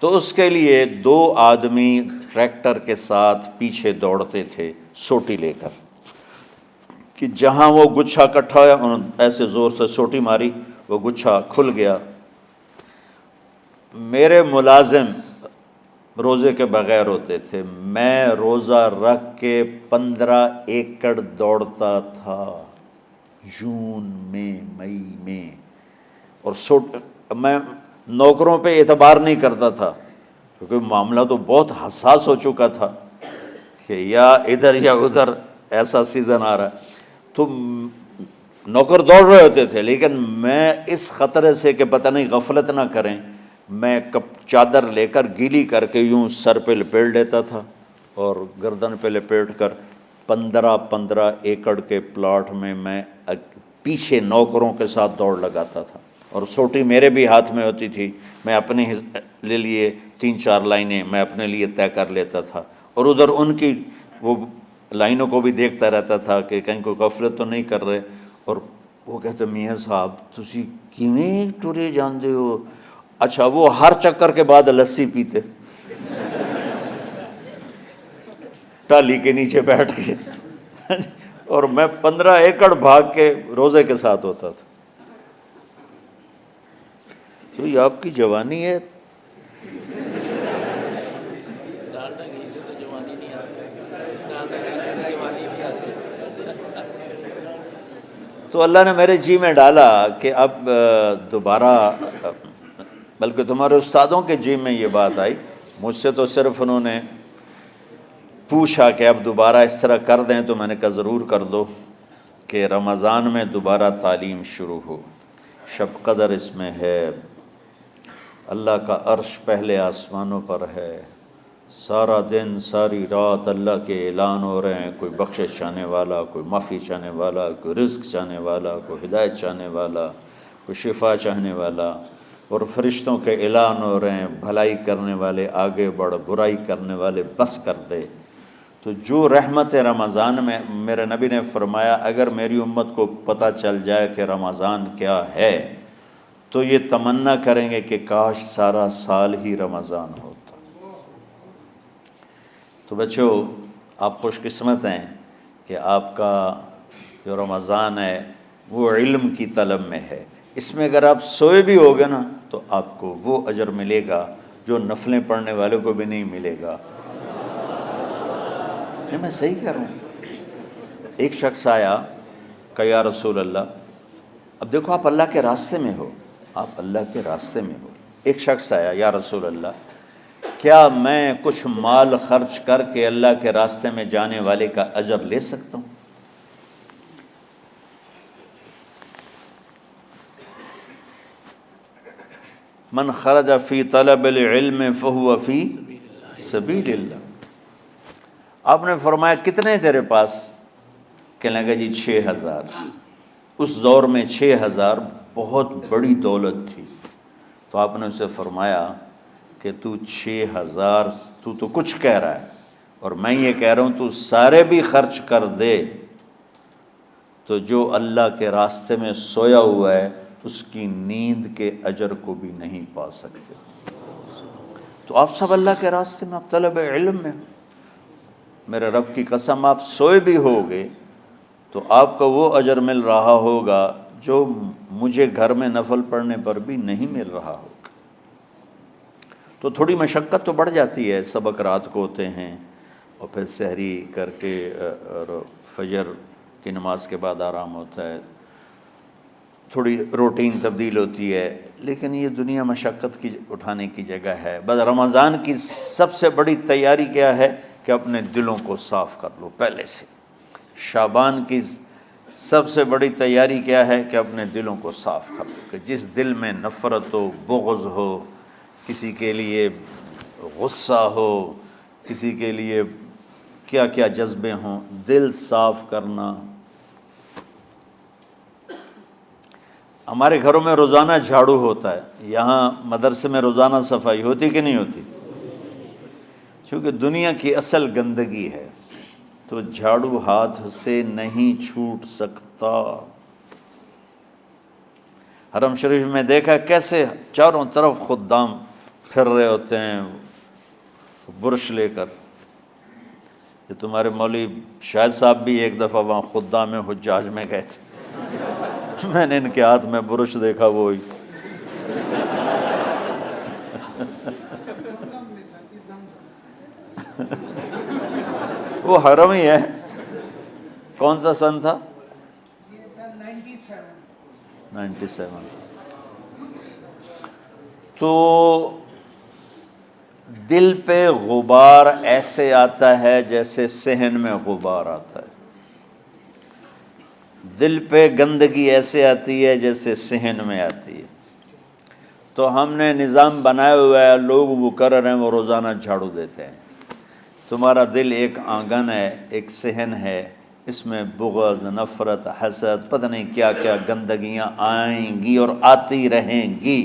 تو اس کے لیے 2 آدمی ٹریکٹر کے ساتھ پیچھے دوڑتے تھے سوٹی لے کر، کہ جہاں وہ گچھا اکٹھا ہوا انہوں نے ایسے زور سے سوٹی ماری، وہ گچھا کھل گیا۔ میرے ملازم روزے کے بغیر ہوتے تھے، میں روزہ رکھ کے 15 ایکڑ دوڑتا تھا جون میں، مئی میں، اور میں نوکروں پہ اعتبار نہیں کرتا تھا کیونکہ معاملہ تو بہت حساس ہو چکا تھا کہ یا ادھر یا ادھر ایسا سیزن آ رہا ہے۔ تو نوکر دوڑ رہے ہوتے تھے، لیکن میں اس خطرے سے کہ پتہ نہیں غفلت نہ کریں، میں چادر لے کر گیلی کر کے یوں سر پہ لپیٹ لیتا تھا اور گردن پہ لپیٹ کر 15 ایکڑ کے پلاٹ میں پیچھے نوکروں کے ساتھ دوڑ لگاتا تھا، اور سوٹی میرے بھی ہاتھ میں ہوتی تھی، میں اپنے لے لیے 3-4 لائنیں میں اپنے لیے طے کر لیتا تھا، اور ادھر ان کی وہ لائنوں کو بھی دیکھتا رہتا تھا کہ کہیں کوئی غفلت تو نہیں کر رہے۔ اور وہ کہتے میاں صاحب تسی کیویں ٹرے جاندے ہو؟ اچھا، وہ ہر چکر کے بعد لسی پیتے ٹالی کے نیچے بیٹھ کے، اور میں 15 ایکڑ بھاگ کے روزے کے ساتھ ہوتا تھا۔ تو یہ آپ کی جوانی ہے؟ ڈالڈا گھی سے تو جوانی نہیں آتی، ڈالڈا گھی سے تو جوانی نہیں آتی۔ تو اللہ نے میرے جی میں ڈالا کہ اب دوبارہ، بلکہ تمہارے استادوں کے جی میں یہ بات آئی، مجھ سے تو صرف انہوں نے پوچھا کہ اب دوبارہ اس طرح کر دیں، تو میں نے کہا ضرور کر دو کہ رمضان میں دوبارہ تعلیم شروع ہو۔ شب قدر اس میں ہے، اللہ کا عرش پہلے آسمانوں پر ہے، سارا دن ساری رات اللہ کے اعلان ہو رہے ہیں، کوئی بخشش چاہنے والا، کوئی معافی چاہنے والا، کوئی رزق چاہنے والا، کوئی ہدایت چاہنے والا، کوئی شفا چاہنے والا، اور فرشتوں کے اعلان ہو رہے ہیں، بھلائی کرنے والے آگے بڑھ، برائی کرنے والے بس کر دے۔ تو جو رحمت رمضان میں، میرے نبی نے فرمایا اگر میری امت کو پتہ چل جائے کہ رمضان کیا ہے تو یہ تمنا کریں گے کہ کاش سارا سال ہی رمضان ہوتا۔ تو بچوں، آپ خوش قسمت ہیں کہ آپ کا جو رمضان ہے وہ علم کی طلب میں ہے۔ اس میں اگر آپ سوئے بھی ہوگے نا تو آپ کو وہ اجر ملے گا جو نفلیں پڑھنے والوں کو بھی نہیں ملے گا۔ میں صحیح کہہ رہا ہوں۔ ایک شخص آیا کہ یا رسول اللہ، اب دیکھو آپ اللہ کے راستے میں ہو، آپ اللہ کے راستے میں ہو۔ ایک شخص آیا، یا رسول اللہ کیا میں کچھ مال خرچ کر کے اللہ کے راستے میں جانے والے کا اجر لے سکتا ہوں؟ من خرج فی طلب العلم فہو فی سبیل اللہ۔ آپ نے فرمایا کتنے تیرے پاس؟ کہنے لگا جی 6000۔ اس دور میں 6000 بہت بڑی دولت تھی۔ تو آپ نے اسے فرمایا کہ تو 6000 تو کچھ کہہ رہا ہے اور میں یہ کہہ رہا ہوں تو سارے بھی خرچ کر دے تو جو اللہ کے راستے میں سویا ہوا ہے اس کی نیند کے اجر کو بھی نہیں پا سکتے۔ تو آپ سب اللہ کے راستے میں، آپ طلب علم میں، میرے رب کی قسم آپ سوئے بھی ہوگے تو آپ کو وہ اجر مل رہا ہوگا جو مجھے گھر میں نفل پڑھنے پر بھی نہیں مل رہا ہوگا۔ تو تھوڑی مشقت تو بڑھ جاتی ہے، سبق رات کو ہوتے ہیں اور پھر سحری کر کے اور فجر کی نماز کے بعد آرام ہوتا ہے، تھوڑی روٹین تبدیل ہوتی ہے، لیکن یہ دنیا مشقت کی اٹھانے کی جگہ ہے۔ بس رمضان کی سب سے بڑی تیاری کیا ہے کہ اپنے دلوں کو صاف کر لو پہلے سے۔ شعبان کی سب سے بڑی تیاری کیا ہے کہ اپنے دلوں کو صاف کر لو، کہ جس دل میں نفرت ہو، بغض ہو، کسی کے لیے غصہ ہو، کسی کے لیے کیا کیا جذبے ہوں، دل صاف کرنا۔ ہمارے گھروں میں روزانہ جھاڑو ہوتا ہے، یہاں مدرسے میں روزانہ صفائی ہوتی کہ نہیں ہوتی؟ کیونکہ دنیا کی اصل گندگی ہے تو جھاڑو ہاتھ سے نہیں چھوٹ سکتا۔ حرم شریف میں دیکھا کیسے چاروں طرف خدام پھر رہے ہوتے ہیں برش لے کر۔ یہ تمہارے مولوی شاہد صاحب بھی ایک دفعہ وہاں خدام حجاج میں گئے تھے، میں نے ان کے ہاتھ میں برش دیکھا، وہی وہ حرم ہی ہے۔ کون سا سن تھا؟ 97۔ تو دل پہ غبار ایسے آتا ہے جیسے صحن میں غبار آتا ہے، دل پہ گندگی ایسے آتی ہے جیسے صحن میں آتی ہے۔ تو ہم نے نظام بنایا ہوا ہے، لوگ مقرر ہیں وہ روزانہ جھاڑو دیتے ہیں۔ تمہارا دل ایک آنگن ہے، ایک صحن ہے، اس میں بغض، نفرت، حسد، پتہ نہیں کیا کیا گندگیاں آئیں گی اور آتی رہیں گی۔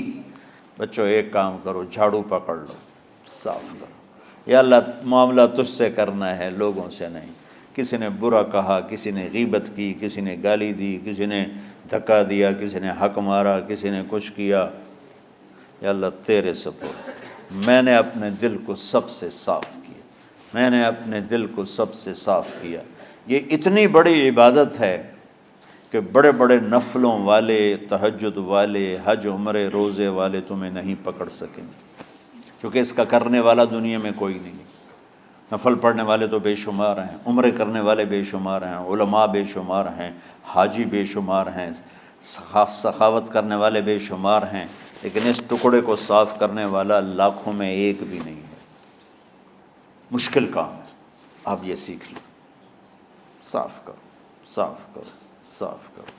بچوں ایک کام کرو، جھاڑو پکڑ لو، صاف کرو۔ یا اللہ معاملہ تجھ سے کرنا ہے، لوگوں سے نہیں۔ کسی نے برا کہا، کسی نے غیبت کی، کسی نے گالی دی، کسی نے دھکا دیا، کسی نے حق مارا، کسی نے کچھ کیا، یا اللہ تیرے سپرد میں نے اپنے دل کو سب سے صاف کیا، میں نے اپنے دل کو سب سے صاف کیا۔ یہ اتنی بڑی عبادت ہے کہ بڑے بڑے نفلوں والے، تہجد والے، حج عمرے روزے والے تمہیں نہیں پکڑ سکیں گے، چونکہ اس کا کرنے والا دنیا میں کوئی نہیں ہے۔ نفل پڑھنے والے تو بے شمار ہیں، عمرے کرنے والے بے شمار ہیں، علماء بے شمار ہیں، حاجی بے شمار ہیں، سخاوت کرنے والے بے شمار ہیں، لیکن اس ٹکڑے کو صاف کرنے والا لاکھوں میں ایک بھی نہیں ہے۔ مشکل کام ہے، آپ یہ سیکھ لیں، صاف کرو، صاف کرو، صاف کرو۔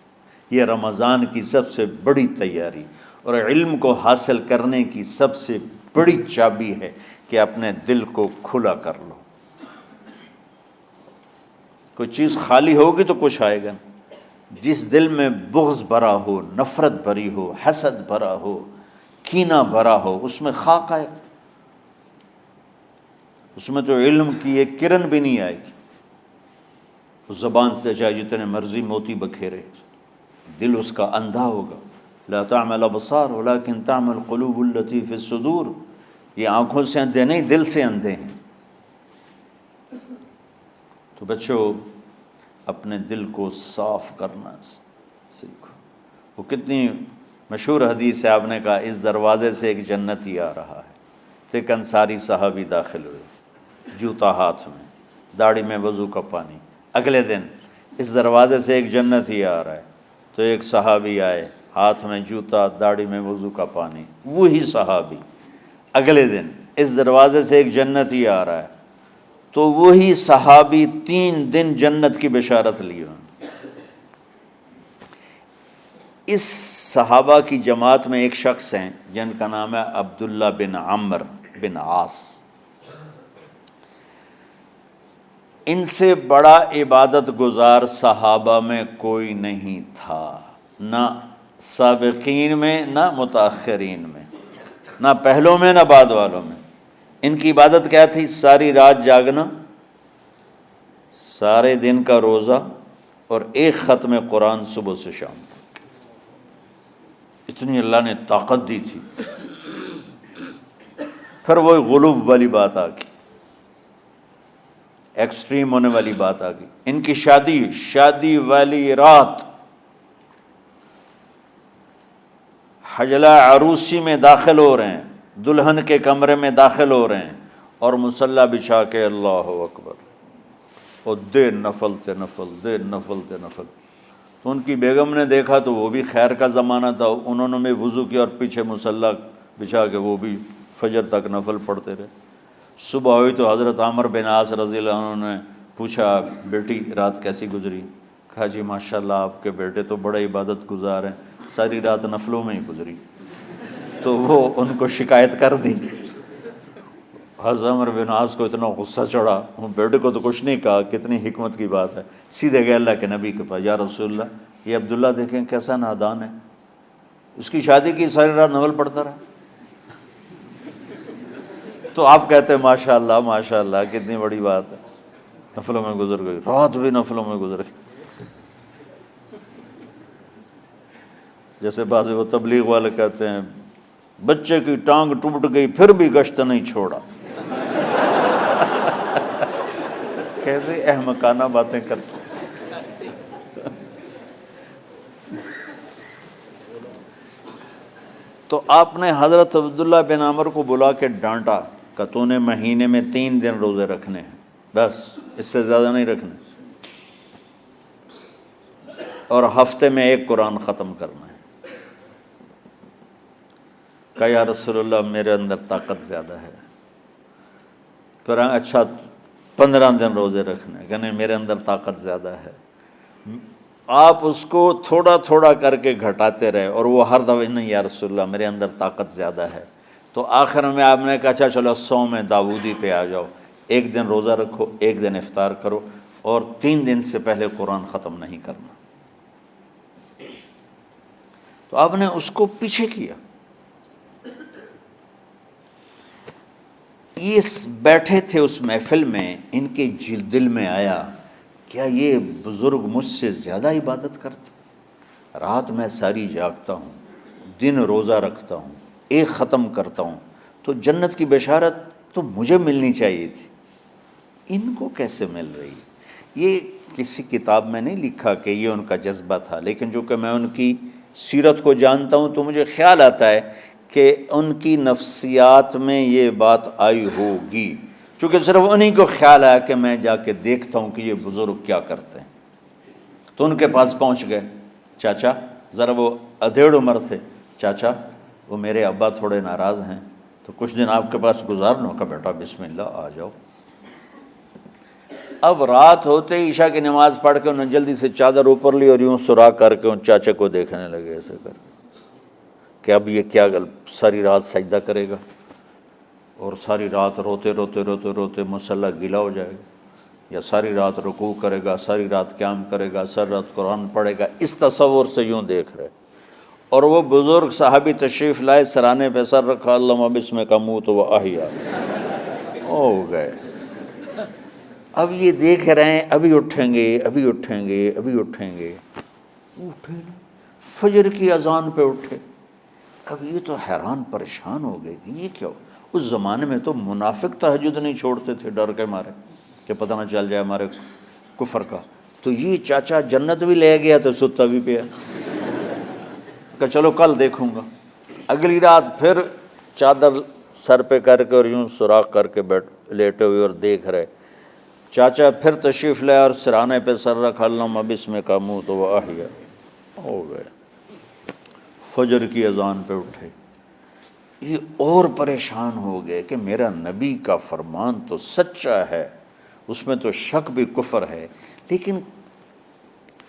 یہ رمضان کی سب سے بڑی تیاری اور علم کو حاصل کرنے کی سب سے بڑی چابی ہے کہ اپنے دل کو کھلا کر لو۔ کوئی چیز خالی ہوگی تو کچھ آئے گا۔ جس دل میں بغض بھرا ہو، نفرت بھری ہو، حسد بھرا ہو، کینہ بھرا ہو، اس میں خاک آئے، اس میں تو علم کی ایک کرن بھی نہیں آئے گی۔ اس زبان سے چاہے جتنے مرضی موتی بکھیرے، دل اس کا اندھا ہوگا۔ لا تعمى الابصار ولكن تعمى القلوب التي في الصدور۔ یہ آنکھوں سے اندھے نہیں، دل سے اندھے ہیں۔ تو بچوں، اپنے دل کو صاف کرنا سیکھو۔ وہ کتنی مشہور حدیث ہے، آپ نے کہا اس دروازے سے ایک جنتی آ رہا ہے، تو ایک انصاری صحابی داخل ہوئے، جوتا ہاتھ میں، داڑھی میں وضو کا پانی۔ اگلے دن اس دروازے سے ایک جنتی آ رہا ہے، تو ایک صحابی آئے، ہاتھ میں جوتا، داڑھی میں وضو کا پانی۔ وہی صحابی اگلے دن اس دروازے سے ایک جنتی آ رہا ہے، تو وہی صحابی 3 دن جنت کی بشارت لی۔ اس صحابہ کی جماعت میں ایک شخص ہیں جن کا نام ہے عبداللہ بن عمرو بن عاص۔ ان سے بڑا عبادت گزار صحابہ میں کوئی نہیں تھا، نہ سابقین میں نہ متاخرین میں، نہ پہلوں میں نہ بعد والوں میں۔ ان کی عبادت کیا تھی؟ ساری رات جاگنا، سارے دن کا روزہ، اور ایک ختم قرآن صبح سے شام تک۔ اتنی اللہ نے طاقت دی تھی۔ پھر وہی غلو والی بات آ گئی، ایکسٹریم ہونے والی بات آ گئی۔ ان کی شادی والی رات حجلہ عروسی میں داخل ہو رہے ہیں، دلہن کے کمرے میں داخل ہو رہے ہیں، اور مصلی بچھا کے اللہ اکبر، اور دے نفل تے نفل، دے نفل تے نفل۔ تو ان کی بیگم نے دیکھا تو وہ بھی خیر کا زمانہ تھا، انہوں نے بھی وضو کیا اور پیچھے مصلی بچھا کے وہ بھی فجر تک نفل پڑھتے رہے۔ صبح ہوئی تو حضرت عمر بن عاص رضی اللہ عنہ نے پوچھا، بیٹی رات کیسی گزری؟ کہا جی ماشاءاللہ آپ کے بیٹے تو بڑے عبادت گزار ہیں، ساری رات نفلوں میں ہی گزری۔ تو وہ ان کو شکایت کر دی۔ حضرت عمر بن عاص کو اتنا غصہ چڑھا، وہ بیٹے کو تو کچھ نہیں کہا، کتنی حکمت کی بات ہے، سیدھے گئے اللہ کے نبی کے پاس، یا رسول اللہ یہ عبداللہ دیکھیں کیسا نادان ہے، اس کی شادی کی ساری رات نفل پڑھتا رہا۔ تو آپ کہتے ہیں ماشاءاللہ ماشاءاللہ کتنی بڑی بات ہے، نفلوں میں گزر گئی، رات بھی نفلوں میں گزر گئی۔ جیسے بعض وہ تبلیغ والے کہتے ہیں بچے کی ٹانگ ٹوٹ گئی پھر بھی گشت نہیں چھوڑا۔ کیسے احمقانہ باتیں کرتے ہیں۔ تو آپ نے حضرت عبداللہ بن عمر کو بلا کے ڈانٹا کہ تو نے مہینے میں 3 دن روزے رکھنے ہیں، بس اس سے زیادہ نہیں رکھنے، اور ہفتے میں 1 قرآن ختم کرنا ہے۔ کہا یا رسول اللہ میرے اندر طاقت زیادہ ہے۔ پھر اچھا 15 دن روزے رکھنے، کہ نہیں میرے اندر طاقت زیادہ ہے۔ آپ اس کو تھوڑا تھوڑا کر کے گھٹاتے رہے، اور وہ ہر دفعہ نہیں یا رسول اللہ میرے اندر طاقت زیادہ ہے۔ تو آخر میں آپ نے کہا اچھا چلو صوم داؤدی پہ آ جاؤ، 1 دن روزہ رکھو، 1 دن افطار کرو، اور 3 دن سے پہلے قرآن ختم نہیں کرنا۔ تو آپ نے اس کو پیچھے کیا۔ یہ بیٹھے تھے اس محفل میں، ان کے دل میں آیا کیا یہ بزرگ مجھ سے زیادہ عبادت کرتا؟ رات میں ساری جاگتا ہوں، دن روزہ رکھتا ہوں، 1 ختم کرتا ہوں، تو جنت کی بشارت تو مجھے ملنی چاہیے تھی، ان کو کیسے مل رہی؟ یہ کسی کتاب میں نہیں لکھا کہ یہ ان کا جذبہ تھا، لیکن چونکہ میں ان کی سیرت کو جانتا ہوں تو مجھے خیال آتا ہے کہ ان کی نفسیات میں یہ بات آئی ہوگی، چونکہ صرف انہی کو خیال آیا کہ میں جا کے دیکھتا ہوں کہ یہ بزرگ کیا کرتے ہیں۔ تو ان کے پاس پہنچ گئے، چاچا ذرا، وہ ادھیڑ عمر تھے، چاچا وہ میرے ابا تھوڑے ناراض ہیں تو کچھ دن آپ کے پاس گزارنا کا، بیٹا بسم اللہ آ جاؤ۔ اب رات ہوتے ہی عشاء کی نماز پڑھ کے انہوں نے جلدی سے چادر اوپر لی اور یوں سراغ کر کے ان چاچے کو دیکھنے لگے ایسے کر کہ اب یہ کیا ساری رات سجدہ کرے گا اور ساری رات روتے روتے روتے روتے مصلی گیلا ہو جائے گا، یا ساری رات رکوع کرے گا، ساری رات قیام کرے گا، ساری رات قرآن پڑھے گا، اس تصور سے یوں دیکھ رہے۔ اور وہ بزرگ صحابی تشریف لائے، سرانے پہ سر رکھا، اللہم بسمک اموت و احیا، ہو گئے۔ اب یہ دیکھ رہے ہیں ابھی اٹھیں گے، ابھی اٹھیں گے، ابھی اٹھیں گے، اٹھے نا، فجر کی اذان پہ اٹھے۔ اب یہ تو حیران پریشان ہو گئے کہ یہ کیا ہو؟ اس زمانے میں تو منافق تہجد نہیں چھوڑتے تھے ڈر کے مارے کہ پتہ نہ چل جائے ہمارے کفر کا، تو یہ چاچا جنت بھی لے گیا تو ستا بھی پیا کہ چلو کل دیکھوں گا۔ اگلی رات پھر چادر سر پہ کر کے اور یوں سوراخ کر کے لیٹے ہوئے اور دیکھ رہے۔ چاچا پھر تشریف لائے اور سرانے پہ سر رکھا، اللہم بسمک اموت و احیا، ہو گئے۔ فجر کی اذان پہ اٹھے، یہ اور پریشان ہو گئے کہ میرا نبی کا فرمان تو سچا ہے، اس میں تو شک بھی کفر ہے، لیکن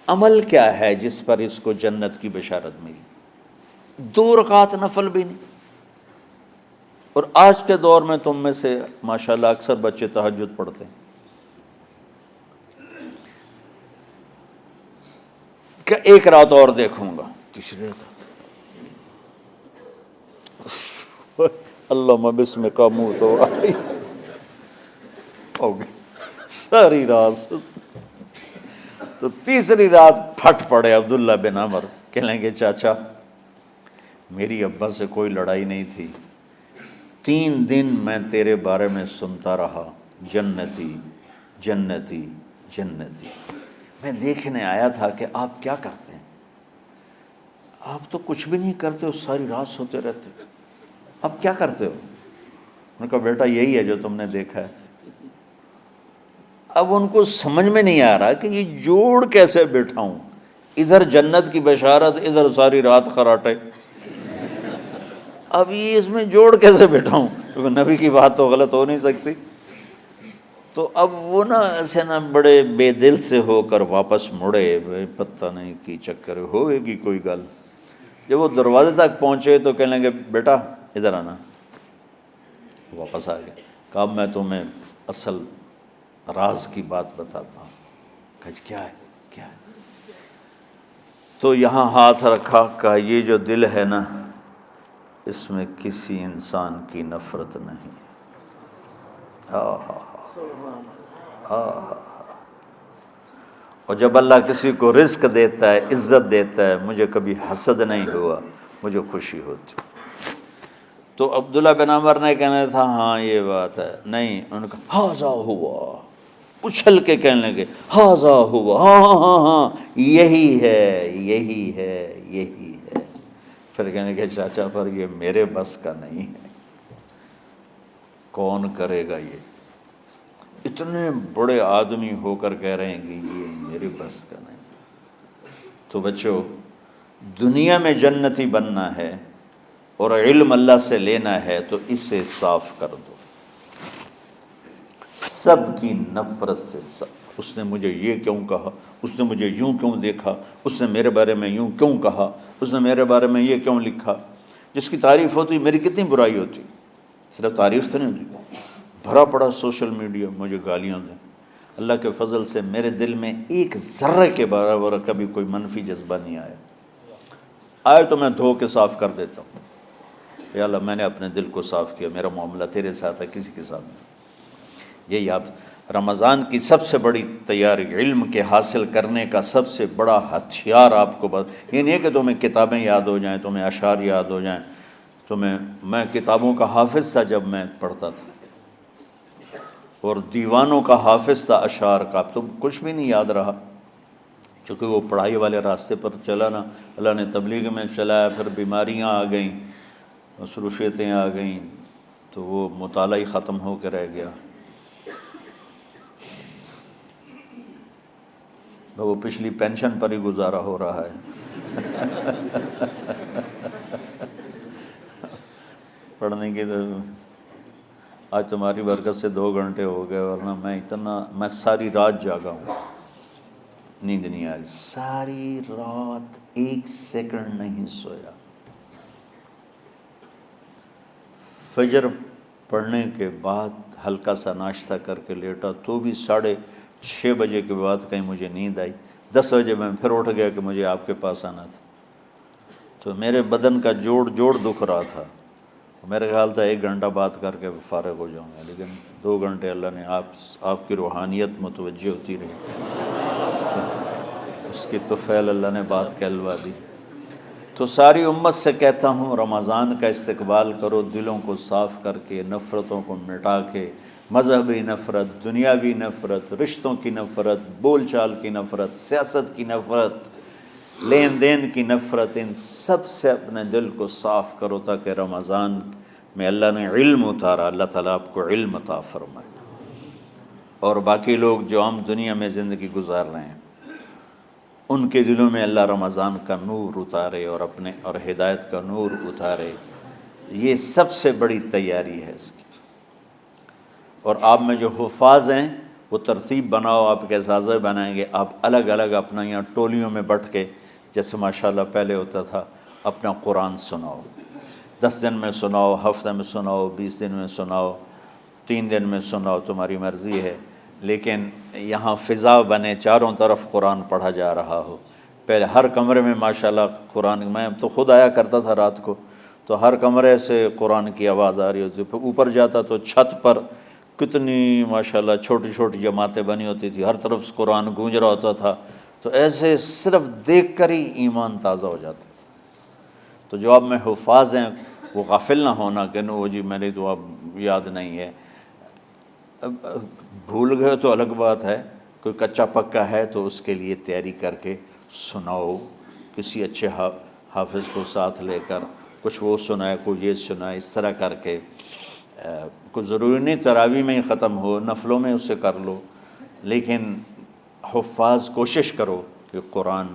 عمل کیا ہے جس پر اس کو جنت کی بشارت ملی؟ 2 رکعت نفل بھی نہیں۔ اور آج کے دور میں تم میں سے ماشاءاللہ اکثر بچے تہجد پڑھتے ہیں کہ ایک رات اور دیکھوں گا، تیسری رات اللہم بسمک اموت و احیا، ہو گئی ساری رات۔ تو تیسری رات پھٹ پڑے عبداللہ بن عمر، کہنے گے چاچا میری ابا سے کوئی لڑائی نہیں تھی، 3 دن میں تیرے بارے میں سنتا رہا، جنتی جنتی جنتی۔ میں دیکھنے آیا تھا کہ آپ کیا کرتے ہیں، آپ تو کچھ بھی نہیں کرتے ہو، ساری رات سوتے رہتے ہو، اب کیا کرتے ہو؟ انہوں نے کہا بیٹا یہی ہے جو تم نے دیکھا ہے۔ اب ان کو سمجھ میں نہیں آ رہا کہ یہ جوڑ کیسے بٹھاؤں، ادھر جنت کی بشارت، ادھر ساری رات خراٹے، اب یہ اس میں جوڑ کیسے بٹھاؤں، کیونکہ نبی کی بات تو غلط ہو نہیں سکتی۔ تو اب وہ نا ایسے نا بڑے بے دل سے ہو کر واپس مڑے، پتہ نہیں کی چکر ہوئے گی کوئی گل۔ جب وہ دروازے تک پہنچے تو کہنے لگے بیٹا ادھر آنا، واپس آ گئے۔ کہا میں تمہیں اصل راز کی بات بتاتا ہوں۔ کہا کیا ہے کیا ہے؟ تو یہاں ہاتھ رکھا، کہا یہ جو دل ہے نا اس میں کسی انسان کی نفرت نہیں۔ اور جب اللہ کسی کو رزق دیتا ہے، عزت دیتا ہے، مجھے کبھی حسد نہیں ہوا، مجھے خوشی ہوتی۔ تو عبداللہ بن عمر نے کہنا تھا ہاں یہ بات ہے، نہیں، ان کا ہاذا ہوا، اچھل کے کہنے لگے ہاذا ہوا، ہاں ہاں ہاں ہاں یہی ہے یہی ہے یہی ہے۔ پھر کہنے کہ چاچا پر یہ میرے بس کا نہیں ہے، کون کرے گا یہ؟ اتنے بڑے آدمی ہو کر کہہ رہے ہیں کہ یہ میرے بس کا نہیں۔ تو بچوں، دنیا میں جنتی بننا ہے اور علم اللہ سے لینا ہے تو اسے صاف کر دو، سب کی نفرت سے۔ سب، اس نے مجھے یہ کیوں کہا، اس نے مجھے یوں کیوں دیکھا، اس نے میرے بارے میں یوں کیوں کہا، اس نے میرے بارے میں یہ کیوں لکھا۔ جس کی تعریف ہوتی میری کتنی برائی ہوتی، صرف تعریف تو نہیں ہوتی، بھرا پڑا سوشل میڈیا مجھے گالیاں دیں۔ اللہ کے فضل سے میرے دل میں ایک ذرے کے برابر کبھی کوئی منفی جذبہ نہیں آیا، آئے تو میں دھو کے صاف کر دیتا ہوں، یا اللہ میں نے اپنے دل کو صاف کیا، میرا معاملہ تیرے ساتھ ہے، کسی کے ساتھ نہیں۔ یہی آپ رمضان کی سب سے بڑی تیاری، علم کے حاصل کرنے کا سب سے بڑا ہتھیار آپ کو یہ نہیں ہے کہ تمہیں کتابیں یاد ہو جائیں، تمہیں اشعار یاد ہو جائیں، میں کتابوں کا حافظ تھا جب میں پڑھتا تھا، اور دیوانوں کا حافظ تھا اشعار کا، اب تو کچھ بھی نہیں یاد رہا، چونکہ وہ پڑھائی والے راستے پر چلا نا، اللہ نے تبلیغ میں چلایا، پھر بیماریاں آ گئیں، مصروفیتیں آ گئیں، تو وہ مطالعہ ہی ختم ہو کے رہ گیا۔ وہ پچھلی پینشن پر ہی گزارا ہو رہا ہے۔ پڑھنے کی تو آج تمہاری برکت سے 2 گھنٹے ہو گئے، ورنہ میں ساری رات جاگا ہوں، نیند نہیں آ رہی، ساری رات 1 سیکنڈ نہیں سویا۔ فجر پڑھنے کے بعد ہلکا سا ناشتہ کر کے لیٹا تو بھی 6:30 بجے کے بعد کہیں مجھے نیند آئی، 10 بجے میں پھر اٹھ گیا کہ مجھے آپ کے پاس آنا تھا، تو میرے بدن کا جوڑ دکھ رہا تھا، میرا خیال تھا 1 گھنٹہ بات کر کے فارغ ہو جاؤں گا، لیکن 2 گھنٹے اللہ نے آپ کی روحانیت متوجہ ہوتی رہی، اس کی طفیل اللہ نے بات کہلوا دی۔ تو ساری امت سے کہتا ہوں رمضان کا استقبال کرو، دلوں کو صاف کر کے، نفرتوں کو مٹا کے، مذہبی نفرت، دنیاوی نفرت، رشتوں کی نفرت، بول چال کی نفرت، سیاست کی نفرت، لین دین کی نفرت، ان سب سے اپنے دل کو صاف کرو تاکہ رمضان میں اللہ نے علم اتارا، اللہ تعالیٰ آپ کو علم عطا فرمائے، اور باقی لوگ جو عام دنیا میں زندگی گزار رہے ہیں ان کے دلوں میں اللہ رمضان کا نور اتارے اور ہدایت کا نور اتارے، یہ سب سے بڑی تیاری ہے اس کی۔ اور آپ میں جو حفاظ ہیں وہ ترتیب بناؤ، آپ کے اعزازہ بنائیں گے، آپ الگ الگ اپنا یہاں ٹولیوں میں بٹ کے، جیسے ماشاءاللہ پہلے ہوتا تھا، اپنا قرآن سناؤ، 10 دن میں سناؤ، ہفتہ میں سناؤ، 20 دن میں سناؤ، 3 دن میں سناؤ، تمہاری مرضی ہے، لیکن یہاں فضا بنے، چاروں طرف قرآن پڑھا جا رہا ہو۔ پہلے ہر کمرے میں ماشاءاللہ قرآن، میں تو خود آیا کرتا تھا رات کو، تو ہر کمرے سے قرآن کی آواز آ رہی ہوتی، پھر اوپر جاتا تو چھت پر کتنی ماشاءاللہ چھوٹی چھوٹی جماعتیں بنی ہوتی تھی، ہر طرف سے قرآن گونج رہا ہوتا تھا، تو ایسے صرف دیکھ کر ہی ایمان تازہ ہو جاتا تھا۔ تو جو اب میں حفاظ ہیں وہ غافل نہ ہونا کہ نو جی میں نے تو اب یاد نہیں ہے، بھول گئے تو الگ بات ہے، کوئی کچا پکا ہے تو اس کے لیے تیاری کر کے سناؤ، کسی اچھے حافظ کو ساتھ لے کر، کچھ وہ سنائے، کوئی یہ سنائے، اس طرح کر کے، کوئی ضروری نہیں تراویح میں ہی ختم ہو، نفلوں میں اسے کر لو، لیکن حفاظ کوشش کرو کہ قرآن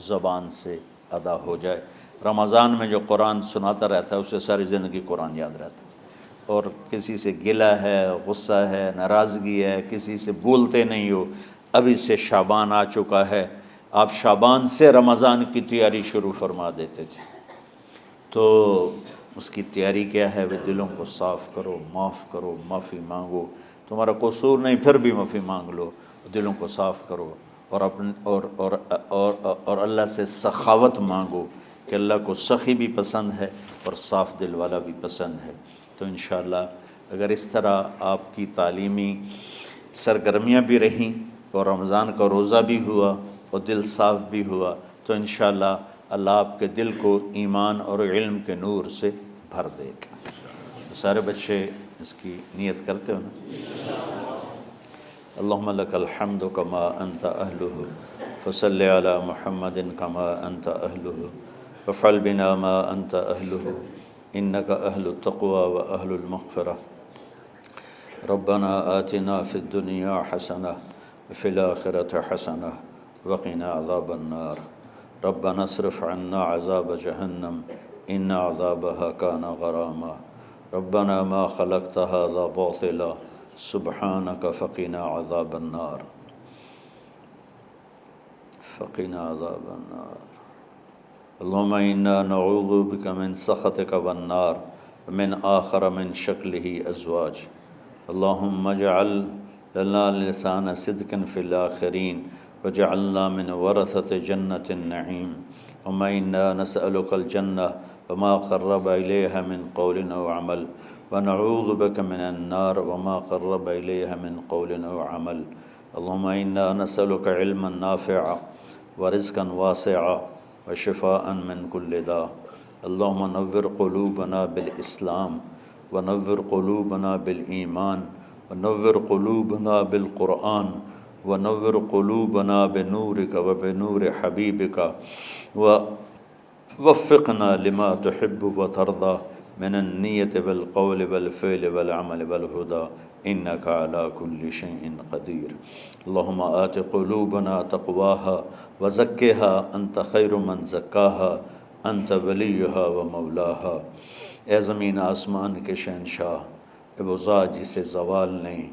زبان سے ادا ہو جائے۔ رمضان میں جو قرآن سناتا رہتا ہے اسے ساری زندگی قرآن یاد رہتا ہے، اور کسی سے گلہ ہے، غصہ ہے، ناراضگی ہے، کسی سے بولتے نہیں ہو، ابھی سے شعبان آ چکا ہے، آپ شعبان سے رمضان کی تیاری شروع فرما دیتے تھے، تو اس کی تیاری کیا ہے؟ وہ دلوں کو صاف کرو، معاف کرو، معافی مانگو، تمہارا قصور نہیں پھر بھی معافی مانگ لو، دلوں کو صاف کرو، اور اللہ سے سخاوت مانگو کہ اللہ کو سخی بھی پسند ہے اور صاف دل والا بھی پسند ہے۔ تو انشاءاللہ اگر اس طرح آپ کی تعلیمی سرگرمیاں بھی رہیں اور رمضان کا روزہ بھی ہوا اور دل صاف بھی ہوا، تو انشاءاللہ اللہ آپ کے دل کو ایمان اور علم کے نور سے بھر دے گا۔ سارے بچے اس کی نیت کرتے ہو نا؟ اللہم لک الحمد کما انت اہلہ فصل علی محمد کما انت اہلہ وافعل بنا ما انت اہلہ انک اہل التقوی و اہل المغفرہ۔ ربنا آتنا فی الدنیا حسنہ وفی الآخرۃ حسنہ وقنا عذاب النار۔ ربنا اصرف عنا عذاب جہنم ان عذابها کان غراما۔ ربنا ما خلقت هذا باطلا سبحانك فقنا عذاب النار، فقنا عذاب النار۔ اللهم انا نعوذ بك من سخطك والنار ومن آخر من شكله ازواج۔ اللهم اجعل لنا لسان صدق في الآخرين وجعلنا من ورثة جنة النعيم۔ اللهم انا نسألك الجنة وما قرب إليها من قول أو عمل، ونعوذ بك من النار وما قرب إليها من قول أو عمل۔ اللهم انا نسألك علما نافعا ورزقا واسعا وشفاء من كل داء۔ اللهم نور قلوبنا بالإسلام ونور قلوبنا بالإيمان ونور قلوبنا بالقرآن ونور قلوبنا بنورك وبنور حبيبك ووفقنا لما تحب وترضى من النية والقول والفعل والعمل والهدى إنك على كل شيء قدير. اللهم آت قلوبنا تقواها وزكها أنت خير من زكاها أنت وليها ومولاها. اے زمین آسمان کے شہنشاہ، اے وہ ذات جسے زوال نہیں،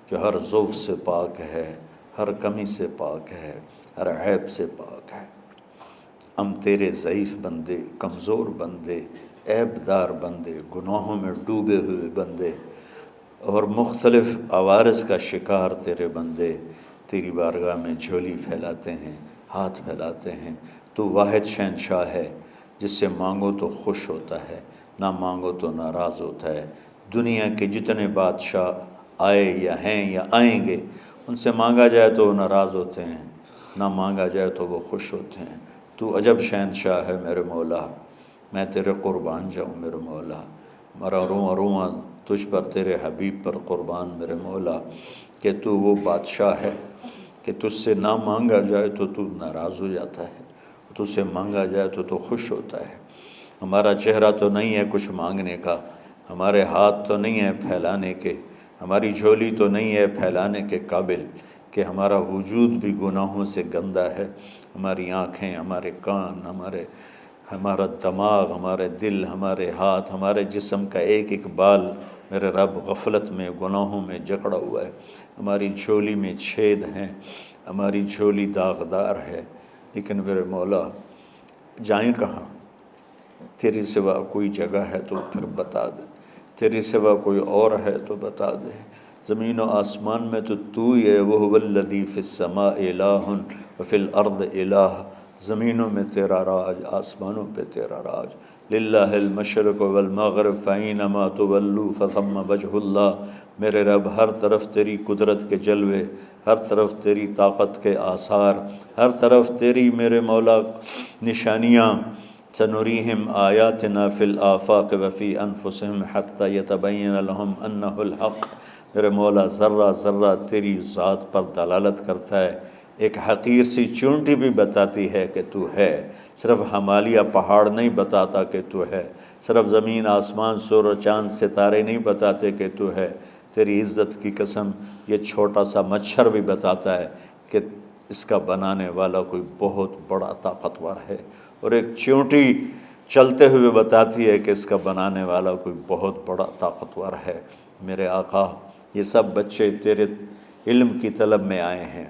جو ہر ضعف سے پاک ہے، ہر کمی سے پاک ہے، ہر عیب سے پاک ہے. ہم تیرے ضعیف بندے، کمزور بندے، عیب دار بندے، گناہوں میں ڈوبے ہوئے بندے اور مختلف عوارض کا شکار تیرے بندے تیری بارگاہ میں جھولی پھیلاتے ہیں، ہاتھ پھیلاتے ہیں. تو واحد شہنشاہ ہے جس سے مانگو تو خوش ہوتا ہے، نہ مانگو تو ناراض ہوتا ہے. دنیا کے جتنے بادشاہ آئے یا ہیں یا آئیں گے، ان سے مانگا جائے تو وہ ناراض ہوتے ہیں، نہ مانگا جائے تو وہ خوش ہوتے ہیں. تو عجب شہنشاہ ہے میرے مولا، میں تیرے قربان جاؤں میرے مولا. میرا رواں رواں تجھ پر، تیرے حبیب پر قربان میرے مولا، کہ تو وہ بادشاہ ہے کہ تجھ سے نہ مانگا جائے تو ناراض ہو جاتا ہے، تجھ سے مانگا جائے تو خوش ہوتا ہے. ہمارا چہرہ تو نہیں ہے کچھ مانگنے کا، ہمارے ہاتھ تو نہیں ہیں پھیلانے کے، ہماری جھولی تو نہیں ہے پھیلانے کے قابل، کہ ہمارا وجود بھی گناہوں سے گندا ہے. ہماری آنکھیں، ہمارے کان، ہمارا دماغ، ہمارے دل، ہمارے ہاتھ، ہمارے جسم کا ایک ایک بال میرے رب غفلت میں، گناہوں میں جکڑا ہوا ہے. ہماری جھولی میں چھید ہیں، ہماری جھولی داغدار ہے. لیکن میرے مولا جائیں کہاں؟ تیری سوا کوئی جگہ ہے تو پھر بتا دے، تیری سوا کوئی اور ہے تو بتا دے. زمین و آسمان میں تو ہی ہے. وَهُوَ الَّذِي فِي السَّمَاءِ إِلَٰهٌ وَفِي الْأَرْضِ إِلَٰهٌ. زمینوں میں تیرا راج، آسمانوں پہ تیرا راج. لِلَّهِ الْمَشْرِقُ وَالْمَغْرِبُ فَأَيْنَمَا تُوَلُّوا فَثَمَّ وَجْهُ اللَّهِ. میرے رب ہر طرف تیری قدرت کے جلوے، ہر طرف تیری طاقت کے آثار، ہر طرف تیری میرے مولا نشانیاں. سنریہم آیاتنا فی الآفاق وفی انفسہم حتی یتبین لہم انہ الحق. میرے مولا ذرہ ذرہ تیری ذات پر دلالت کرتا ہے. ایک حقیر سی چونٹی بھی بتاتی ہے کہ تو ہے. صرف ہمالیہ پہاڑ نہیں بتاتا کہ تو ہے، صرف زمین آسمان سورج چاند ستارے نہیں بتاتے کہ تو ہے. تیری عزت کی قسم یہ چھوٹا سا مچھر بھی بتاتا ہے کہ اس کا بنانے والا کوئی بہت بڑا طاقتور ہے. اور ایک چونٹی چلتے ہوئے بتاتی ہے کہ اس کا بنانے والا کوئی بہت بڑا طاقتور ہے. میرے آقا، یہ سب بچے تیرے علم کی طلب میں آئے ہیں،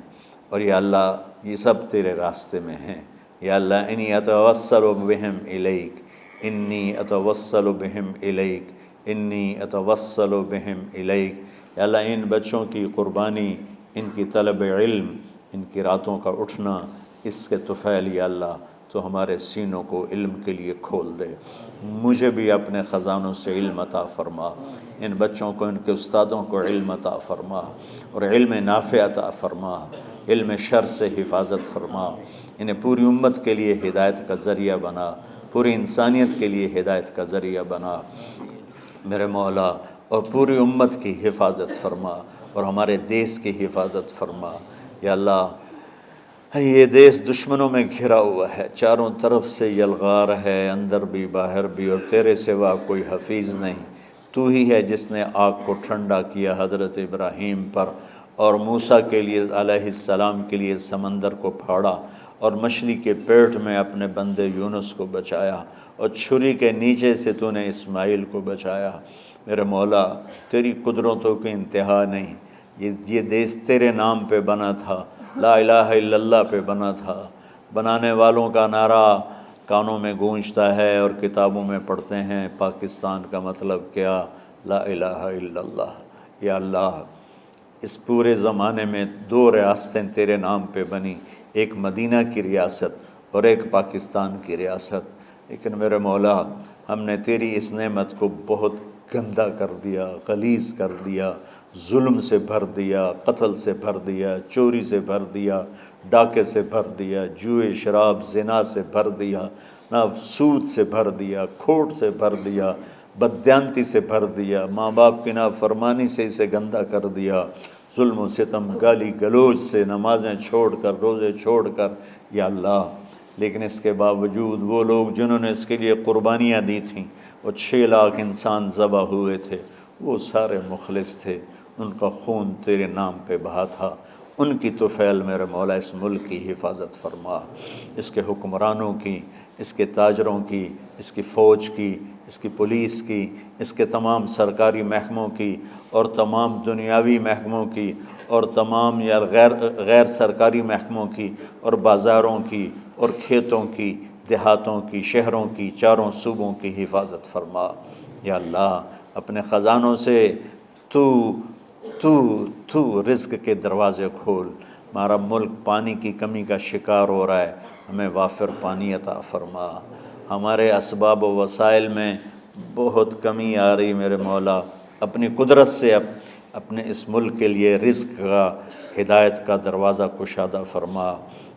اور یا اللہ یہ سب تیرے راستے میں ہیں. یا اللہ انی اتوسل بہم الیک، انی اتوسل بہم الیک، انی اتوسل بہم الیک. یا اللہ ان بچوں کی قربانی، ان کی طلب علم، ان کی راتوں کا اٹھنا، اس کے طفیل یا اللہ تو ہمارے سینوں کو علم کے لیے کھول دے. مجھے بھی اپنے خزانوں سے علم عطا فرما، ان بچوں کو، ان کے استادوں کو علم عطا فرما، اور علم نافع عطا فرما، علم شر سے حفاظت فرما. انہیں پوری امت کے لیے ہدایت کا ذریعہ بنا، پوری انسانیت کے لیے ہدایت کا ذریعہ بنا میرے مولا. اور پوری امت کی حفاظت فرما، اور ہمارے دیس کی حفاظت فرما. یا اللہ یہ دیس دشمنوں میں گھرا ہوا ہے، چاروں طرف سے یلغار ہے، اندر بھی باہر بھی، اور تیرے سوا کوئی حفیظ نہیں. تو ہی ہے جس نے آگ کو ٹھنڈا کیا حضرت ابراہیم پر، اور موسیٰ کے لیے علیہ السلام کے لیے سمندر کو پھاڑا، اور مچھلی کے پیٹ میں اپنے بندے یونس کو بچایا، اور چھری کے نیچے سے تو نے اسماعیل کو بچایا. میرے مولا تیری قدرتوں کی انتہا نہیں. یہ دیس تیرے نام پہ بنا تھا، لا الہ الا اللہ پہ بنا تھا. بنانے والوں کا نعرہ کانوں میں گونجتا ہے اور کتابوں میں پڑھتے ہیں، پاکستان کا مطلب کیا؟ لا الہ الا اللہ. یا اللہ اس پورے زمانے میں 2 ریاستیں تیرے نام پہ بنی، ایک مدینہ کی ریاست اور ایک پاکستان کی ریاست. لیکن میرے مولا ہم نے تیری اس نعمت کو بہت گندا کر دیا، غلیظ کر دیا، ظلم سے بھر دیا، قتل سے بھر دیا، چوری سے بھر دیا، ڈاکے سے بھر دیا، جوئے شراب زنا سے بھر دیا، نہ سود سے بھر دیا، کھوٹ سے بھر دیا. بددیانتی سے بھر دیا، ماں باپ کی نافرمانی سے اسے گندا کر دیا، ظلم و ستم، گالی گلوچ سے، نمازیں چھوڑ کر، روزے چھوڑ کر، یا اللہ۔ لیکن اس کے باوجود وہ لوگ جنہوں نے اس کے لیے قربانیاں دی تھیں، وہ 6 لاکھ انسان ذبح ہوئے تھے، وہ سارے مخلص تھے، ان کا خون تیرے نام پہ بہا تھا۔ ان کی طفیل میرے مولا اس ملک کی حفاظت فرما، اس کے حکمرانوں کی، اس کے تاجروں کی، اس کی فوج کی، اس کی پولیس کی، اس کے تمام سرکاری محکموں کی اور تمام دنیاوی محکموں کی اور تمام یا غیر سرکاری محکموں کی اور بازاروں کی اور کھیتوں کی، دیہاتوں کی، شہروں کی، چاروں صوبوں کی حفاظت فرما۔ یا اللہ اپنے خزانوں سے تو رزق کے دروازے کھول۔ ہمارا ملک پانی کی کمی کا شکار ہو رہا ہے، ہمیں وافر پانی عطا فرما۔ ہمارے اسباب و وسائل میں بہت کمی آ رہی میرے مولا، اپنی قدرت سے اپنے اس ملک کے لیے رزق کا، ہدایت کا دروازہ کشادہ فرما۔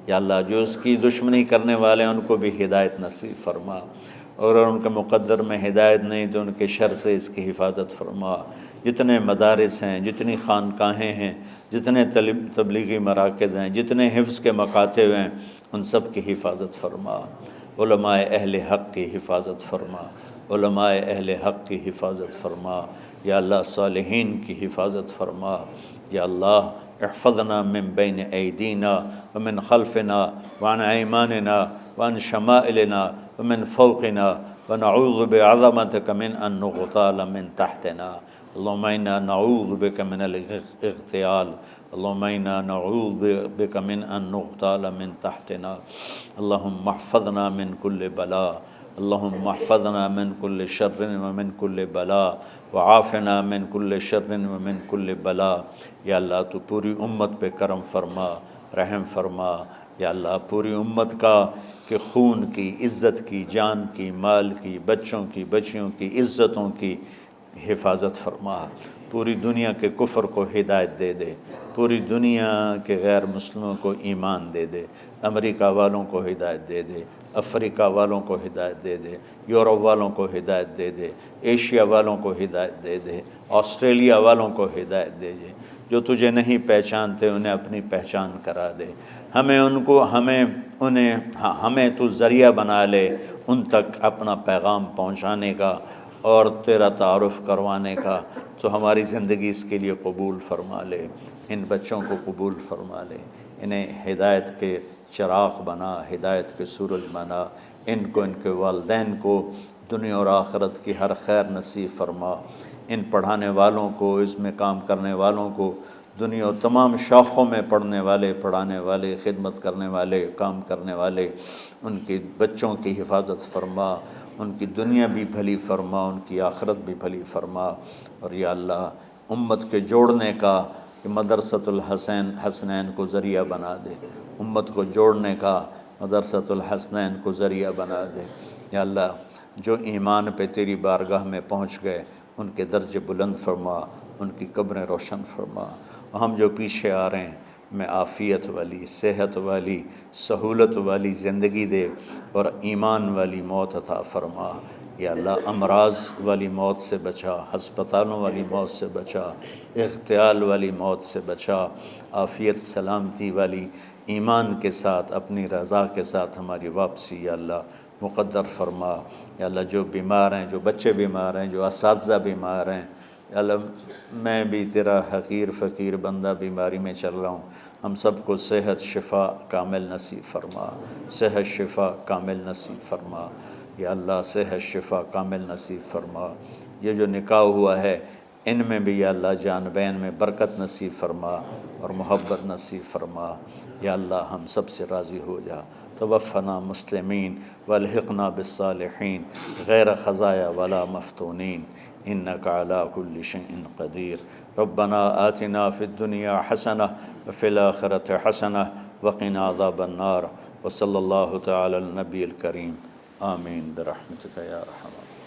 یا اللہ جو اس کی دشمنی کرنے والے ہیں ان کو بھی ہدایت نصیب فرما، اور اگر ان کے مقدر میں ہدایت نہیں تو ان کے شر سے اس کی حفاظت فرما۔ جتنے مدارس ہیں، جتنی خانقاہیں ہیں، جتنے تبلیغی مراکز ہیں، جتنے حفظ کے مکاتب ہیں، ان سب کی حفاظت فرما۔ علماء اہل حق کی حفاظت فرما، علماء اہل حق کی حفاظت فرما۔ یا اللہ صالحین کی حفاظت فرما۔ یا اللہ احفظنا من بین ایدینا ومن خلفنا وعن ایماننا وعن شمائلنا ومن فوقنا ونعوذ بعظمتك من ان نغتال من تحتنا۔ اللهم انا نعوذ بك من الاغتيال، اللهم انا نعوذ بك من ان نغتال من تحتنا۔ اللهم احفظنا من كل بلاء، اللهم احفظنا من كل شر ومن كل بلاء وعافنا من كل شر ومن كل بلاء۔ یا اللہ تو پوری امت پہ کرم فرما، رحم فرما۔ یا اللہ پوری امت کا کہ خون کی، عزت کی، جان کی، مال کی، بچوں کی، بچیوں کی، عزتوں کی حفاظت فرما۔ پوری دنیا کے کفر کو ہدایت دے دے، پوری دنیا کے غیر مسلموں کو ایمان دے دے، امریکہ والوں کو ہدایت دے دے، افریقہ والوں کو ہدایت دے دے، یورپ والوں کو ہدایت دے دے، ایشیا والوں کو ہدایت دے دے، آسٹریلیا والوں کو ہدایت دے دے۔ جو تجھے نہیں پہچانتے انہیں اپنی پہچان کرا دے، ہمیں تو ذریعہ بنا لے ان تک اپنا پیغام پہنچانے کا اور تیرا تعارف کروانے کا۔ تو ہماری زندگی اس کے لیے قبول فرما لے، ان بچوں کو قبول فرما لے، انہیں ہدایت کے چراغ بنا، ہدایت کے سورج بنا، ان کو، ان کے والدین کو دنیا اور آخرت کی ہر خیر نصیب فرما۔ ان پڑھانے والوں کو، اس میں کام کرنے والوں کو، دنیا اور تمام شاخوں میں پڑھنے والے، پڑھانے والے، خدمت کرنے والے، کام کرنے والے، ان کے بچوں کی حفاظت فرما، ان کی دنیا بھی بھلی فرما، ان کی آخرت بھی بھلی فرما۔ اور یا اللہ امت کے جوڑنے کا کہ مدرسۃ الحسنین کو ذریعہ بنا دے، امت کو جوڑنے کا مدرسۃ الحسنین کو ذریعہ بنا دے۔ یا اللہ جو ایمان پہ تیری بارگاہ میں پہنچ گئے ان کے درجے بلند فرما، ان کی قبریں روشن فرما۔ اور ہم جو پیچھے آ رہے ہیں میں عافیت والی، صحت والی، سہولت والی زندگی دے اور ایمان والی موت عطا فرما۔ یا اللہ امراض والی موت سے بچا، ہسپتالوں والی موت سے بچا، اغتیال والی موت سے بچا، عافیت سلامتی والی ایمان کے ساتھ، اپنی رضا کے ساتھ ہماری واپسی یا اللہ مقدر فرما۔ یا اللہ جو بیمار ہیں، جو بچے بیمار ہیں، جو اساتذہ بیمار ہیں، یا اللہ میں بھی تیرا حقیر فقیر بندہ بیماری میں چل رہا ہوں، ہم سب کو صحت شفا کامل نصیب فرما، صحت شفا کامل نصیب فرما۔ یا اللہ صحت شفا کامل نصیب فرما۔ یہ جو نکاح ہوا ہے ان میں بھی یا اللہ جان بین میں برکت نصیب فرما اور محبت نصیب فرما۔ یا اللہ ہم سب سے راضی ہو جا۔ توفنا مسلمین والحقنا بالصالحین غیر خزایا ولا مفتونین انک علی کل شیء قدیر۔ ربنا آتنا فی الدنیا حسنہ وفی الآخرۃ حسنہ وقنا عذاب النار۔ وصلی اللہ تعالی علی النبی الکریم۔ آمین برحمتک یا ارحم الراحمین۔